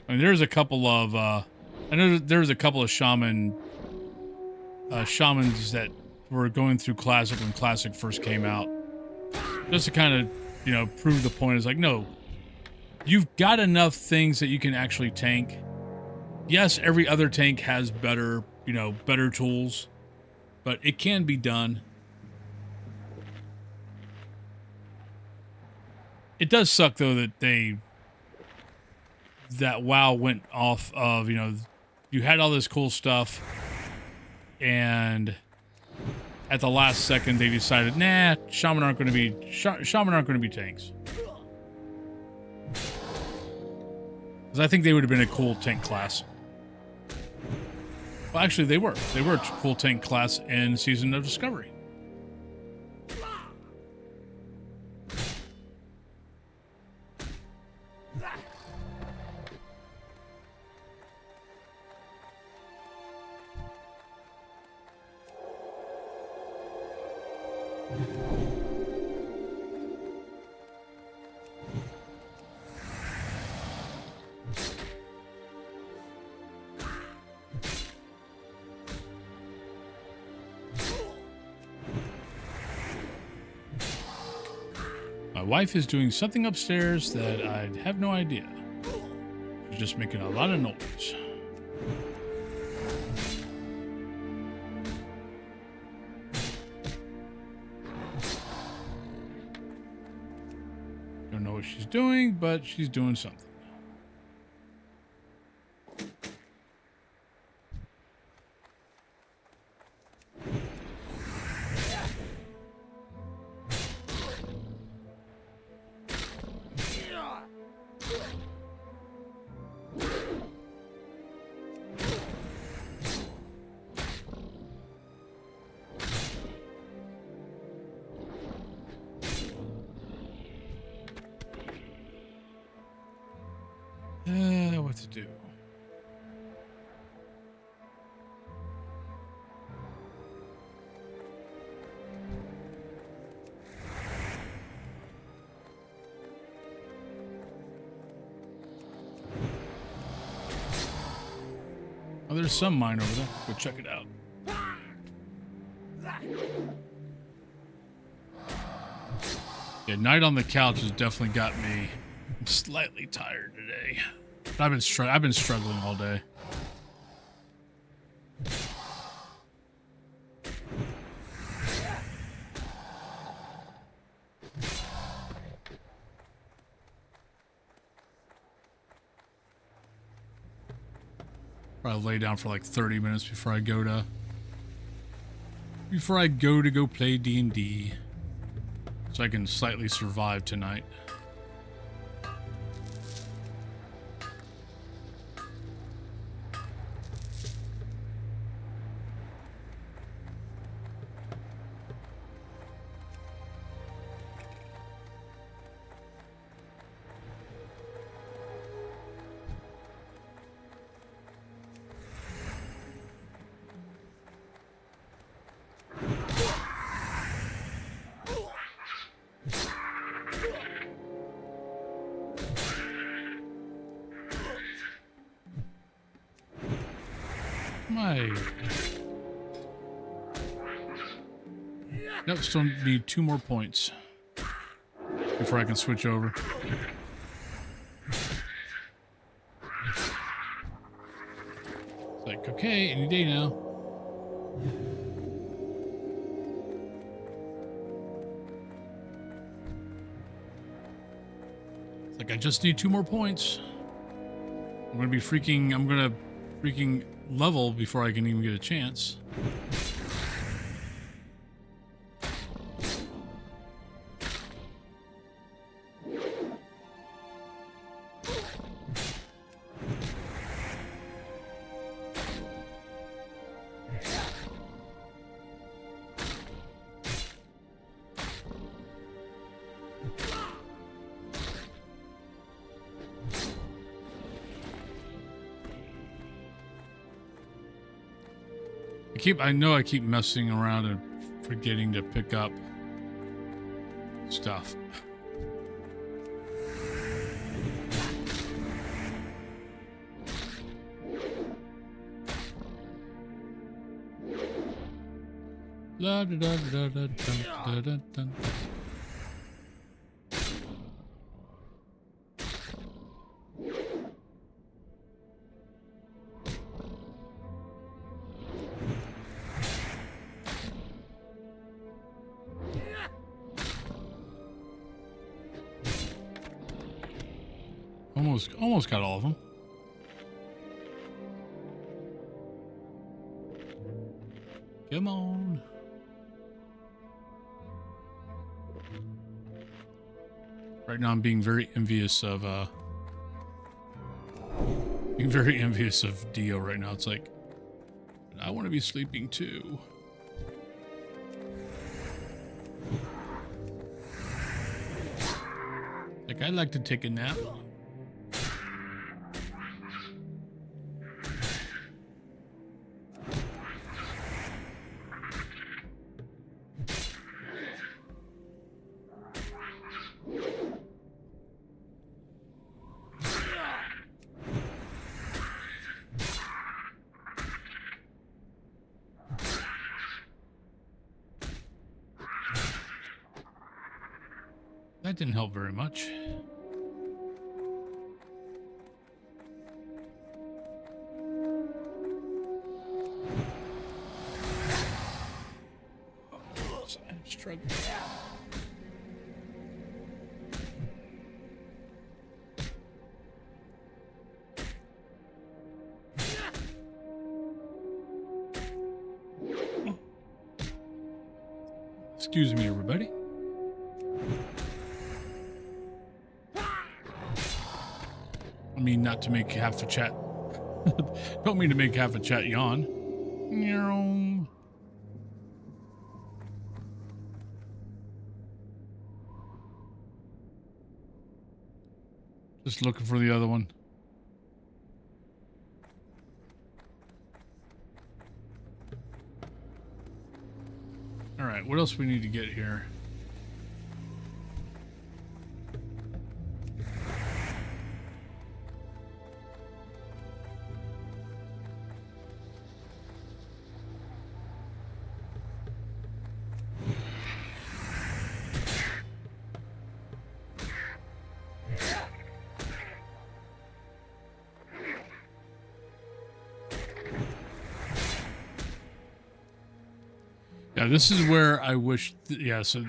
I mean, there's a couple of I know there's a couple of shamans that were going through Classic when Classic first came out, just to kind of, you know, prove the point. Is like, no, you've got enough things that you can actually tank. Yes, every other tank has better, you know, better tools, but it can be done. It does suck though that WoW went off of, you know, you had all this cool stuff, and at the last second they decided, nah, shaman aren't going to be tanks. Because I think they would have been a cool tank class. Well, actually, they were a cool tank class in Season of Discovery. My wife is doing something upstairs that I have no idea. She's just making a lot of noise. Don't know what she's doing, but she's doing something. What to do? Oh, there's some mine over there. Go check it out. Yeah, night on the couch has definitely got me slightly tired today. I've been struggling all day. Probably lay down for like 30 minutes before I go to go play D&D, so I can slightly survive tonight. Nope, still need 2 more points before I can switch over. It's like, okay, any day now. It's like, I just need 2 more points. I'm gonna freaking level before I can even get a chance. I know I keep messing around and forgetting to pick up stuff. La da da da da da da da. Almost got all of them. Come on. Right now I'm being very envious of Dio right now. It's like, I want to be sleeping too. Like, I'd like to take a nap. That didn't help very much. I'm struggling. Excuse me, everybody. I mean, not to make half a chat. Don't mean to make half a chat yawn. Just looking for the other one. All right, what else we need to get here? Yeah, this is where I wish... yeah, so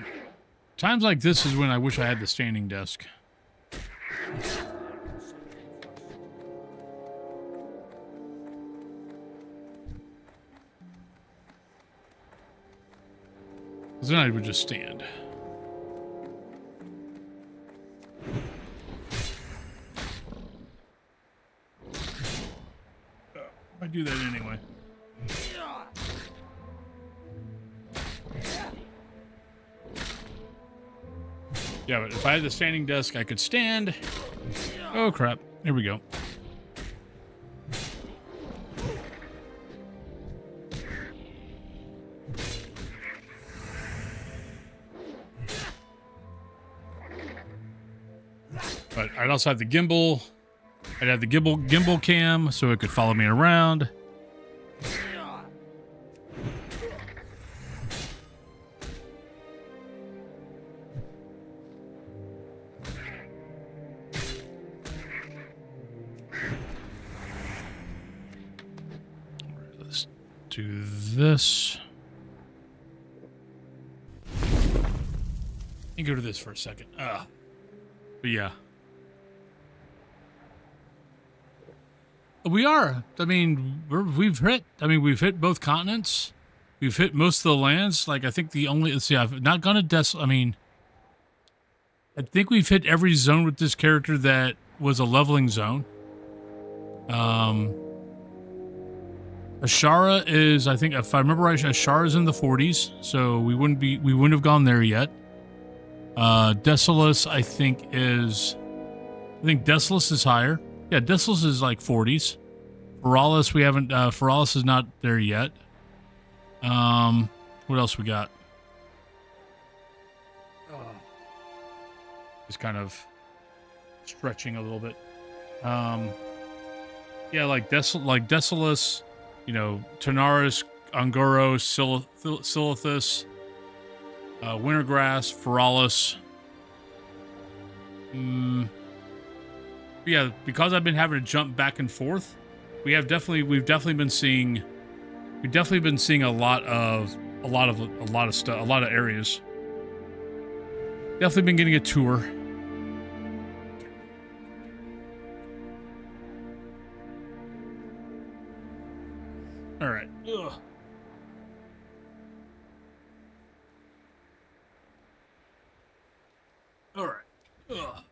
times like this is when I wish I had the standing desk. Because then I would just stand. I do that anyway. Yeah, but if I had the standing desk, I could stand. Oh, crap. Here we go. But I'd also have the gimbal. I'd have the gimbal cam so it could follow me around. Let's do this. And go to this for a second. But yeah. We are. I mean, we've hit both continents. We've hit most of the lands. Like, I think the only, let's see, I've not gone to I mean, I think we've hit every zone with this character that was a leveling zone. Ashara is, I think, if I remember right, Ashara is in the 40s, so we wouldn't have gone there yet. Desolus, I think Desolus is higher. Yeah, Desolus is like 40s. Feralis, we haven't, Feralis is not there yet. What else we got? Just kind of stretching a little bit. Yeah, like Desolus, you know, Tanaris, Ungoro, Silithus, Wintergrass, Feralis. Yeah, because I've been having to jump back and forth, we've definitely been seeing a lot of stuff, a lot of areas. Definitely been getting a tour. All right. Ugh. All right. Ugh.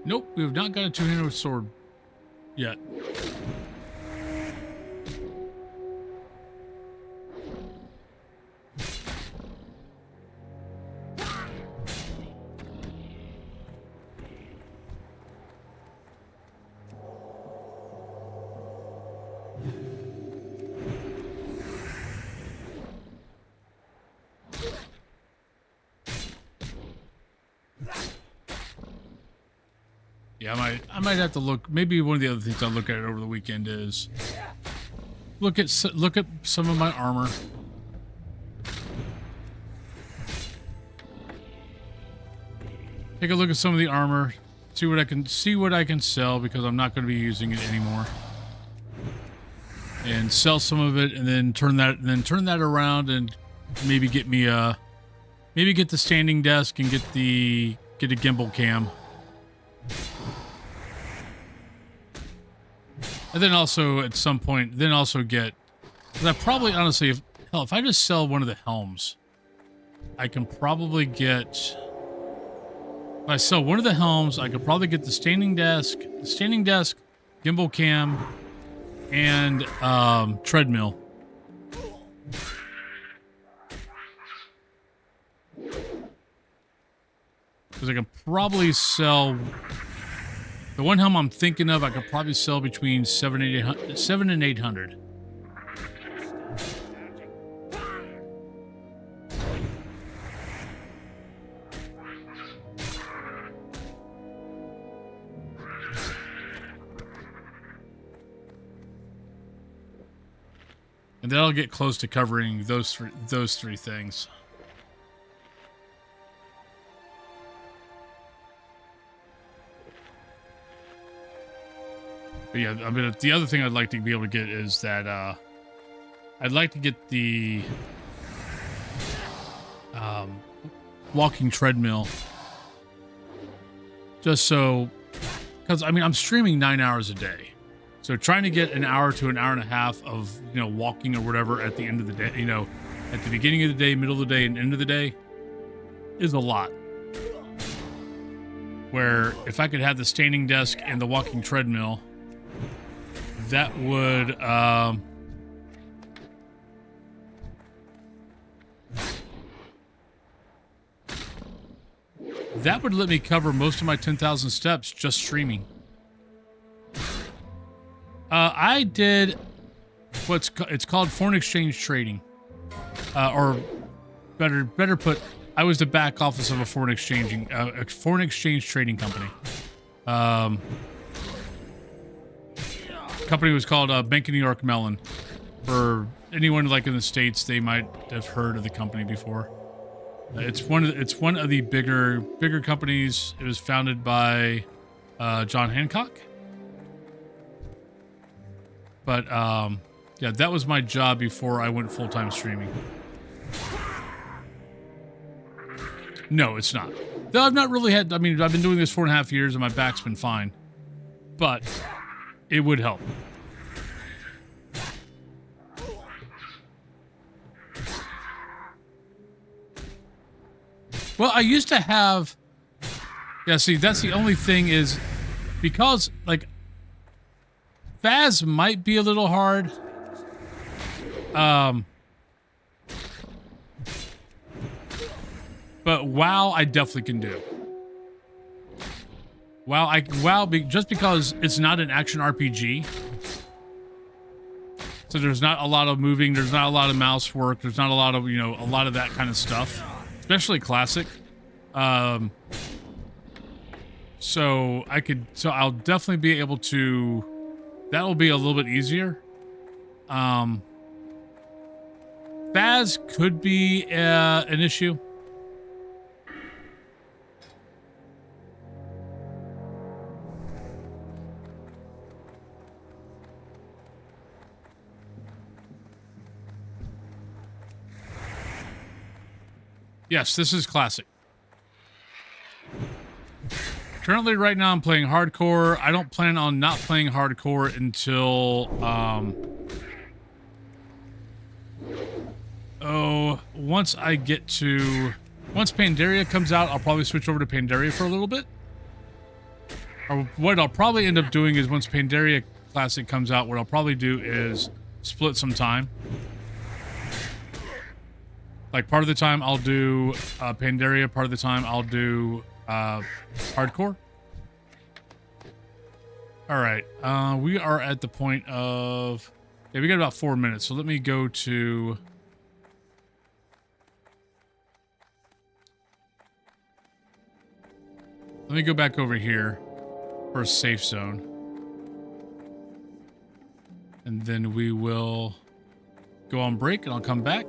Nope, we have not got a two-handed sword yet. Yeah, I might have to look. Maybe one of the other things I'll look at over the weekend is look at some of my armor. Take a look at some of the armor. See what I can sell, because I'm not going to be using it anymore. And sell some of it, and then turn that around, and maybe get me get the standing desk and get a gimbal cam. And then also at some point, get. Because I probably honestly, if I just sell one of the helms, I can probably get. If I sell one of the helms, I could probably get the standing desk, gimbal cam, and treadmill. Because I can probably sell. The one helm I'm thinking of, I could probably sell between 7 and 800. And that'll get close to covering those three things. But yeah, I mean, the other thing I'd like to be able to get is that I'd like to get the walking treadmill. Just so, because I mean, I'm streaming 9 hours a day. So trying to get an hour to an hour and a half of, walking or whatever at the end of the day, at the beginning of the day, middle of the day, and end of the day is a lot. Where if I could have the standing desk and the walking treadmill, that would let me cover most of my 10,000 steps just streaming. I did it's called foreign exchange trading, or better put, I was the back office of a foreign exchange trading company. Company was called Bank of New York Mellon. For anyone like in the States, they might have heard of the company before. It's one of the bigger companies. It was founded by John Hancock. But yeah, that was my job before I went full-time streaming. No, it's not. Though I've not really had. I mean, I've been doing this 4.5 years, and my back's been fine. But it would help. Well, I used to have. Yeah, see, that's the only thing is because like Faz might be a little hard. But WoW, I definitely can do. Just because it's not an action RPG. So there's not a lot of moving, there's not a lot of mouse work, there's not a lot of, you know, a lot of that kind of stuff. Especially classic. So I'll definitely be able to, that'll be a little bit easier. Faz could be an issue. Yes, this is classic. Currently, right now, I'm playing hardcore. I don't plan on not playing hardcore until, once Pandaria comes out, I'll probably switch over to Pandaria for a little bit. Or what I'll probably end up doing is once Pandaria Classic comes out, what I'll probably do is split some time. Like, part of the time I'll do Pandaria, part of the time I'll do hardcore. Alright, we are at the point of... Yeah, we got about 4 minutes, so let me go to... Let me go back over here for a safe zone. And then we will go on break, and I'll come back.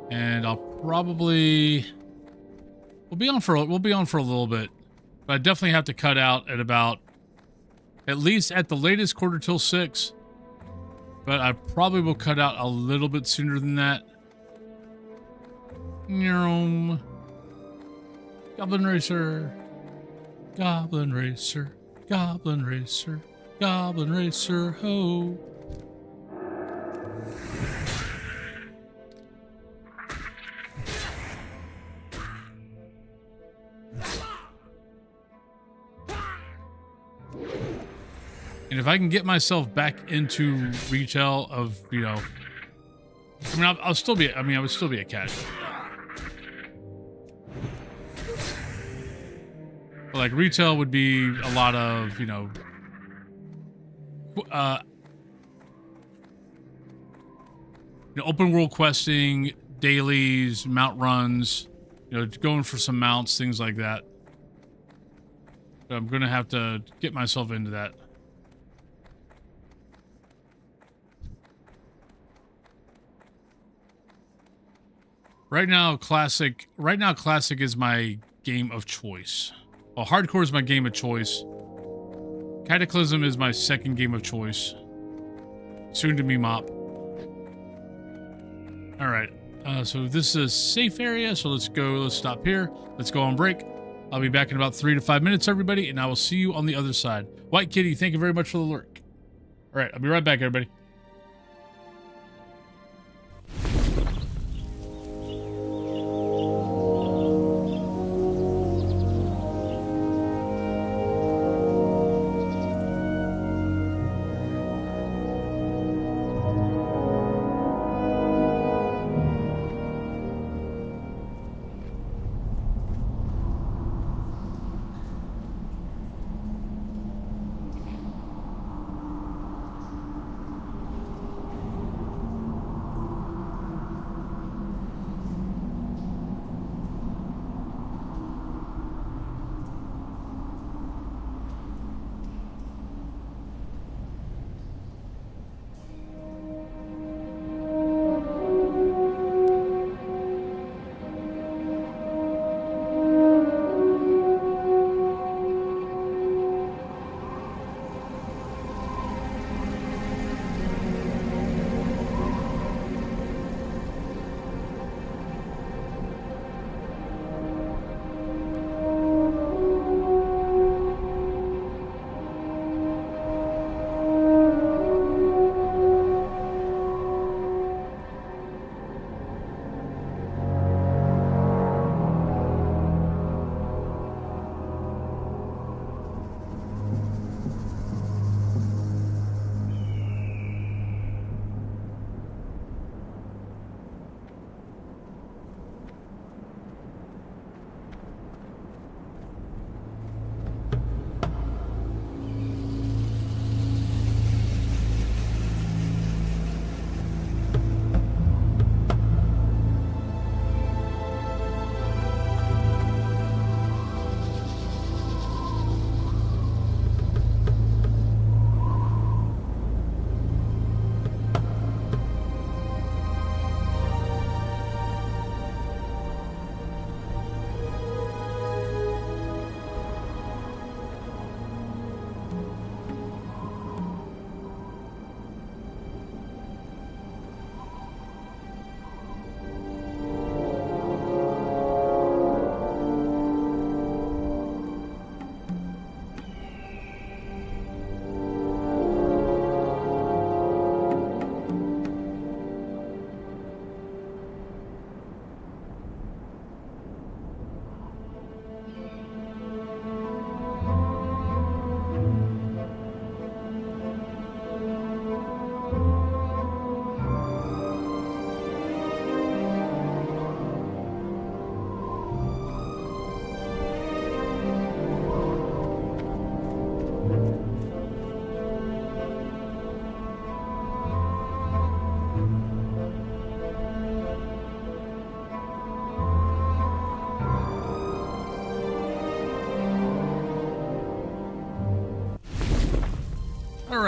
And I'll probably... We'll be on for a little bit. But I definitely have to cut out at about... At least at the latest 6:45. But I probably will cut out a little bit sooner than that. Goblin Racer. Goblin Racer. Goblin Racer. Goblin Racer. Ho. And if I can get myself back into retail of, you know, I mean, I would still be a casual. But like retail would be a lot of, you know, open world questing, dailies, mount runs, you know, going for some mounts, things like that. But I'm going to have to get myself into that. Right now, classic is my game of choice. Well, hardcore is my game of choice. Cataclysm is my second game of choice. Soon to be mop. All right. So this is a safe area. So let's stop here. Let's go on break. I'll be back in about 3 to 5 minutes, everybody, and I will see you on the other side. White Kitty, thank you very much for the lurk. All right. I'll be right back, everybody.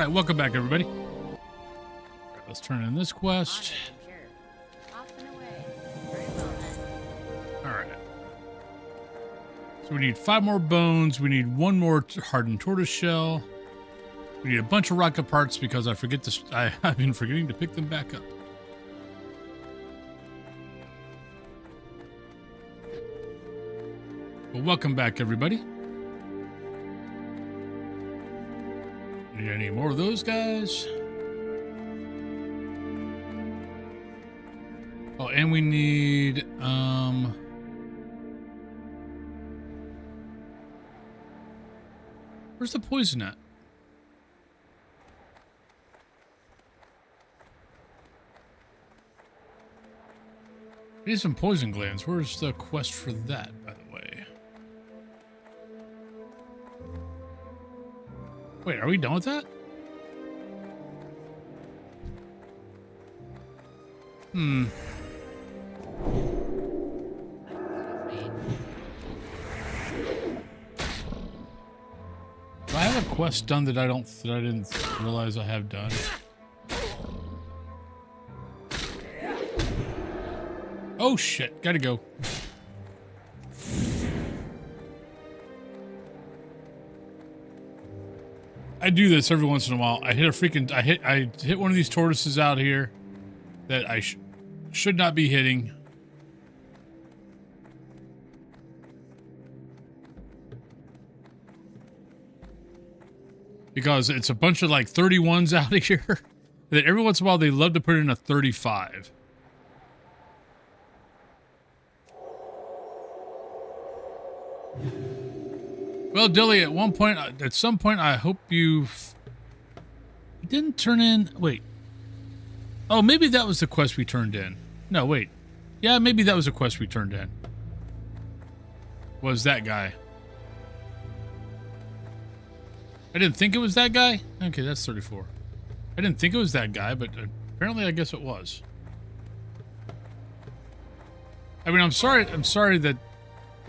right, welcome back, everybody. Let's turn in this quest. Off and away. Very well then. All right. So we need 5 more bones. We need 1 more hardened tortoise shell. We need a bunch of rocket parts because I forget this. I've been forgetting to pick them back up. Well, welcome back, everybody. Need any more of those guys? Oh, and we need where's the poison at? I need some poison glands. Where's the quest for that, by the way? Wait, are we done with that? Hmm. Do I have a quest done that I didn't realize I have done? Oh shit, gotta go. I do this every once in a while. I hit one of these tortoises out here that I should not be hitting. Because it's a bunch of like 31s out here. That every once in a while they love to put in a 35. Well, Dilly, at some point, I hope you didn't turn in. Wait. Oh, maybe that was the quest we turned in. No, wait. Yeah, maybe that was the quest we turned in. Was that guy? I didn't think it was that guy? Okay, that's 34. I didn't think it was that guy, but apparently I guess it was. I mean, I'm sorry that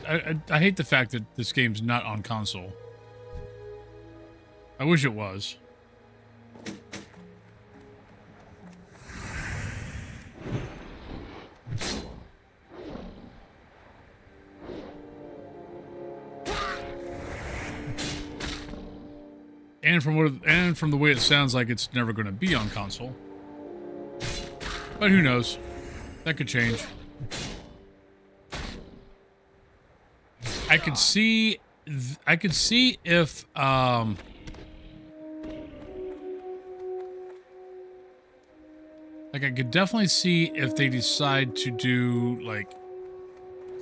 I hate the fact that this game's not on console. I wish it was. And from the way it sounds like it's never going to be on console. But who knows? That could change. I could see if like I could definitely see if they decide to do like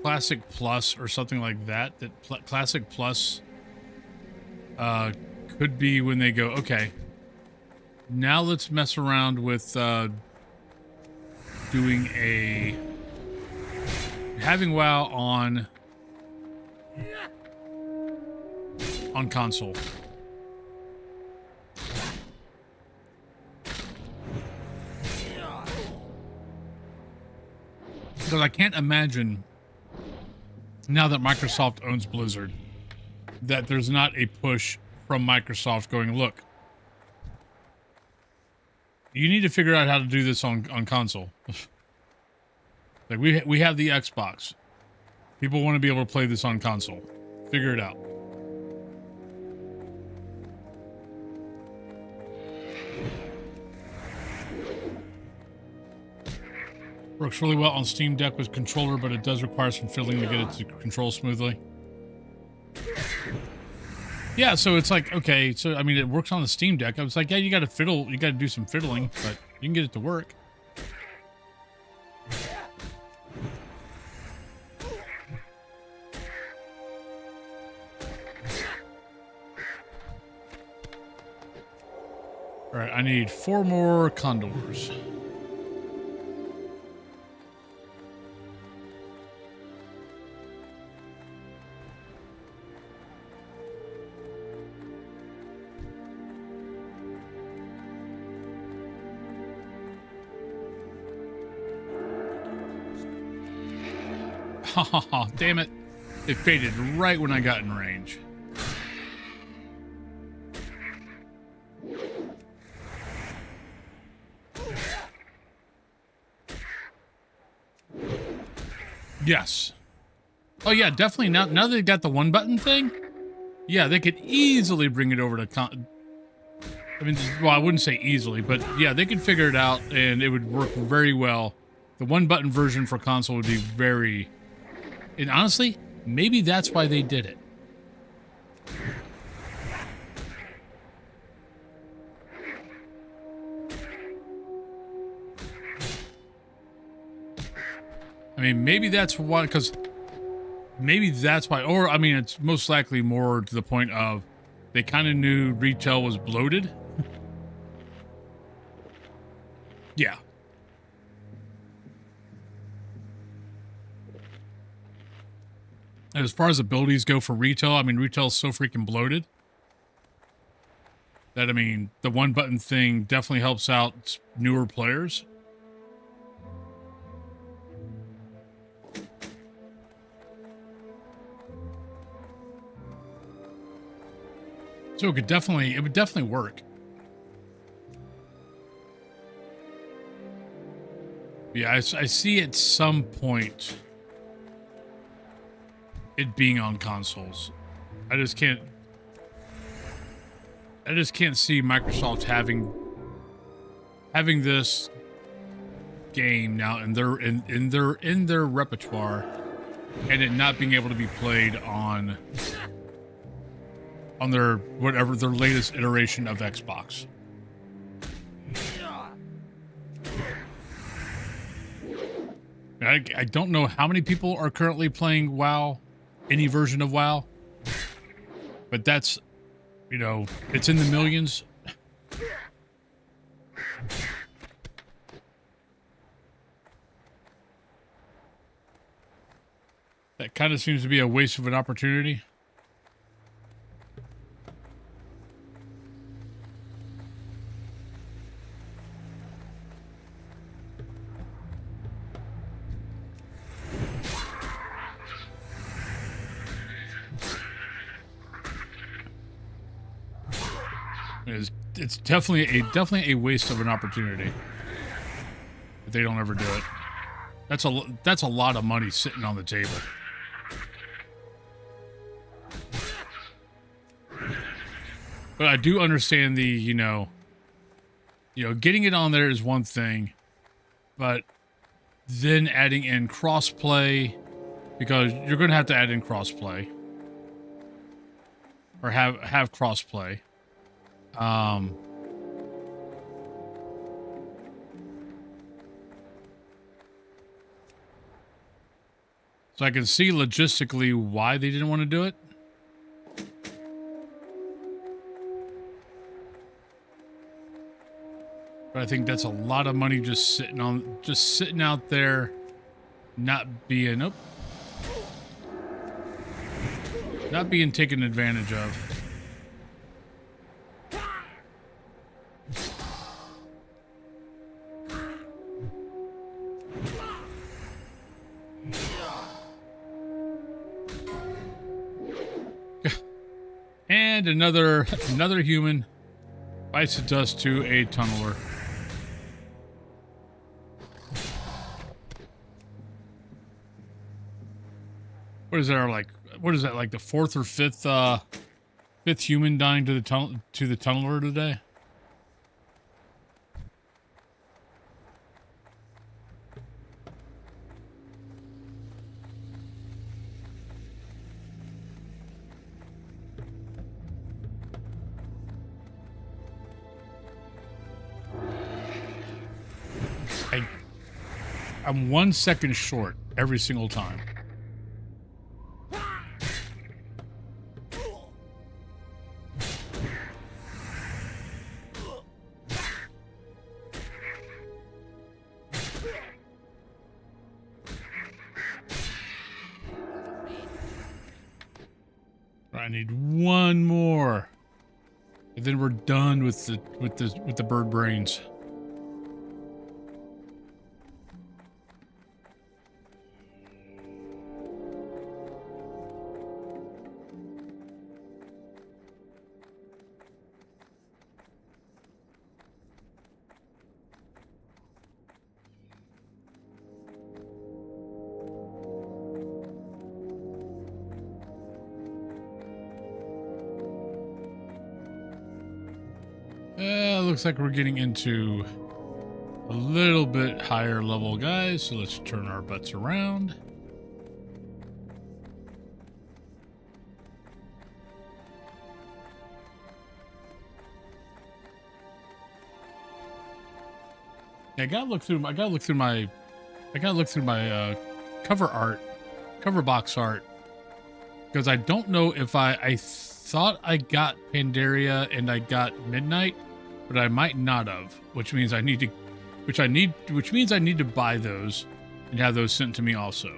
Classic Plus or something like that. Classic Plus could be when they go, okay, now let's mess around with doing having WoW on console. Because I can't imagine, now that Microsoft owns Blizzard, that there's not a push from Microsoft going, look, you need to figure out how to do this on console. Like we have the Xbox. People want to be able to play this on console. Figure it out. Works really well on Steam Deck with controller, but it does require some fiddling to get it to control smoothly. Yeah, so it's like, okay, so I mean, it works on the Steam Deck. I was like, yeah, you got to fiddle, you got to do some fiddling, but you can get it to work. All right, I need 4 more condors. Oh, damn it. It faded right when I got in range. Yes. Oh yeah, definitely. Now they got the one button thing. Yeah, they could easily bring it over to. I mean, well, I wouldn't say easily, but yeah, they could figure it out, and it would work very well. The one button version for console would be very. And honestly, maybe that's why they did it. I mean, maybe that's why, because maybe that's why, or I mean, it's most likely more to the point of they kind of knew retail was bloated. Yeah. And as far as abilities go for retail, I mean, retail is so freaking bloated that, I mean, the one button thing definitely helps out newer players. So it would definitely work. Yeah, I see at some point it being on consoles. I just can't see Microsoft having this game now in their repertoire and it not being able to be played on their whatever their latest iteration of Xbox. I don't know how many people are currently playing WoW, any version of WoW, but that's, you know, it's in the millions. That kind of seems to be a waste of an opportunity. It's definitely a waste of an opportunity if they don't ever do it. That's a lot of money sitting on the table. But I do understand the, you know, getting it on there is one thing, but then adding in crossplay, because you're going to have to add in crossplay or have crossplay. So I can see logistically why they didn't want to do it. But I think that's a lot of money just sitting out there, not being taken advantage of. And another human bites the dust to a tunneler. What is that like the fourth or fifth human dying to the tunneler today? I'm 1 second short every single time. I need one more, and then we're done with the bird brains. Looks like we're getting into a little bit higher level guys, so let's turn our butts around. Yeah, I gotta look through my cover box art, because I don't know if I thought I got Pandaria and I got Midnight, but I might not have, which means I need to buy those and have those sent to me also.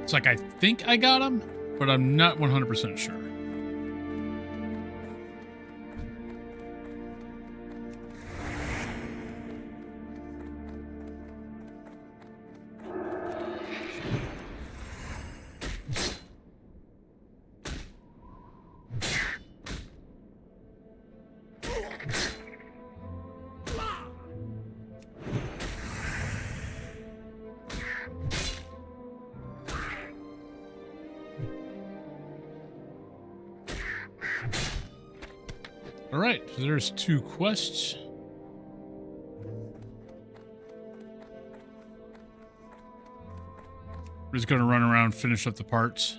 It's like I think I got them, but I'm not 100% sure. All right, so there's 2 quests. We're just gonna run around, finish up the parts.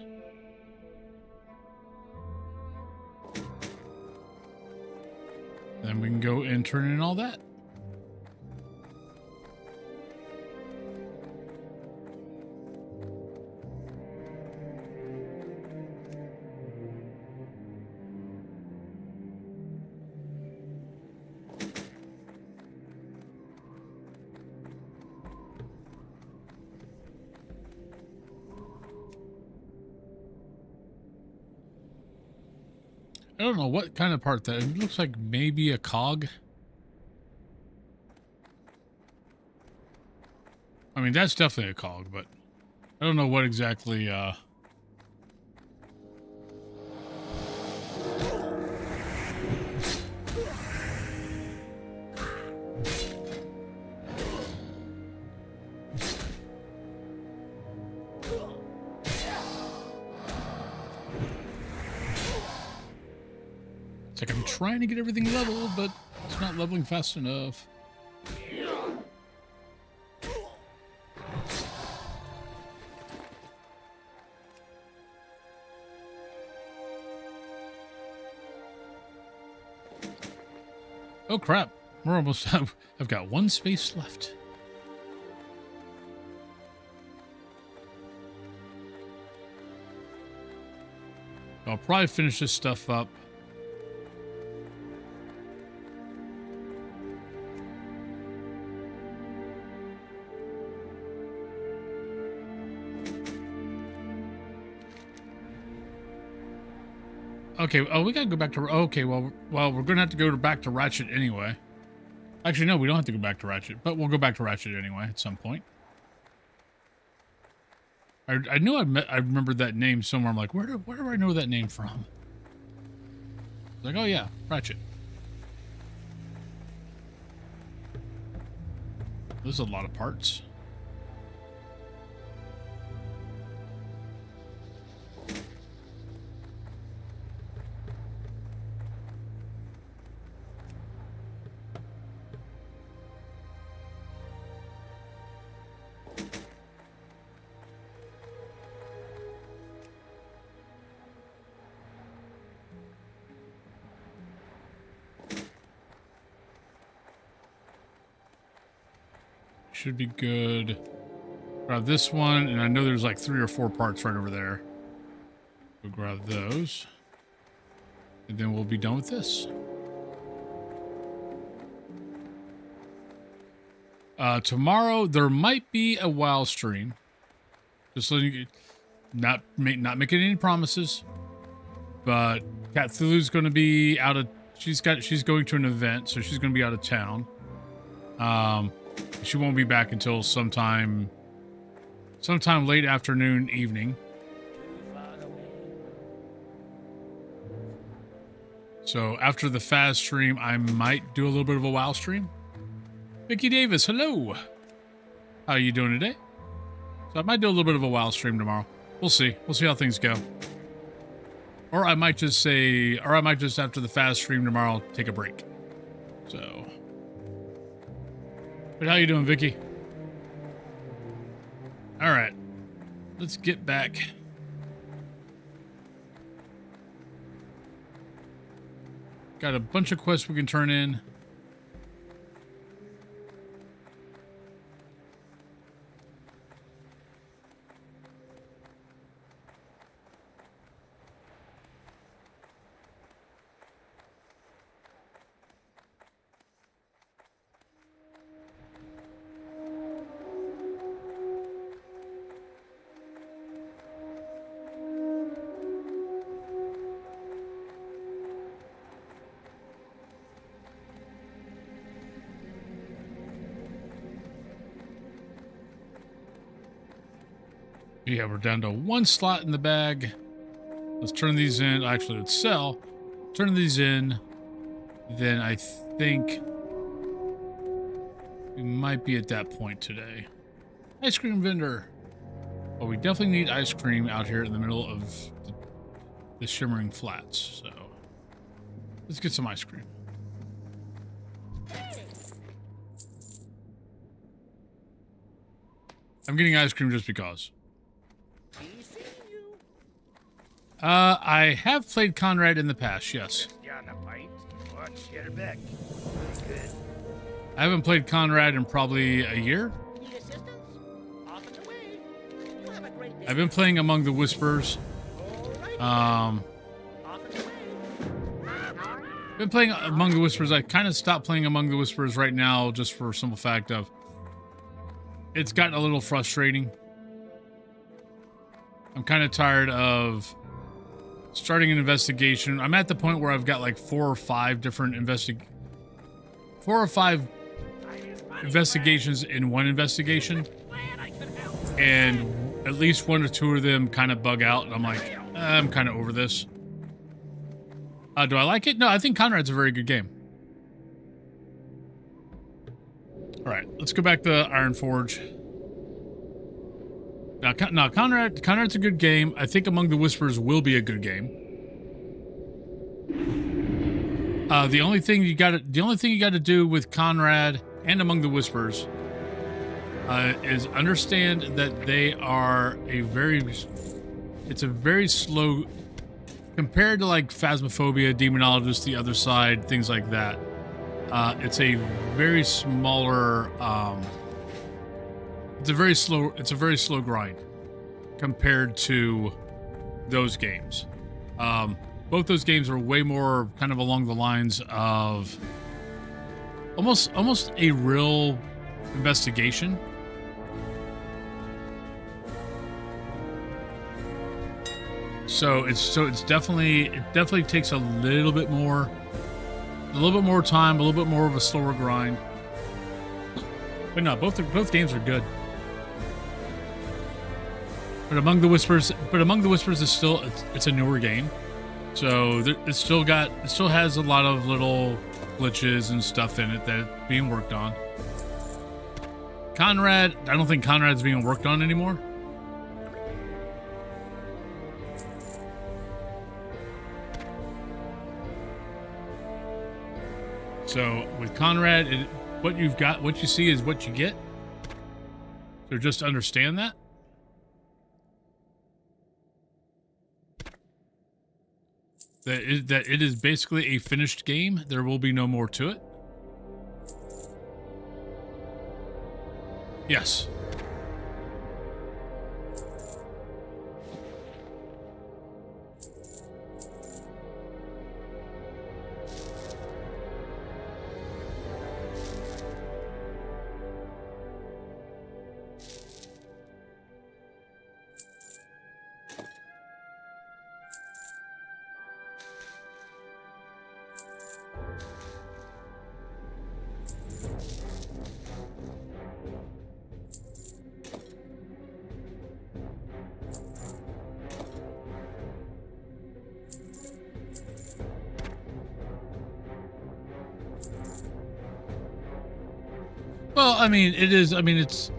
Then we can go and turn in all that. I don't know what kind of part that it looks like. Maybe a cog. I mean, that's definitely a cog, but I don't know what exactly. It's like I'm trying to get everything leveled, but it's not leveling fast enough. Oh crap, we're almost out. I've got 1 space left. I'll probably finish this stuff up. Okay, oh, we gotta go back to... Okay, well, we're gonna have to go back to Ratchet anyway. Actually, no, we don't have to go back to Ratchet, but we'll go back to Ratchet anyway at some point. I knew I remembered that name somewhere. I'm like, where do I know that name from? It's like, oh yeah, Ratchet. There's a lot of parts. Should be good. Grab this one, and I know there's like 3 or 4 parts right over there. We'll grab those. And then we'll be done with this. Tomorrow, there might be a WoW stream. Just letting you... Not making any promises. But Cthulhu's going to be out of... She's going to an event, so she's going to be out of town. She won't be back until sometime late afternoon, evening. So after the Faz stream, I might do a little bit of a WoW stream. Vicky Davis, hello. How are you doing today? So I might do a little bit of a WoW stream tomorrow. We'll see. We'll see how things go. Or I might just say, or I might just after the fast stream tomorrow take a break. So, but how you doing, Vicky? All right, let's get back. Got a bunch of quests we can turn in. Yeah, we're down to one slot in the bag. Let's turn these in. Actually, let's sell. Turn these in. Then I think we might be at that point today. Ice cream vendor. Well, we definitely need ice cream out here in the middle of the shimmering flats. So let's get some ice cream. I'm getting ice cream just because. I have played Conrad in the past, yes. I haven't played Conrad in probably a year. I've been playing Among the Whispers. Been playing Among the Whispers. I kind of stopped playing Among the Whispers right now just for a simple fact of it's gotten a little frustrating. I'm kind of tired of starting an investigation. I'm at the point where I've got like 4 or 5 different investigations in one investigation, and at least 1 or 2 of them kind of bug out, and I'm like, I'm kind of over this. Do I like it? No, I think Conrad's a very good game. All right, let's go back to Iron Forge. Now, Conrad's a good game. I think Among the Whispers will be a good game. The only thing you got to do with Conrad and Among the Whispers is understand that they are it's a very slow compared to like Phasmophobia, Demonologist, The Other Side, things like that. It's a very smaller. It's a very slow grind compared to those games. Both those games are way more kind of along the lines of almost a real investigation. So it definitely takes a little bit more time, a little bit more of a slower grind. But no, both games are good. But Among the Whispers is still it's a newer game, so it still has a lot of little glitches and stuff in it that's being worked on. Conrad, I don't think Conrad's being worked on anymore. So with Conrad, what you see is what you get. So just understand that. That it is basically a finished game. There will be no more to it. Yes. Well, I mean, it is. I mean, it's.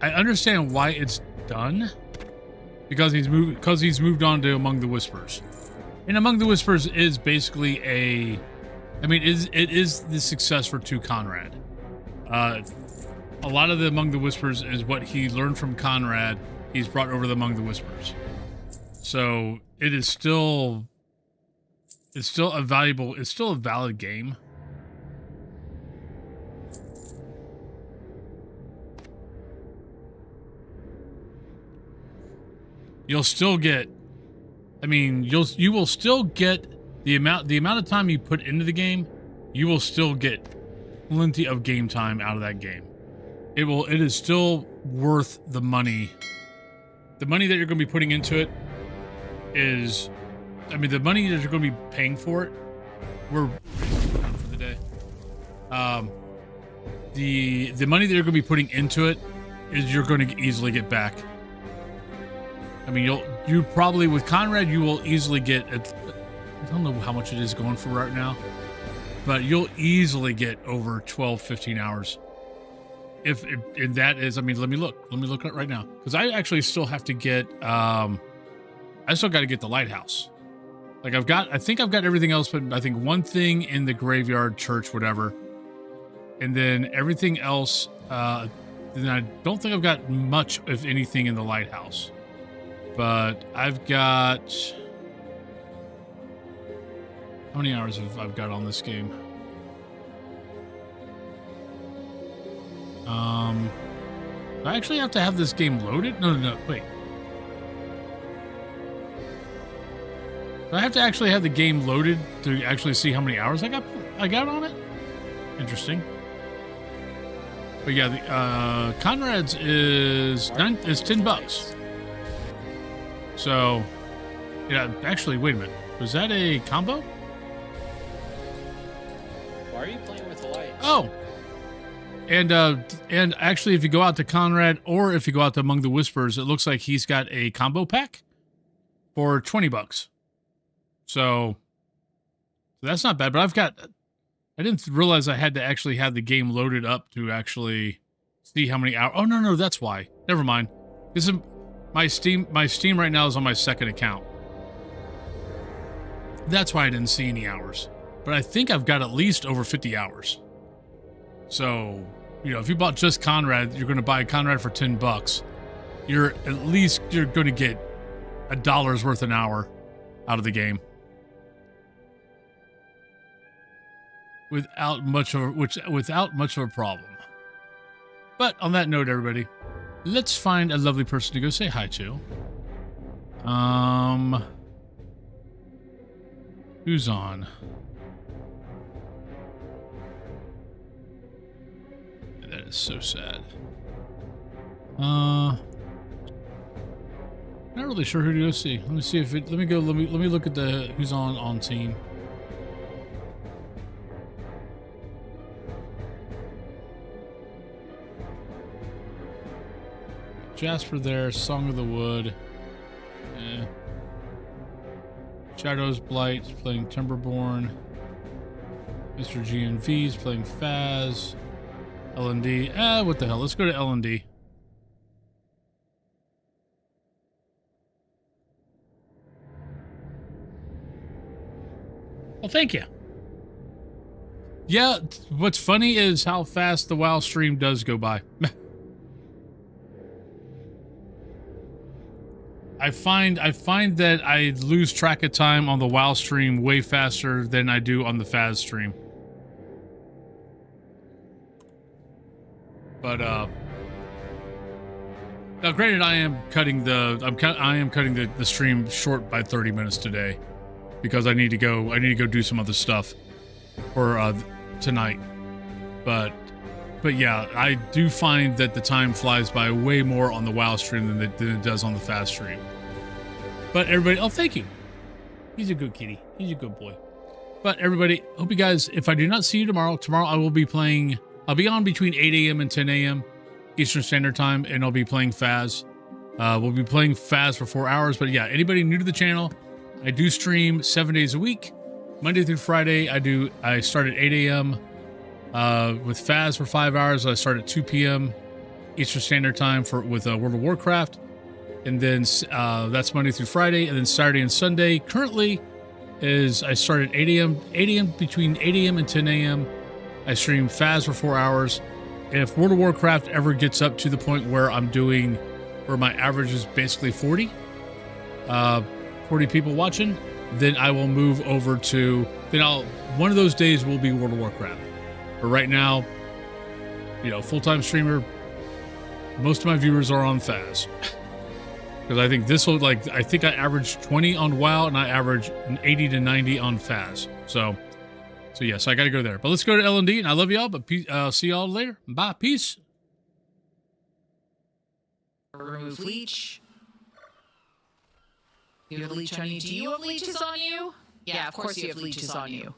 I understand why it's done, because he's moved on to Among the Whispers, and Among the Whispers is basically it is the successor to Conrad. A lot of the Among the Whispers is what he learned from Conrad. He's brought over the Among the Whispers, so it's still a valid game. You'll still get, you will still get the amount of time you put into the game. You will still get plenty of game time out of that game. It is still worth the money. The money that you're going to be putting into it is, the money that you're going to be paying for it. We're done for the day. The money that you're going to be putting into it is you're going to easily get back. You probably, with Conrad, you will easily get, I don't know how much it is going for right now, but you'll easily get over 12, 15 hours. And that is, let me look at it right now. Because I actually still have to get, I still got to get the lighthouse. Like I think I've got everything else, but I think one thing in the graveyard, church, whatever. And then everything else, then I don't think I've got much, if anything, in the lighthouse. But I've got, how many hours have I got on this game? Do I actually have to have this game loaded? No, wait. Do I have to actually have the game loaded to actually see how many hours I got on it? Interesting. But yeah, the Conrad's is $10. So, yeah, actually, wait a minute. Was that a combo? Why are you playing with the lights? Oh. And actually, if you go out to Conrad or if you go out to Among the Whispers, it looks like he's got a combo pack for $20. So that's not bad, but I didn't realize I had to actually have the game loaded up to actually see how many hours. Oh, no, that's why. Never mind. This is my Steam right now is on my second account. That's why I didn't see any hours. But I think I've got at least over 50 hours. So, if you bought just Conrad, you're going to buy Conrad for $10. You're going to get $1 worth an hour out of the game. Without much of a problem. But on that note, everybody, let's find a lovely person to go say hi to. Who's on? That is so sad. Not really sure who to go see. Let me see if it. Let me look at the who's on team. Jasper there, Song of the Wood. Shadow's Blight playing Timberborn. Mr. GNV's playing Faz. L&D. What the hell? Let's go to L&D. Well, thank you. Yeah, what's funny is how fast the WoW stream does go by. I find that I lose track of time on the WoW stream way faster than I do on the Faz stream. But now granted, I am cutting the stream short by 30 minutes today because I need to go do some other stuff for tonight. But yeah, I do find that the time flies by way more on the WoW stream than it does on the Faz stream. But everybody, oh, thank you. He's a good kitty. He's a good boy. But everybody, hope you guys, if I do not see you tomorrow I will be playing, I'll be on between 8 a.m. and 10 a.m. Eastern Standard Time, and I'll be playing Faz. We'll be playing Faz for 4 hours. But yeah, anybody new to the channel, I do stream 7 days a week. Monday through Friday, I start at 8 a.m. With Faz for 5 hours. I start at 2 p.m. Eastern Standard Time with World of Warcraft. And then that's Monday through Friday. And then Saturday and Sunday currently is I start at 8 a.m. Between 8 a.m. and 10 a.m. I stream FAS for 4 hours. If World of Warcraft ever gets up to the point where where my average is basically 40 people watching, then I will move over to, one of those days will be World of Warcraft. But right now, full-time streamer, most of my viewers are on FAS. Because I think I think I average 20 on WoW and I average 80 to 90 on FAS. So yes, I got to go there. But let's go to L&D, and I love y'all, but see y'all later. Bye. Peace. Remove leech. You have a leech on you. Do you have leeches on you? Yeah, of course you have leeches on you.